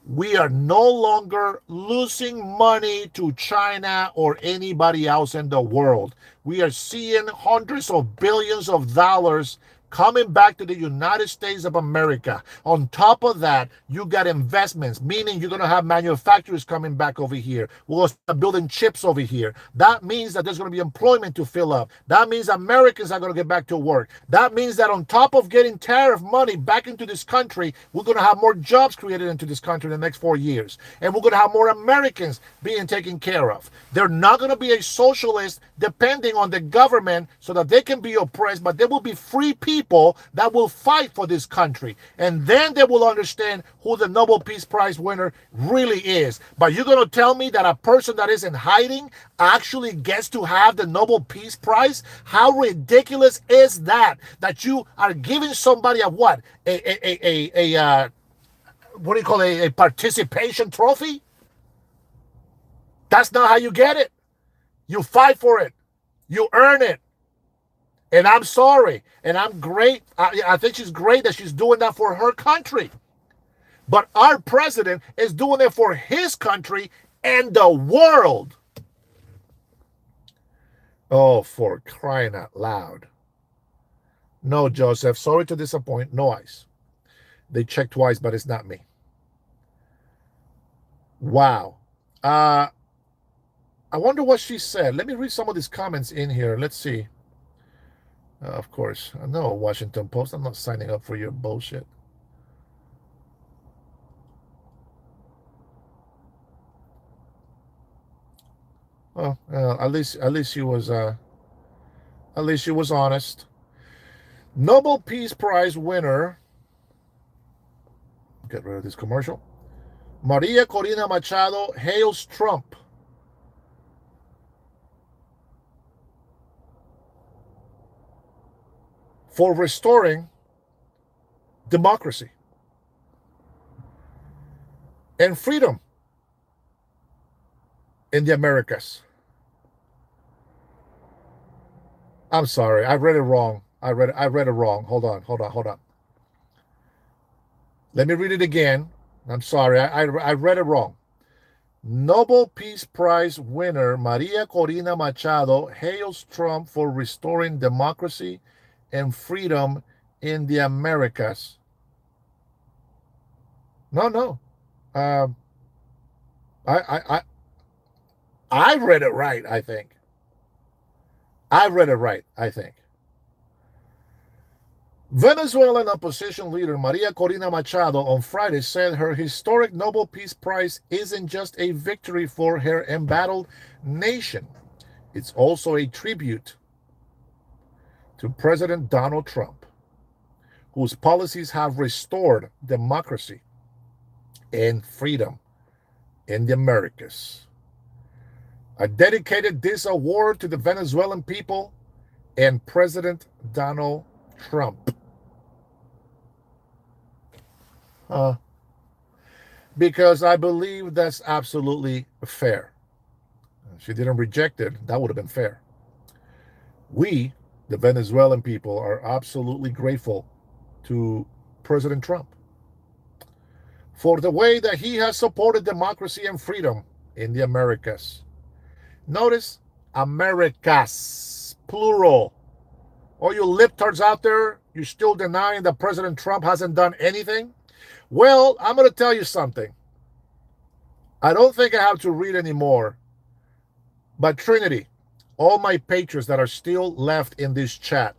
we are no longer losing money to China or anybody else in the world. We are seeing hundreds of billions of dollars coming back to the United States of America. On top of that, you got investments, meaning you're going to have manufacturers coming back over here. We're going to start building chips over here. That means that there's going to be employment to fill up. That means Americans are going to get back to work. That means that on top of getting tariff money back into this country, we're going to have more jobs created into this country in the next 4 years. And we're going to have more Americans being taken care of. They're not going to be a socialist depending on the government so that they can be oppressed, but they will be free people that will fight for this country. And then they will understand who the Nobel Peace Prize winner really is. But you're going to tell me that a person that is in hiding actually gets to have the Nobel Peace Prize? How ridiculous is that? That you are giving somebody a what? What do you call a participation trophy? That's not how you get it. You fight for it. You earn it. And I'm sorry. And I'm great. I think she's great that she's doing that for her country. But our president is doing it for his country and the world. Oh, for crying out loud. No, Joseph. Sorry to disappoint. No ice. They checked twice, but it's not me. Wow. I wonder what she said. Let me read some of these comments in here. Let's see. Of course. No, Washington Post. I'm not signing up for your bullshit. Well, at least she was honest. Nobel Peace Prize winner. Get rid of this commercial. Maria Corina Machado hails Trump for restoring democracy and freedom in the Americas. I'm sorry, I read it wrong. I read it wrong. Hold on. Let me read it again. I'm sorry, I read it wrong. Nobel Peace Prize winner Maria Corina Machado hails Trump for restoring democracy and freedom in the Americas. No. I read it right, I think. Venezuelan opposition leader Maria Corina Machado on Friday said her historic Nobel Peace Prize isn't just a victory for her embattled nation. It's also a tribute to President Donald Trump, whose policies have restored democracy and freedom in the Americas. I dedicated this award to the Venezuelan people and President Donald Trump. Uh, because I believe that's absolutely fair. If she didn't reject it, that would have been fair. We, the Venezuelan people, are absolutely grateful to President Trump for the way that he has supported democracy and freedom in the Americas. Notice Americas, plural. All you libtards out there, you're still denying that President Trump hasn't done anything? Well, I'm going to tell you something. I don't think I have to read anymore. But Trinity, all my patrons that are still left in this chat,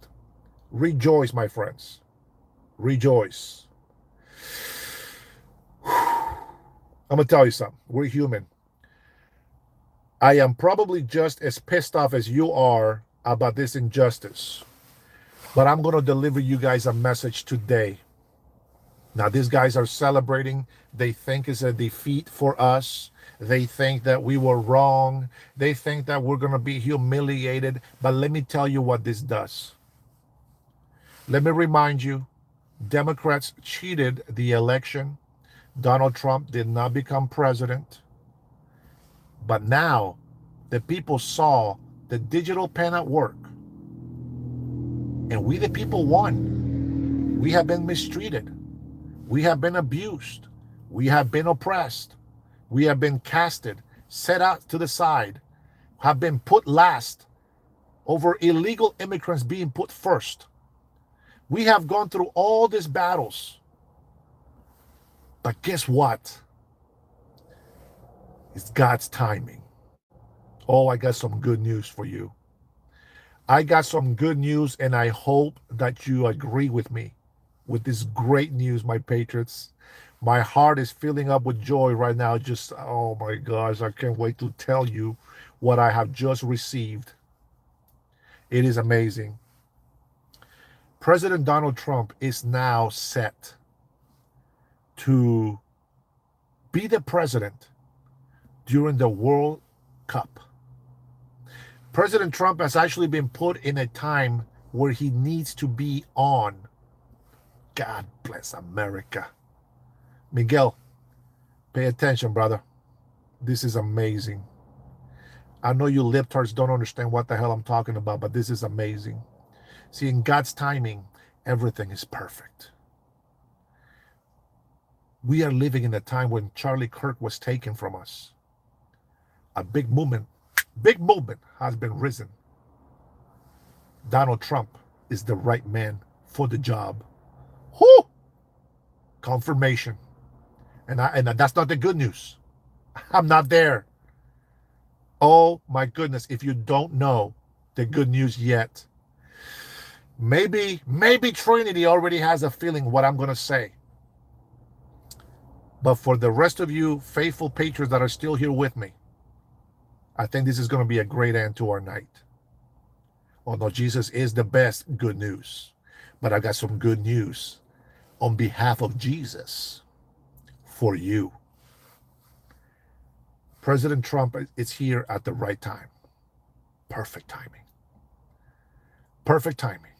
rejoice, my friends. Rejoice. I'm going to tell you something. We're human. I am probably just as pissed off as you are about this injustice. But I'm going to deliver you guys a message today. Now, these guys are celebrating. They think it's a defeat for us. They think that we were wrong. They think that we're going to be humiliated. But let me tell you what this does. Let me remind you, Democrats cheated the election. Donald Trump did not become president. But now the people saw the digital pen at work. And we, the people, won. We have been mistreated. We have been abused. We have been oppressed. We have been casted, set out to the side, have been put last over illegal immigrants being put first. We have gone through all these battles. But guess what? It's God's timing. Oh, I got some good news for you. I got some good news, and I hope that you agree with me with this great news, my patriots. My heart is filling up with joy right now. Just, oh my gosh, I can't wait to tell you what I have just received. It is amazing. President Donald Trump is now set to be the president during the World Cup. President Trump has actually been put in a time where he needs to be on. God bless America. Miguel, pay attention, brother. This is amazing. I know you libtards don't understand what the hell I'm talking about, but this is amazing. See, in God's timing, everything is perfect. We are living in a time when Charlie Kirk was taken from us. A big movement has been risen. Donald Trump is the right man for the job. Whoo! Confirmation. And that's not the good news. I'm not there. Oh my goodness, if you don't know the good news yet, maybe Trinity already has a feeling what I'm going to say. But for the rest of you faithful patrons that are still here with me, I think this is going to be a great end to our night. Although Jesus is the best good news. But I got some good news on behalf of Jesus for you. President Trump is here at the right time. Perfect timing. Perfect timing.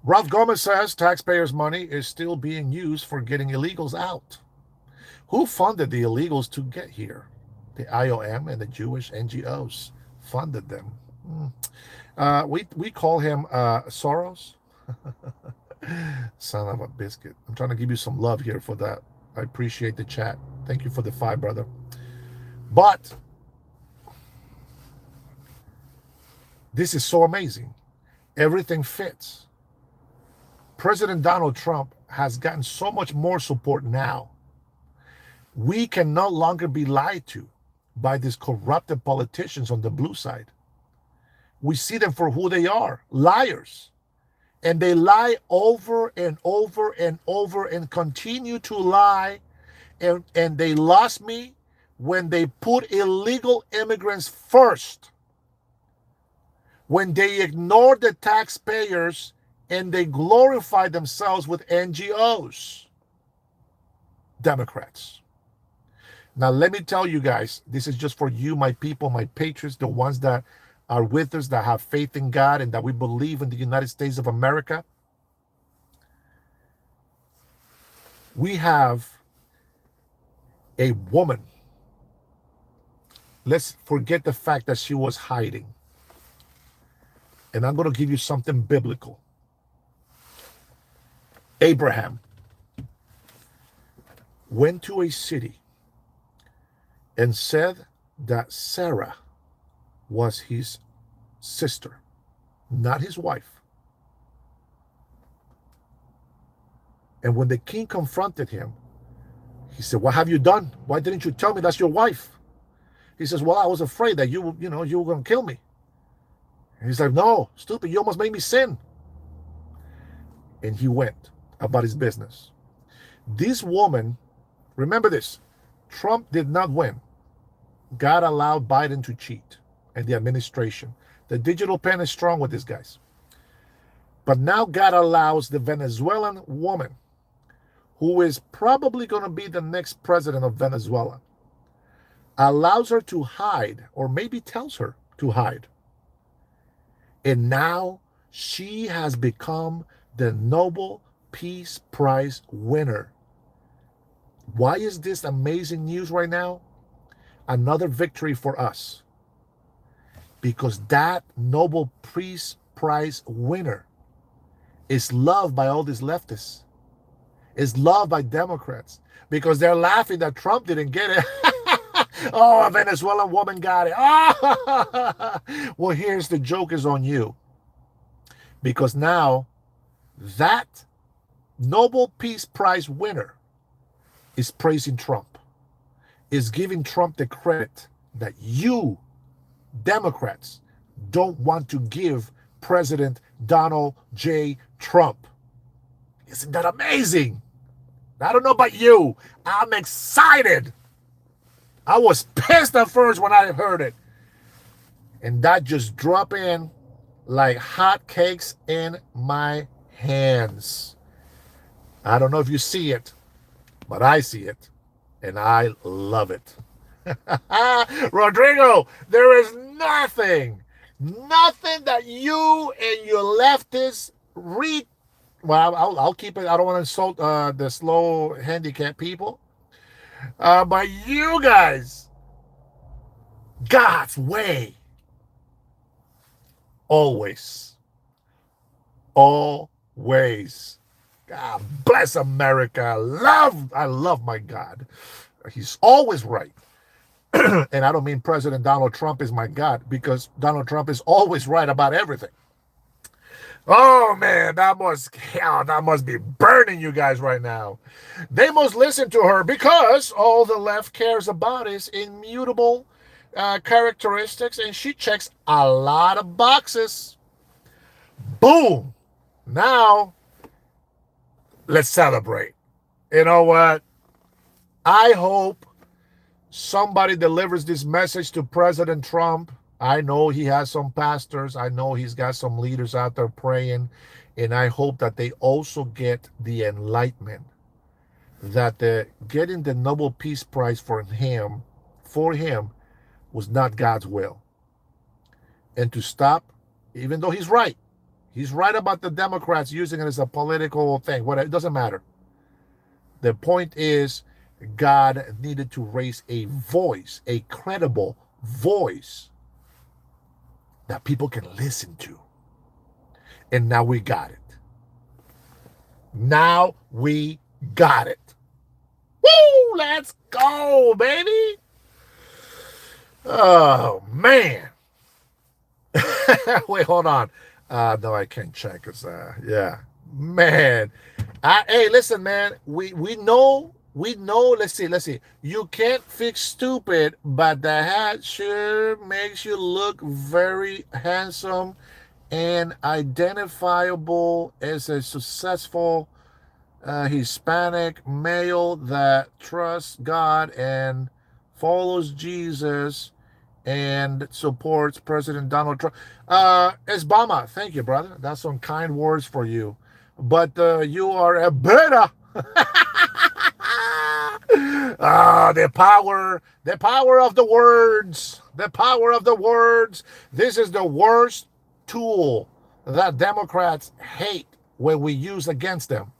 Ralph Gomez says taxpayers' money is still being used for getting illegals out. Who funded the illegals to get here? The IOM and the Jewish NGOs funded them. We call him Soros. Son of a biscuit. I'm trying to give you some love here for that. I appreciate the chat. Thank you for the 5, brother. But this is so amazing. Everything fits. President Donald Trump has gotten so much more support now. We can no longer be lied to by these corrupted politicians on the blue side. We see them for who they are, liars. And they lie over and over and over and continue to lie. And they lost me when they put illegal immigrants first. When they ignored the taxpayers and they glorify themselves with NGOs. Democrats. Now, let me tell you guys, this is just for you, my people, my patriots, the ones that are with us, that have faith in God and that we believe in the United States of America. We have a woman. Let's forget the fact that she was hiding. And I'm going to give you something biblical. Abraham went to a city and said that Sarah was his sister, not his wife. And when the king confronted him, he said, "What have you done? Why didn't you tell me that's your wife?" He says, "Well, I was afraid that you were going to kill me." And he's like, "No, stupid, you almost made me sin." And he went about his business. This woman, remember this, Trump did not win. God allowed Biden to cheat and the administration. The digital pen is strong with these guys. But now God allows the Venezuelan woman, who is probably going to be the next president of Venezuela, allows her to hide, or maybe tells her to hide. And now she has become the Nobel Peace Prize winner. Why is this amazing news right now? Another victory for us. Because that Nobel Peace Prize winner is loved by all these leftists, is loved by Democrats, because they're laughing that Trump didn't get it. Oh, a Venezuelan woman got it. Oh! Well, here's the joke is on you. Because now that Nobel Peace Prize winner is praising Trump, is giving Trump the credit that you, Democrats, don't want to give President Donald J. Trump. Isn't that amazing? I don't know about you. I'm excited. I was pissed at first when I heard it. And that just dropped in like hot cakes in my hands. I don't know if you see it, but I see it. And I love it. Rodrigo, there is nothing that you and your leftists read. Well, I'll keep it. I don't want to insult the slow handicapped people. But you guys, God's way. Always. Always. God bless America. I love my God. He's always right. And I don't mean President Donald Trump is my God, because Donald Trump is always right about everything. Oh man, that must be burning you guys right now. They must listen to her because all the left cares about is immutable characteristics, and she checks a lot of boxes. Boom! Now, let's celebrate. You know what? I hope somebody delivers this message to President Trump. I know he has some pastors. I know he's got some leaders out there praying. And I hope that they also get the enlightenment that getting the Nobel Peace Prize for him was not God's will. And to stop, even though he's right about the Democrats using it as a political thing. It doesn't matter. The point is, God needed to raise a voice, a credible voice that people can listen to. And now we got it. Now we got it. Woo! Let's go, baby. Oh, man. Wait, hold on. No, I can't check. Yeah. Man. Hey, listen, man. We know. Let's see. You can't fix stupid, but the hat sure makes you look very handsome and identifiable as a successful Hispanic male that trusts God and follows Jesus and supports President Donald Trump. Esbama, thank you, brother. That's some kind words for you. But you are a beta. Ah, the power of the words, the power of the words. This is the worst tool that Democrats hate when we use against them.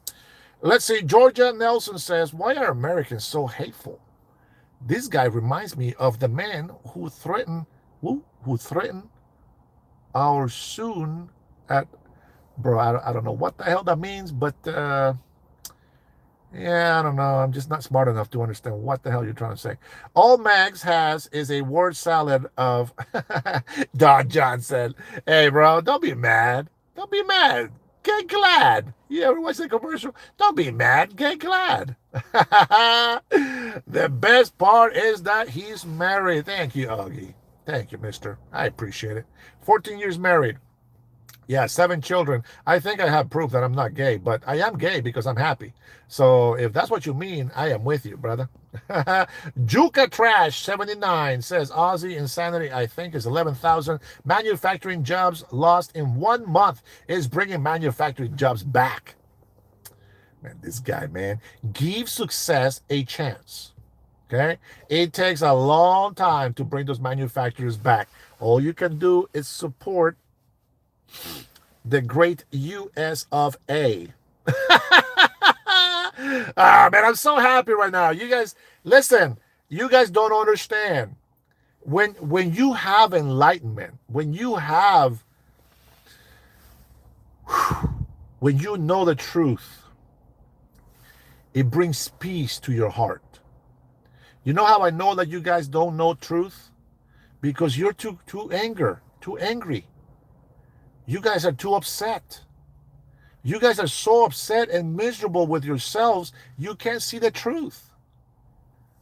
Let's see. Georgia Nelson says, "Why are Americans so hateful?" This guy reminds me of the man who threatened our soon at bro. I don't know what the hell that means, but yeah, I don't know. I'm just not smart enough to understand what the hell you're trying to say. All Mags has is a word salad of Don John said, "Hey, bro, don't be mad. Don't be mad. Get glad. You ever watch the commercial? Don't be mad. Get glad." The best part is that he's married. Thank you, Augie. Thank you, mister. I appreciate it. 14 years married. Yeah, 7 children. I think I have proof that I'm not gay, but I am gay because I'm happy. So if that's what you mean, I am with you, brother. Juka Trash 79 says Aussie insanity, I think, is 11,000 manufacturing jobs lost in 1 month is bringing manufacturing jobs back. Man, this guy, man, give success a chance. Okay, it takes a long time to bring those manufacturers back. All you can do is support the great US of A. Ah, man, I'm so happy right now. You guys, listen, you guys don't understand. When you have enlightenment, when you know the truth, it brings peace to your heart. You know how I know that you guys don't know truth? Because you're too angry. You guys are too upset. You guys are so upset and miserable with yourselves, you can't see the truth.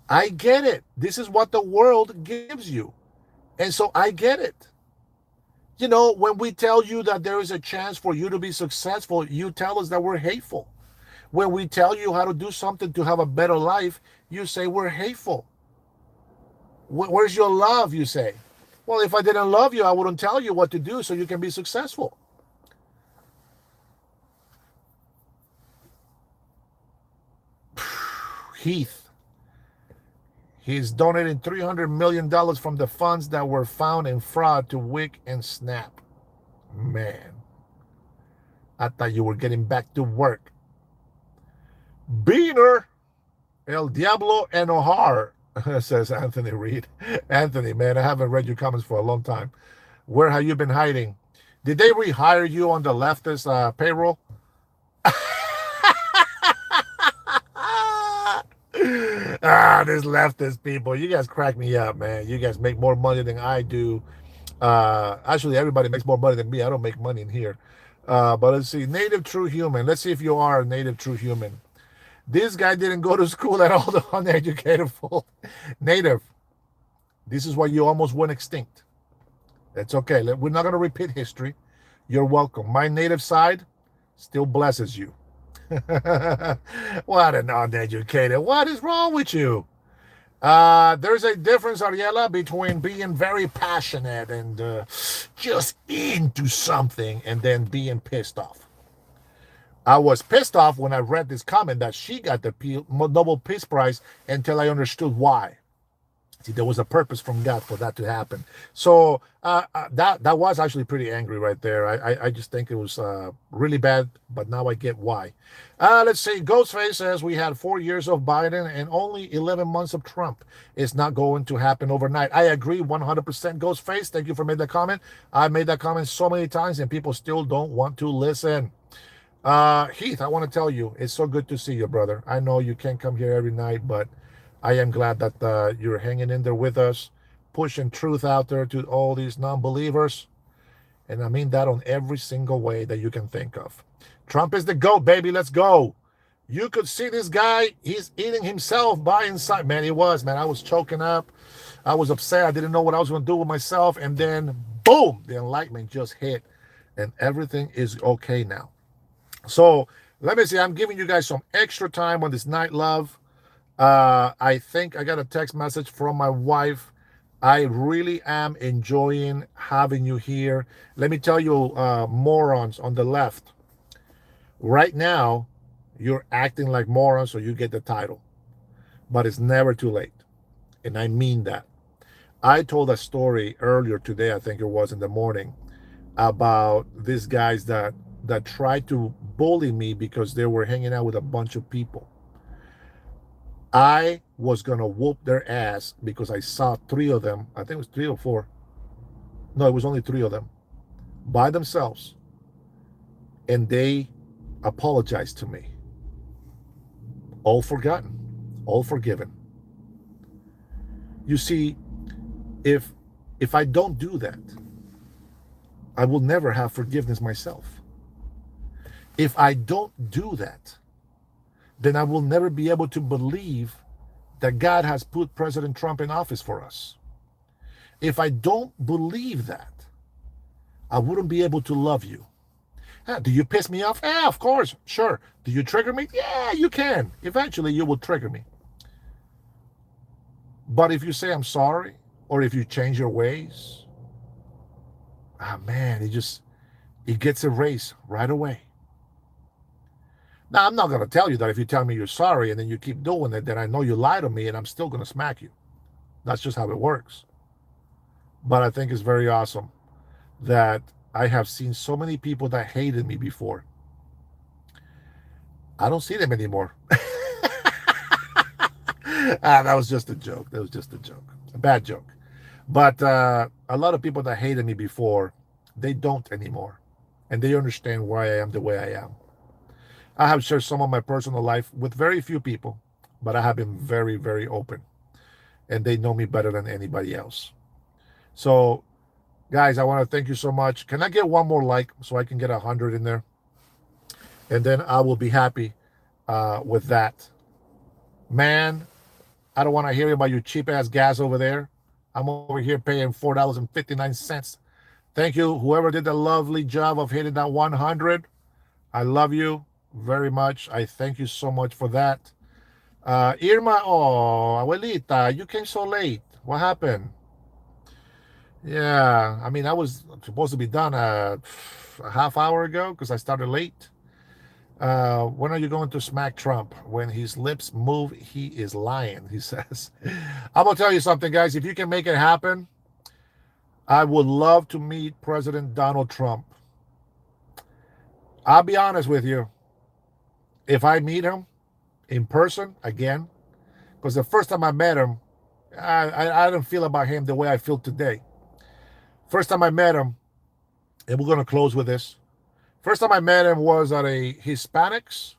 I get it. This is what the world gives you. And so I get it. You know, when we tell you that there is a chance for you to be successful, you tell us that we're hateful. When we tell you how to do something to have a better life, you say we're hateful. Where's your love, you say? Well, if I didn't love you, I wouldn't tell you what to do so you can be successful. Heath, he's donating $300 million from the funds that were found in fraud to Wick and Snap. Man, I thought you were getting back to work. Beaner, El Diablo Enojar, says Anthony Reed. Anthony, man, I haven't read your comments for a long time. Where have you been hiding? Did they rehire you on the leftist payroll? This leftist people, you guys crack me up, man. You guys make more money than I do. Actually, everybody makes more money than me. I don't make money in here. But let's see. Native True Human. Let's see if you are a native true human. This guy didn't go to school at all, the uneducated fool. Native. This is why you almost went extinct. It's okay. We're not going to repeat history. You're welcome. My native side still blesses you. What an uneducated. What is wrong with you? There's a difference, Ariela, between being very passionate and just into something and then being pissed off. I was pissed off when I read this comment that she got the Nobel Peace Prize until I understood why. See, there was a purpose from God for that to happen. So that was actually pretty angry right there. I just think it was really bad, but now I get why. Let's see. Ghostface says we had 4 years of Biden and only 11 months of Trump. It's not going to happen overnight. I agree 100%. Ghostface, thank you for making that comment. I made that comment so many times and people still don't want to listen. Heath, I want to tell you, it's so good to see you, brother. I know you can't come here every night, but I am glad that you're hanging in there with us, pushing truth out there to all these non-believers. And I mean that on every single way that you can think of. Trump is the GOAT, baby. Let's go. You could see this guy. He's eating himself by inside. Man, he was, man. I was choking up. I was upset. I didn't know what I was going to do with myself. And then, boom, the enlightenment just hit. And everything is okay now. So, let me see. I'm giving you guys some extra time on this night, love. I think I got a text message from my wife. I really am enjoying having you here. Let me tell you, morons on the left. Right now, you're acting like morons, so you get the title. but it's never too late. And I mean that. I told a story earlier today, I think it was in the morning, about these guys that tried to bully me because they were hanging out with a bunch of people. I was gonna whoop their ass because I saw three of them. I think it was three or four. No, it was only three of them by themselves, and they apologized to me. All forgotten, all forgiven. You see, if if I don't do that, I will never have forgiveness myself. If I don't do that, then I will never be able to believe that God has put President Trump in office for us. If I don't believe that, I wouldn't be able to love you. Do you piss me off? Yeah, of course, sure. Do you trigger me? Yeah, you can. Eventually, you will trigger me. But if you say I'm sorry, or if you change your ways, man, it gets erased right away. Now, I'm not going to tell you that if you tell me you're sorry and then you keep doing it, then I know you lied to me and I'm still going to smack you. That's just how it works. But I think it's very awesome that I have seen so many people that hated me before. I don't see them anymore. That was just a joke. That was just a joke. A bad joke. But a lot of people that hated me before, they don't anymore. And they understand why I am the way I am. I have shared some of my personal life with very few people, but I have been very, very open. And they know me better than anybody else. So, guys, I want to thank you so much. Can I get one more like so I can get 100 in there? And then I will be happy with that. Man, I don't want to hear about your cheap ass gas over there. I'm over here paying $4.59. Thank you, whoever did the lovely job of hitting that 100. I love you very much. I thank you so much for that. Irma, oh, abuelita, you came so late. What happened? Yeah, I mean, I was supposed to be done a half hour ago because I started late. When are you going to smack Trump? When his lips move, he is lying, he says. I'm going to tell you something, guys. If you can make it happen, I would love to meet President Donald Trump. I'll be honest with you. If I meet him in person again, because the first time I met him, I didn't feel about him the way I feel today. First time I met him, and we're going to close with this. First time I met him was at a Hispanics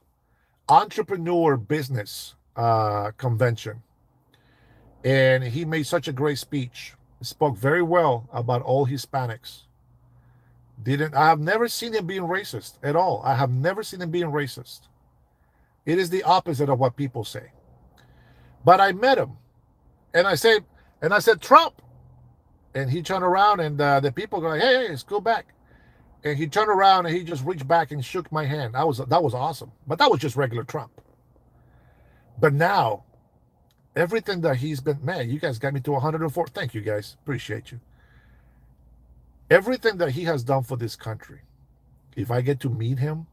entrepreneur business convention. And he made such a great speech. He spoke very well about all Hispanics. I have never seen him being racist at all. I have never seen him being racist. It is the opposite of what people say. But I met him, and I said, Trump. And he turned around, and the people go, hey, go back. And he turned around and he just reached back and shook my hand. That was awesome. But that was just regular Trump. But now, everything that he's been, man, you guys got me to 104. Thank you, guys. Appreciate you. Everything that he has done for this country, if I get to meet him,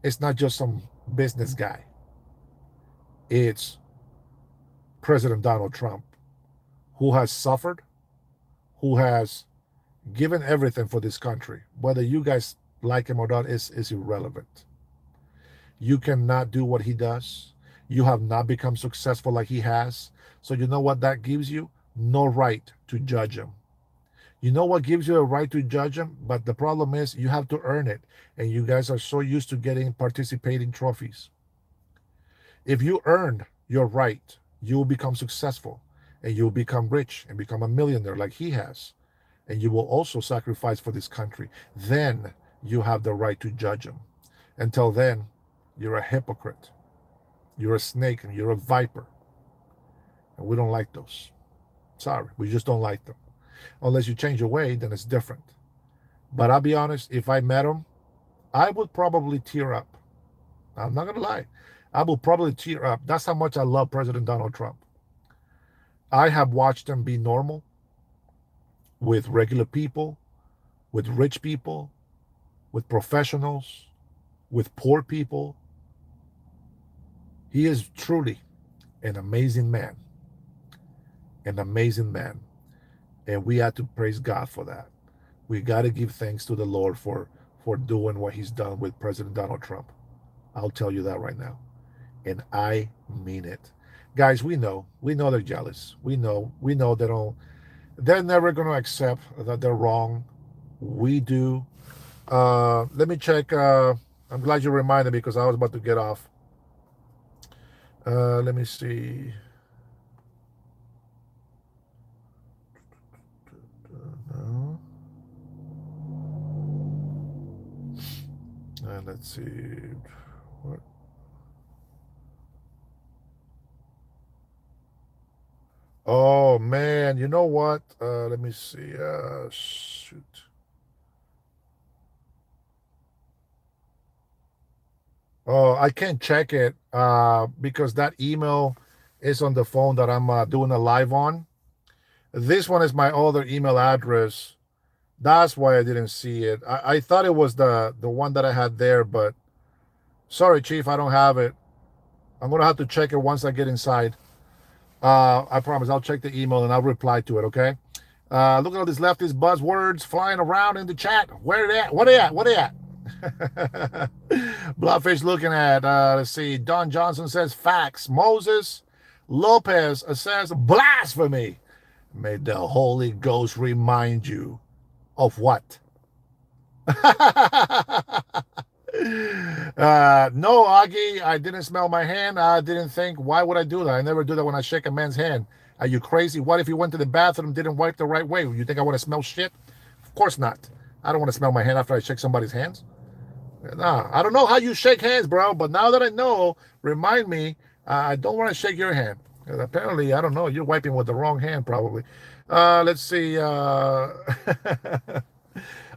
it's not just some business guy. It's President Donald Trump, who has suffered, who has given everything for this country. Whether you guys like him or not is irrelevant. You cannot do what he does. You have not become successful like he has. So you know what that gives you? No right to judge him. You know what gives you a right to judge him? But the problem is you have to earn it. And you guys are so used to getting participating trophies. If you earned your right, you will become successful. And you will become rich and become a millionaire like he has. And you will also sacrifice for this country. Then you have the right to judge him. Until then, you're a hypocrite. You're a snake and you're a viper. And we don't like those. Sorry, we just don't like them. Unless you change your way, then it's different. But I'll be honest, if I met him, I would probably tear up. I'm not going to lie. I will probably tear up. That's how much I love President Donald Trump. I have watched him be normal with regular people, with rich people, with professionals, with poor people. He is truly An amazing man, an amazing man, and we have to praise God for that. We got to give thanks to the Lord for doing what He's done with President Donald Trump. I'll tell you that right now, and I mean it, guys. We know they're jealous. We know they don't. They're never going to accept that they're wrong. We do. Let me check. I'm glad you reminded me because I was about to get off. Let me see. No. Let's see. What? Oh man, you know what? Let me see. Shoot. Oh, I can't check it because that email is on the phone that I'm doing a live on. This one is my other email address. That's why I didn't see it. I thought it was the one that I had there, but sorry, Chief, I don't have it. I'm gonna have to check it once I get inside. I promise I'll check the email and I'll reply to it. Okay. Look at all these leftist buzzwords flying around in the chat. Where are they at? What are they at? What are they at? Bloodfish looking at, let's see, Don Johnson says facts. Moses Lopez says blasphemy. May the Holy Ghost remind you of what? No, Augie, I didn't smell my hand. I didn't think, why would I do that? I never do that when I shake a man's hand. Are you crazy? What if he went to the bathroom and didn't wipe the right way? You think I want to smell shit? Of course not. I don't want to smell my hand after I shake somebody's hands. Nah, I don't know how you shake hands, bro, but now that I know, remind me, I don't want to shake your hand. Apparently, I don't know, you're wiping with the wrong hand, probably. Let's see.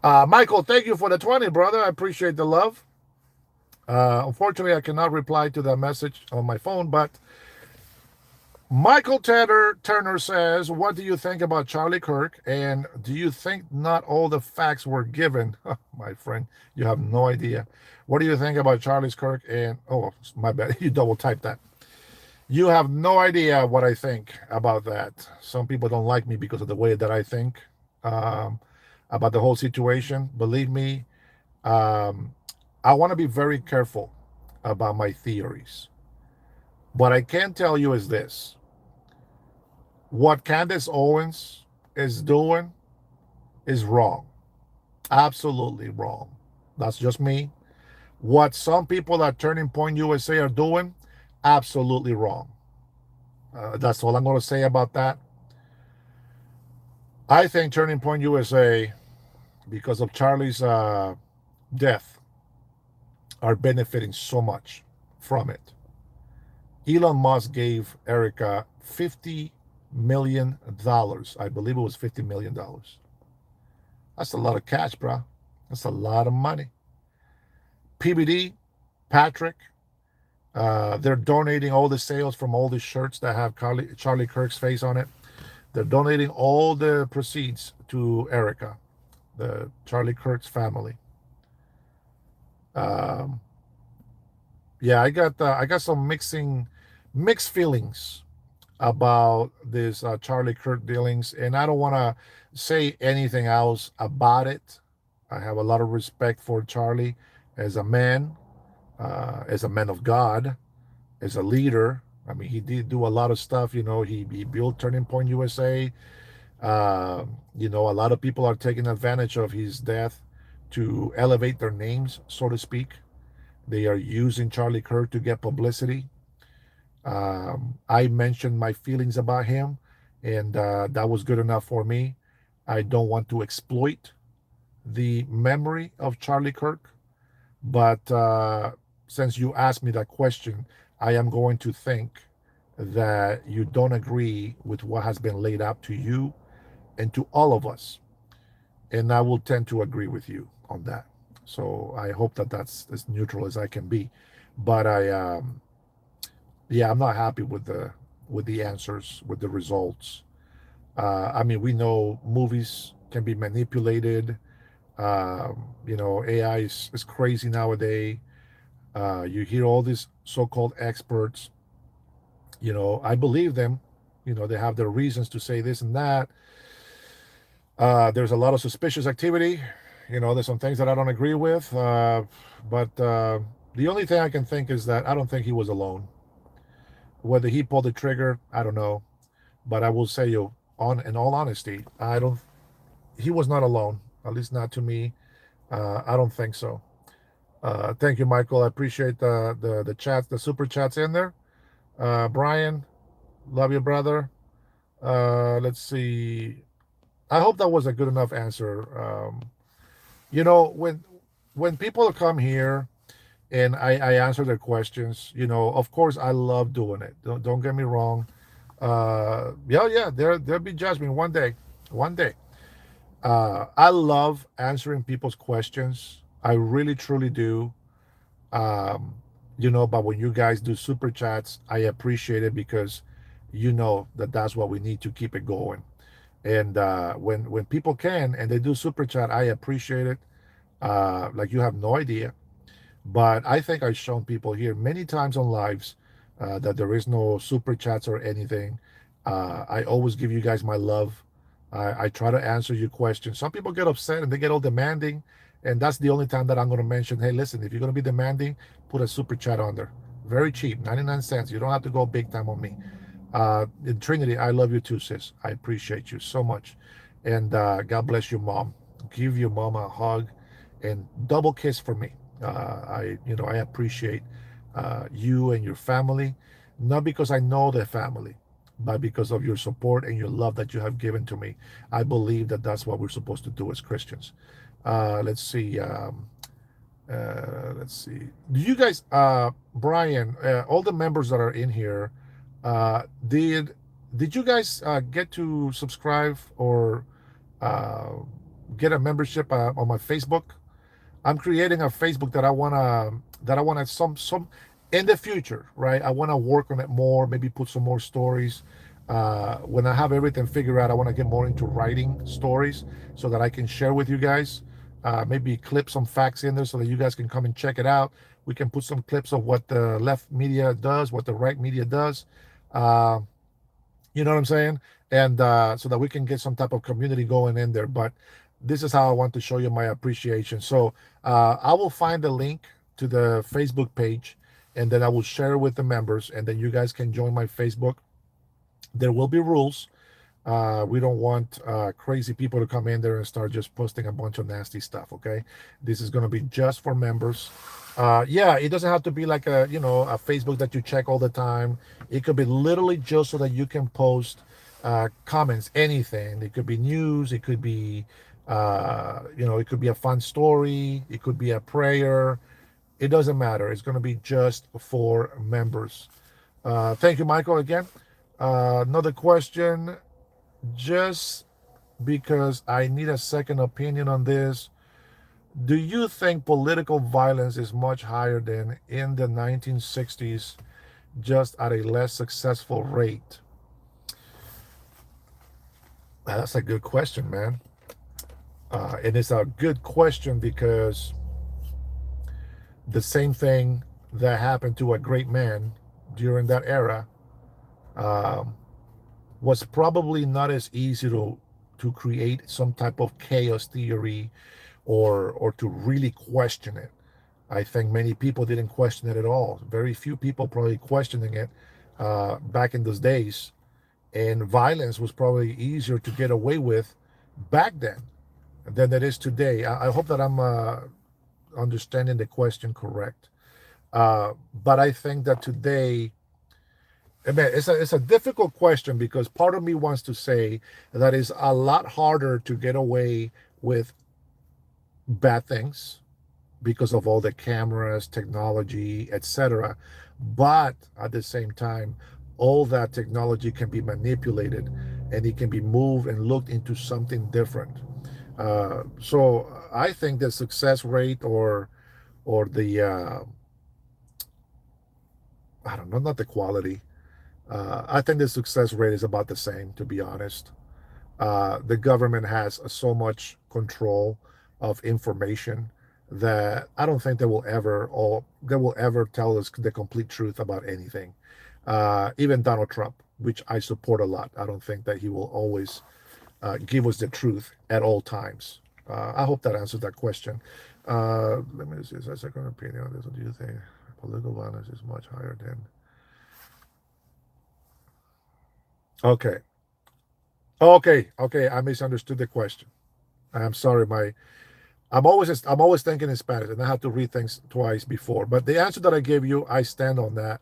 Michael, thank you for the 20, brother. I appreciate the love. Unfortunately, I cannot reply to that message on my phone, but Michael Turner says, what do you think about Charlie Kirk? And do you think not all the facts were given? My friend, you have no idea. What do you think about Charlie Kirk? And, oh, my bad, you double typed that. You have no idea what I think about that. Some people don't like me because of the way that I think um, about the whole situation. Believe me, um, I want to be very careful about my theories. What I can tell you is this: what Candace Owens is doing is wrong. Absolutely wrong. That's just me. What some people at Turning Point USA are doing, absolutely wrong. That's all I'm going to say about that. I think Turning Point USA, because of Charlie's death, are benefiting so much from it. Elon Musk gave Erica $50 million. I believe it was $50 million. That's a lot of cash, bro. That's a lot of money. PBD, Patrick, they're donating all the sales from all the shirts that have Charlie Kirk's face on it. They're donating all the proceeds to Erica, the Charlie Kirk's family. Um, yeah, I got some mixed feelings about this Charlie Kirk dealings, and I don't want to say anything else about it. I have a lot of respect for Charlie as a man of God, as a leader. I mean, he did do a lot of stuff. He built Turning Point USA. A lot of people are taking advantage of his death to elevate their names, so to speak. They are using Charlie Kirk to get publicity. I mentioned my feelings about him, and that was good enough for me. I don't want to exploit the memory of Charlie Kirk, but since you asked me that question, I am going to think that you don't agree with what has been laid out to you and to all of us. And I will tend to agree with you on that. So I hope that that's as neutral as I can be. But yeah, I'm not happy with the answers, with the results. I mean, we know movies can be manipulated. AI is crazy nowadays. You hear all these so-called experts I believe them. They have their reasons to say this and that. There's a lot of suspicious activity. There's some things that I don't agree with. But the only thing I can think is that I don't think he was alone. Whether he pulled the trigger, I don't know. But I will say, in all honesty, I don't. He was not alone. At least not to me. I don't think so. Thank you, Michael. I appreciate the chats, the super chats in there. Brian, love you, brother. Let's see. I hope that was a good enough answer. You know, when people come here and I answer their questions, of course I love doing it. Don't get me wrong. Yeah, there'll be judgment one day, one day. I love answering people's questions. I really truly do. Um, but when you guys do super chats, I appreciate it because you know that that's what we need to keep it going. And when people can and they do super chat, I appreciate it. Like you have no idea. But I think I've shown people here many times on lives that there is no super chats or anything. I always give you guys my love. I try to answer your questions. Some people get upset and they get all demanding. And that's the only time that I'm going to mention, hey, listen, if you're going to be demanding, put a super chat on there. Very cheap, 99 cents. You don't have to go big time on me. Trinity, I love you too, sis. I appreciate you so much. And God bless your mom. Give your mom a hug and double kiss for me. I appreciate you and your family, not because I know the family, but because of your support and your love that you have given to me. I believe that that's what we're supposed to do as Christians. Let's see. Let's see. Do you guys, Brian, all the members that are in here, did you guys get to subscribe or uh, get a membership on my Facebook? I'm creating a Facebook that I wanna some in the future, right? I want to work on it more, maybe put some more stories. When I have everything figured out, I want to get more into writing stories so that I can share with you guys. Maybe clip some facts in there so that you guys can come and check it out. We can put some clips of what the left media does, what the right media does. Uh, you know what I'm saying? And so that we can get some type of community going in there. But this is how I want to show you my appreciation. So I will find the link to the Facebook page and then I will share it with the members. And then you guys can join my Facebook. There will be rules. We don't want crazy people to come in there and start just posting a bunch of nasty stuff. Okay, this is going to be just for members. Yeah, it doesn't have to be like a Facebook that you check all the time. It could be literally just so that you can post comments, anything. It could be news. It could be it could be a fun story. It could be a prayer. It doesn't matter. It's going to be just for members. Thank you, Michael, again. Another question, just because I need a second opinion on this. Do you think political violence is much higher than in the 1960s, just at a less successful rate? That's a good question, man. And it's a good question because the same thing that happened to a great man during that era um, was probably not as easy to create some type of chaos theory or to really question it. I think many people didn't question it at all. Very few people probably questioning it back in those days, and violence was probably easier to get away with back then than it is today. I hope that I'm understanding the question correct. But I think that today, I mean, it's a difficult question because part of me wants to say that it's a lot harder to get away with bad things because of all the cameras, technology, etc. But at the same time, all that technology can be manipulated and it can be moved and looked into something different. So I think the success rate or the I don't know, not the quality. I think the success rate is about the same, to be honest. The government has so much control of information that I don't think they will ever tell us the complete truth about anything. Even Donald Trump, which I support a lot. I don't think that he will always give us the truth at all times. I hope that answers that question. Let me see. A second opinion on this. What do you think? Political violence is much higher than. Okay. Okay. I misunderstood the question. I'm sorry. I'm always thinking in Spanish, and I have to read things twice before. But the answer that I gave you, I stand on that.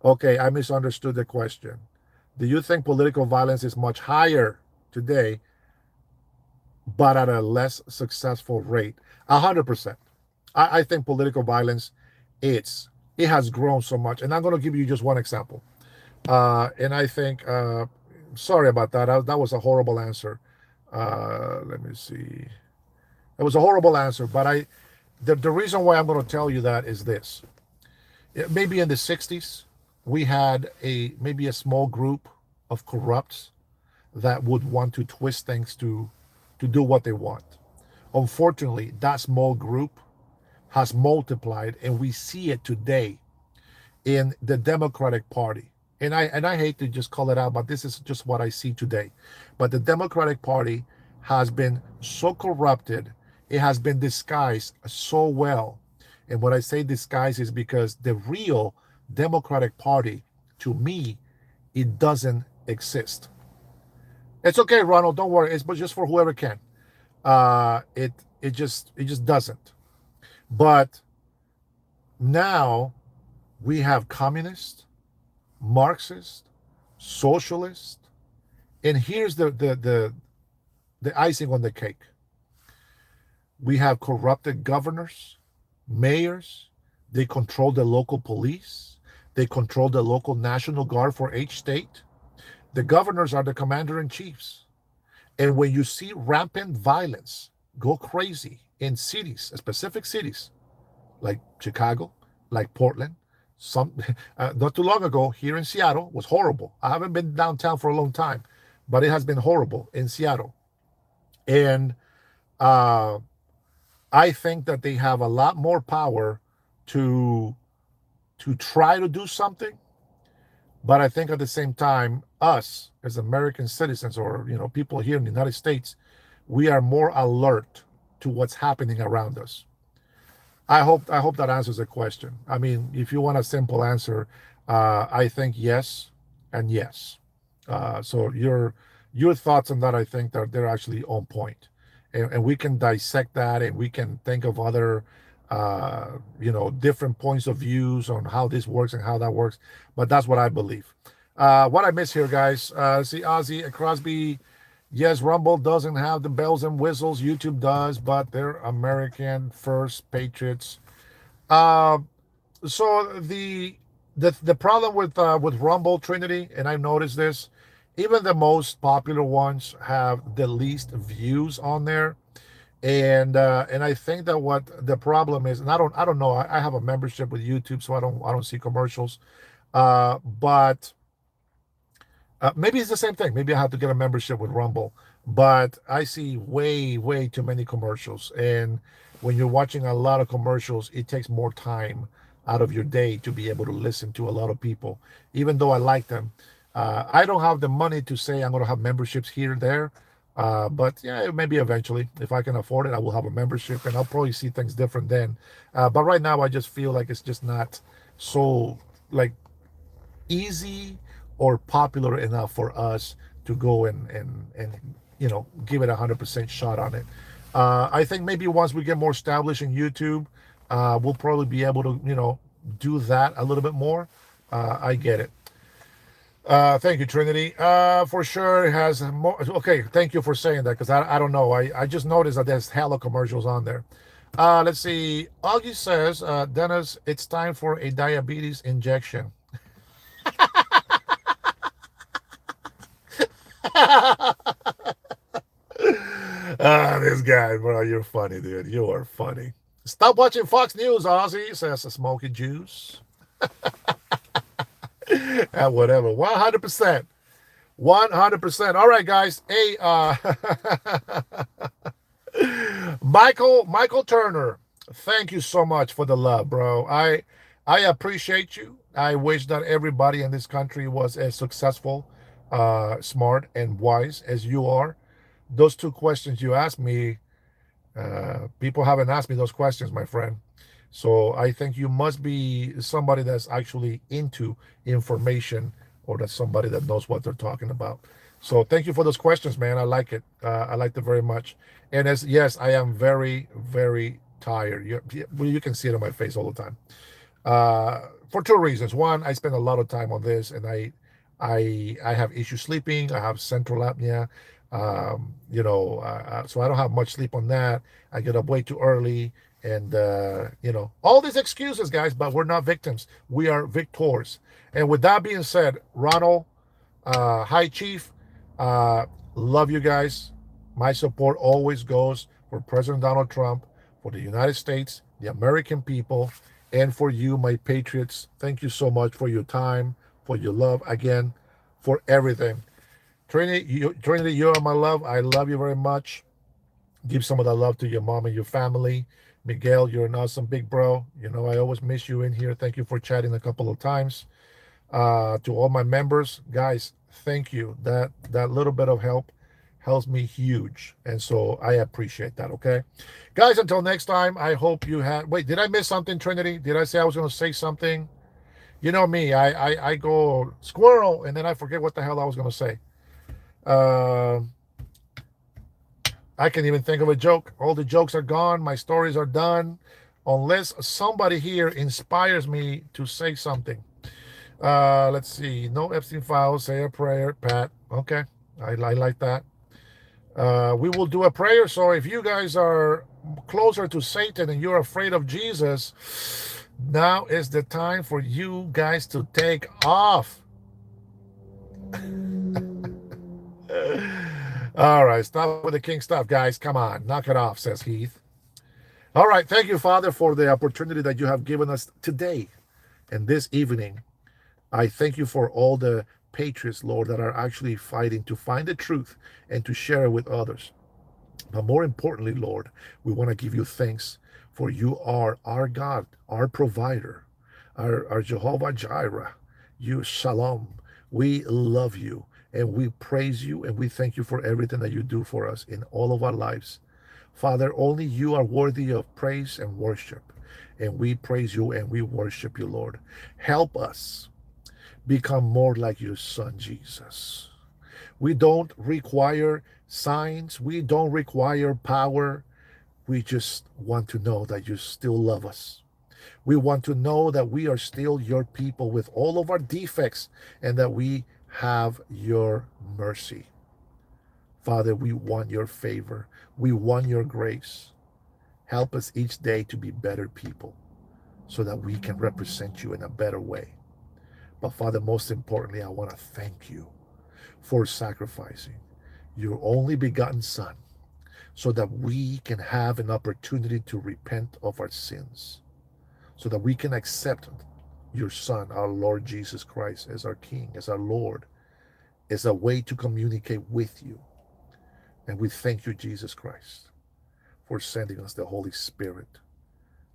Okay, I misunderstood the question. Do you think political violence is much higher today, but at a less successful rate? 100%. I think political violence, it's it has grown so much, and I'm going to give you just one example. And I think, sorry about that. That was a horrible answer. Let me see. It was a horrible answer, but the reason why I'm going to tell you that is this. Maybe in the 60s, we had maybe a small group of corrupts that would want to twist things to do what they want. Unfortunately, that small group has multiplied, and we see it today in the Democratic Party. And I hate to just call it out, but this is just what I see today. But the Democratic Party has been so corrupted, it has been disguised so well. And when I say disguised is because the real Democratic Party, to me, it doesn't exist. It's okay, Ronald, don't worry. It's but just for whoever can. It just doesn't. But now we have communists, Marxist, socialist, and here's the icing on the cake. We have corrupted governors, mayors. They control the local police. They control the local National Guard for each state. The governors are the commander in chiefs. And when you see rampant violence go crazy in cities, specific cities like Chicago, like Portland, some not too long ago here in Seattle was horrible. I haven't been downtown for a long time, but it has been horrible in Seattle. And uh, I think that they have a lot more power to try to do something. But I think at the same time, us as American citizens or people here in the United States, we are more alert to what's happening around us. I hope that answers the question. I mean, if you want a simple answer, I think yes and yes. So your thoughts on that, I think that they're actually on point, and we can dissect that, and we can think of other, different points of views on how this works and how that works. But that's what I believe. What I miss here, guys. See, Ozzy Crosby. Yes, Rumble doesn't have the bells and whistles. YouTube does, but they're American first patriots. Uh, so the problem with Rumble Trinity, and I've noticed this, even the most popular ones have the least views on there, and I think that what the problem is, and I don't know, I have a membership with YouTube, so I don't see commercials, but maybe it's the same thing. Maybe I have to get a membership with Rumble, but I see way, way too many commercials. And when you're watching a lot of commercials, it takes more time out of your day to be able to listen to a lot of people, even though I like them. I don't have the money to say I'm going to have memberships here and there. But yeah, maybe eventually, if I can afford it, I will have a membership and I'll probably see things different then. But right now, I just feel like it's just not so like easy or popular enough for us to go and give it 100% shot on it. I think maybe once we get more established in YouTube, we'll probably be able to do that a little bit more. I get it. Thank you, Trinity. For sure, it has more. Okay, thank you for saying that because I don't know. I just noticed that there's hella commercials on there. Let's see. Augie says, Dennis, it's time for a diabetes injection. This guy, bro, you're funny, dude. You are funny. Stop watching Fox News, Ozzy, says the Smoky Juice. Whatever. 100%. 100%. All right, guys. Hey, Michael Turner, thank you so much for the love, bro. I appreciate you. I wish that everybody in this country was as successful, smart, and wise as you are. Those two questions you asked me, people haven't asked me those questions, my friend. So I think you must be somebody that's actually into information, or that's somebody that knows what they're talking about. So thank you for those questions, man. I like it. I like it very much. And as yes, I am very, very tired. You can see it on my face all the time, for two reasons. One, I spend a lot of time on this, and I have issues sleeping. I have central apnea. So I don't have much sleep on that. I get up way too early, and all these excuses, guys. But we're not victims. We are victors. And with that being said, Ronald, hi, Chief. Uh, Love you guys. My support always goes for President Donald Trump, for the United States, the American people, and for you, my patriots. Thank you so much for your time, for your love, again, for everything. Trinity, you are my love. I love you very much. Give some of that love to your mom and your family. Miguel, you're an awesome big bro. I always miss you in here. Thank you for chatting a couple of times. To all my members, guys, thank you. That little bit of help helps me huge, and so I appreciate that. Okay, guys, until next time, I hope you had. Wait, did I miss something, Trinity? Did I say I was going to say something? You know me, I go squirrel, and then I forget what the hell I was going to say. uh, I can't even think of a joke. All the jokes are gone, my stories are done, unless somebody here inspires me to say something. Let's see. No Epstein files. Say a prayer, Pat. Okay, I like that. We will do a prayer. So if you guys are closer to Satan and you're afraid of Jesus, now is the time for you guys to take off. All right, stop with the king stuff, guys. Come on, knock it off, says Heath. All right, thank you, Father, for the opportunity that you have given us today and this evening. I thank you for all the patriots, Lord, that are actually fighting to find the truth and to share it with others. But more importantly, Lord, we want to give you thanks, for you are our God, our provider, our Jehovah Jireh, you Shalom. We love you and we praise you and we thank you for everything that you do for us in all of our lives. Father, only you are worthy of praise and worship. And we praise you and we worship you, Lord. Help us become more like your son, Jesus. We don't require signs, we don't require power. We just want to know that you still love us. We want to know that we are still your people with all of our defects and that we have your mercy. Father, we want your favor. We want your grace. Help us each day to be better people so that we can represent you in a better way. But Father, most importantly, I want to thank you for sacrificing your only begotten Son so that we can have an opportunity to repent of our sins, so that we can accept your Son, our Lord Jesus Christ, as our King, as our Lord, as a way to communicate with you. And we thank you, Jesus Christ, for sending us the Holy Spirit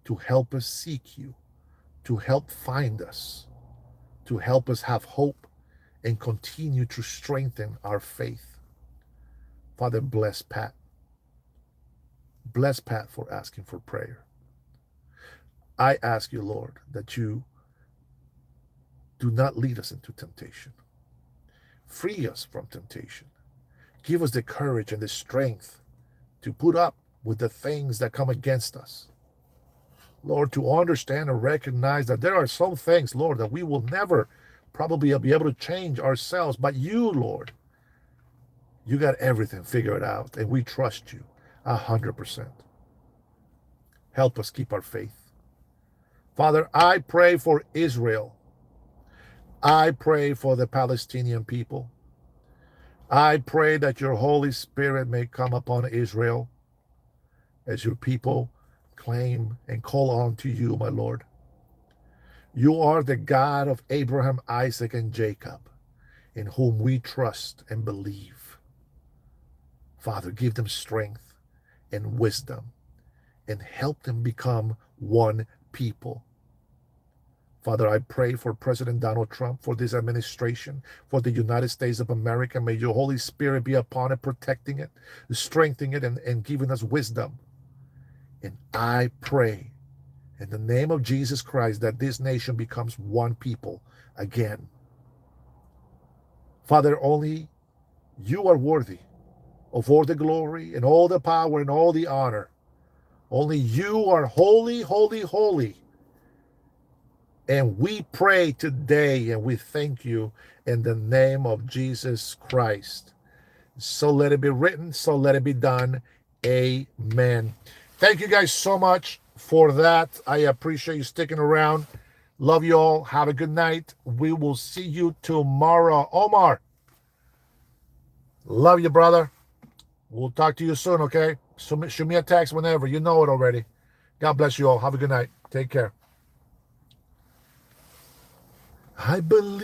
to help us seek you, to help find us, to help us have hope and continue to strengthen our faith. Father, bless Pat. Bless Pat for asking for prayer. I ask you, Lord, that you do not lead us into temptation. Free us from temptation. Give us the courage and the strength to put up with the things that come against us. Lord, to understand and recognize that there are some things, Lord, that we will never probably be able to change ourselves. But you, Lord, you got everything figured out, and we trust you 100%. Help us keep our faith. Father, I pray for Israel. I pray for the Palestinian people. I pray that your Holy Spirit may come upon Israel as your people claim and call on to you, my Lord. You are the God of Abraham, Isaac, and Jacob, in whom we trust and believe. Father, give them strength and wisdom and help them become one people. Father, I pray for President Donald Trump, for this administration, for the United States of America. May your Holy Spirit be upon it, protecting it, strengthening it, and giving us wisdom. And I pray in the name of Jesus Christ that this nation becomes one people again. Father, only you are worthy of all the glory and all the power and all the honor. Only you are holy, holy, holy. And we pray today and we thank you in the name of Jesus Christ. So let it be written, so let it be done. Amen. Thank you guys so much for that. I appreciate you sticking around. Love you all. Have a good night. We will see you tomorrow. Omar, love you, brother. We'll talk to you soon, okay? Shoot me a text whenever. You know it already. God bless you all. Have a good night. Take care. I believe.